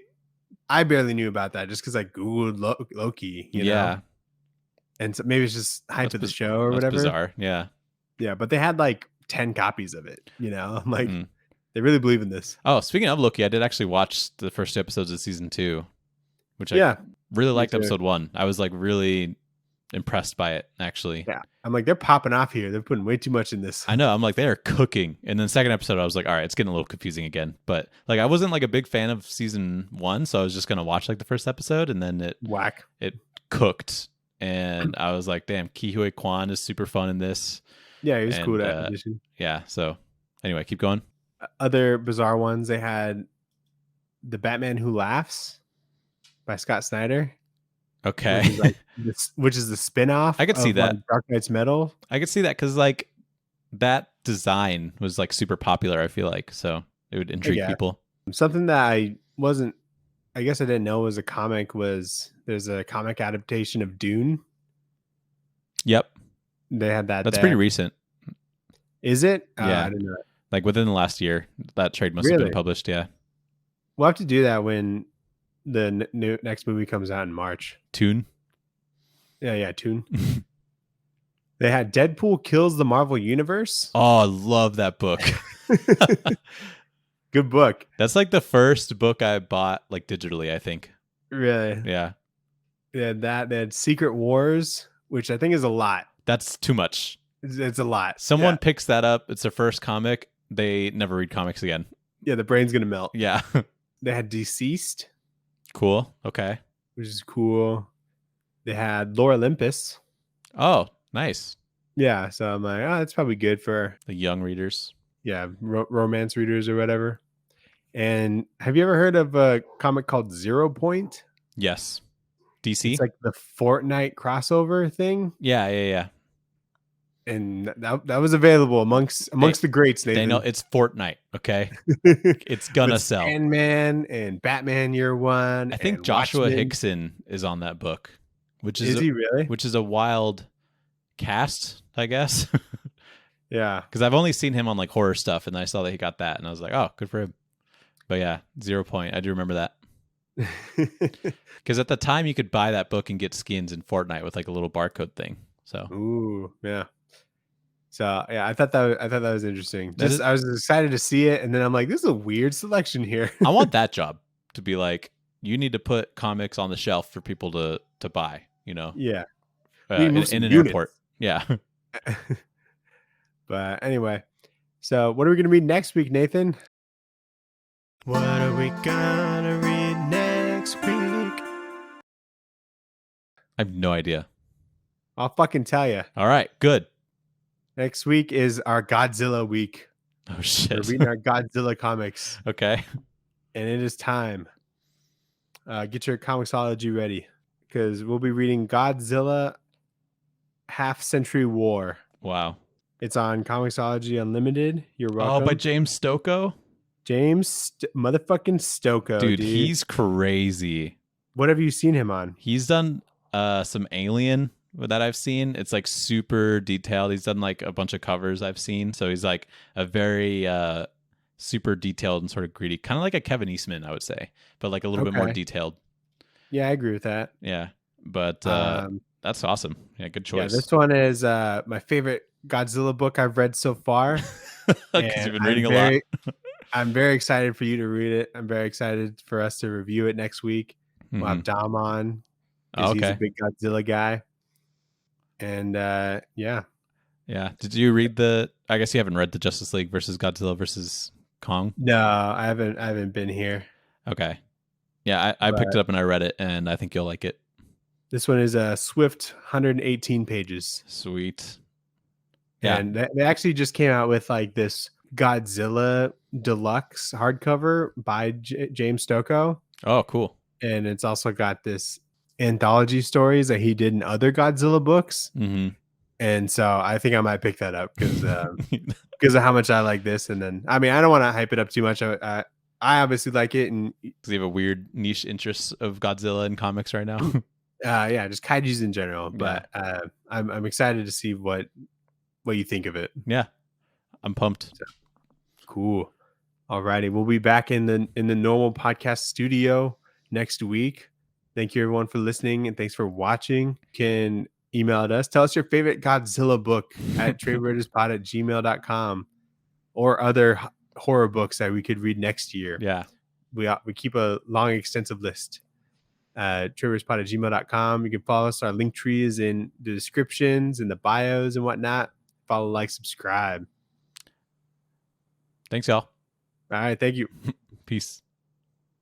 Speaker 1: barely knew about that just because I googled Loki. You
Speaker 2: yeah.
Speaker 1: know? And so maybe it's just hype
Speaker 2: That's
Speaker 1: of the
Speaker 2: biz-
Speaker 1: show or
Speaker 2: That's
Speaker 1: whatever.
Speaker 2: bizarre. Yeah.
Speaker 1: Yeah, but they had like 10 copies of it. You know, I'm like,
Speaker 2: Mhm.
Speaker 1: they really believe in this.
Speaker 2: Oh, speaking of Loki, I did actually watch the first 2 episodes of season 2, which I
Speaker 1: Yeah,
Speaker 2: really liked
Speaker 1: too.
Speaker 2: episode 1. I was like really impressed by it, actually.
Speaker 1: Yeah. I'm like, they're popping off here. They're putting way too much in this.
Speaker 2: I know. I'm like, they are cooking. And then second episode, I was like, all right, it's getting a little confusing again. But like, I wasn't like a big fan of season 1, so I was just gonna watch like the first episode, and then it cooked, and I was like, damn, Ki Hui Kwan is super fun in this.
Speaker 1: Yeah, he was cool to that position.
Speaker 2: Yeah. So anyway, keep going.
Speaker 1: Other bizarre ones, they had The Batman Who Laughs by Scott Snyder.
Speaker 2: Okay.
Speaker 1: Which is the spin-off.
Speaker 2: I could see that.
Speaker 1: Dark Knight's Metal.
Speaker 2: I could see that because like that design was like super popular, I feel like. So it would intrigue people. Something
Speaker 1: that I guess I didn't know was a comic there's a comic adaptation of Dune.
Speaker 2: Yep.
Speaker 1: They had that.
Speaker 2: That's pretty recent.
Speaker 1: Is it?
Speaker 2: Yeah.
Speaker 1: I didn't know that.
Speaker 2: Like within the last year, that trade must have been published. Yeah.
Speaker 1: We'll have to do that when the next movie comes out in March.
Speaker 2: Tune.
Speaker 1: Yeah, Tune. They had Deadpool Kills the Marvel Universe.
Speaker 2: Oh, I love that book.
Speaker 1: Good book.
Speaker 2: That's like the first book I bought like digitally, I think.
Speaker 1: Really?
Speaker 2: Yeah.
Speaker 1: They had that. They had Secret Wars, which I think is a lot.
Speaker 2: That's too much.
Speaker 1: It's a lot.
Speaker 2: Someone picks that up. It's their first comic. They never read comics again.
Speaker 1: Yeah, the brain's going to melt.
Speaker 2: Yeah.
Speaker 1: They had Deceased.
Speaker 2: Cool. Okay.
Speaker 1: Which is cool. They had Lore Olympus.
Speaker 2: Oh, nice.
Speaker 1: Yeah, so I'm like, that's probably good for
Speaker 2: the young readers.
Speaker 1: Yeah, romance readers or whatever. And have you ever heard of a comic called 0 Point?
Speaker 2: Yes. DC?
Speaker 1: It's like the Fortnite crossover thing.
Speaker 2: Yeah.
Speaker 1: And that was available amongst the greats, Nathan.
Speaker 2: They know it's Fortnite, okay? It's gonna sell.
Speaker 1: Sandman and Batman Year One.
Speaker 2: I think Joshua Hickson is on that book. Is
Speaker 1: he really?
Speaker 2: Which is a wild cast, I guess.
Speaker 1: Yeah.
Speaker 2: Because I've only seen him on like horror stuff, and I saw that he got that, and I was like, oh, good for him. But yeah, 0 Point. I do remember that. Because at the time you could buy that book and get skins in Fortnite with like a little barcode thing. So
Speaker 1: ooh, yeah. So yeah, I thought that was interesting. I was excited to see it, and then I'm like, this is a weird selection here.
Speaker 2: I want that job to be like, you need to put comics on the shelf for people to buy. You know?
Speaker 1: Yeah.
Speaker 2: In an airport. Yeah.
Speaker 1: But anyway, so what are we going to read next week, Nathan? What are we going to read next week?
Speaker 2: I have no idea.
Speaker 1: I'll fucking tell you.
Speaker 2: All right, good.
Speaker 1: Next week is our Godzilla week.
Speaker 2: Oh, shit.
Speaker 1: We're reading our Godzilla comics.
Speaker 2: Okay.
Speaker 1: And it is time. Get your comicsology ready, because we'll be reading Godzilla Half Century War.
Speaker 2: Wow.
Speaker 1: It's on Comicsology Unlimited. You're welcome.
Speaker 2: Oh, by James Stocco?
Speaker 1: James motherfucking Stocco.
Speaker 2: Dude, he's crazy.
Speaker 1: What have you seen him on?
Speaker 2: He's done some Alien that I've seen. It's like super detailed. He's done like a bunch of covers I've seen. So he's like a very super detailed and sort of greedy, kind of like a Kevin Eastman, I would say, but like a little bit more detailed.
Speaker 1: Yeah, I agree with that.
Speaker 2: Yeah, but that's awesome. Yeah, good choice.
Speaker 1: Yeah, this one is my favorite Godzilla book I've read so far.
Speaker 2: Because you've been reading a lot.
Speaker 1: I'm very excited for you to read it. I'm very excited for us to review it next week. We'll have Dom on.
Speaker 2: Oh,
Speaker 1: he's a big Godzilla guy. And yeah.
Speaker 2: Did you read I guess you haven't read the Justice League versus Godzilla versus Kong?
Speaker 1: No, I haven't been here.
Speaker 2: Okay. Yeah, I picked it up and I read it, and I think you'll like it.
Speaker 1: This one is a swift 118 pages.
Speaker 2: Sweet. Yeah.
Speaker 1: And they actually just came out with like this Godzilla deluxe hardcover by James Stocco.
Speaker 2: Oh, cool.
Speaker 1: And it's also got this anthology stories that he did in other Godzilla books.
Speaker 2: Mm-hmm.
Speaker 1: And so I think I might pick that up because of how much I like this. And then, I mean, I don't want to hype it up too much. I obviously like it. And
Speaker 2: because you have a weird niche interest of Godzilla in comics right now.
Speaker 1: Yeah, just kaijus in general. But I'm excited to see what you think of it.
Speaker 2: Yeah, I'm pumped.
Speaker 1: So, cool. Alrighty, we'll be back in the normal podcast studio next week. Thank you everyone for listening, and thanks for watching. You can email at us. Tell us your favorite Godzilla book at tradewaiterspod@gmail.com, or other horror books that we could read next year.
Speaker 2: Yeah,
Speaker 1: we keep a long, extensive list. tradewaiterspod@gmail.com. You can follow us. Our link tree is in the descriptions and the bios and whatnot. Follow, like, subscribe.
Speaker 2: Thanks, y'all.
Speaker 1: All right. Thank you.
Speaker 2: Peace.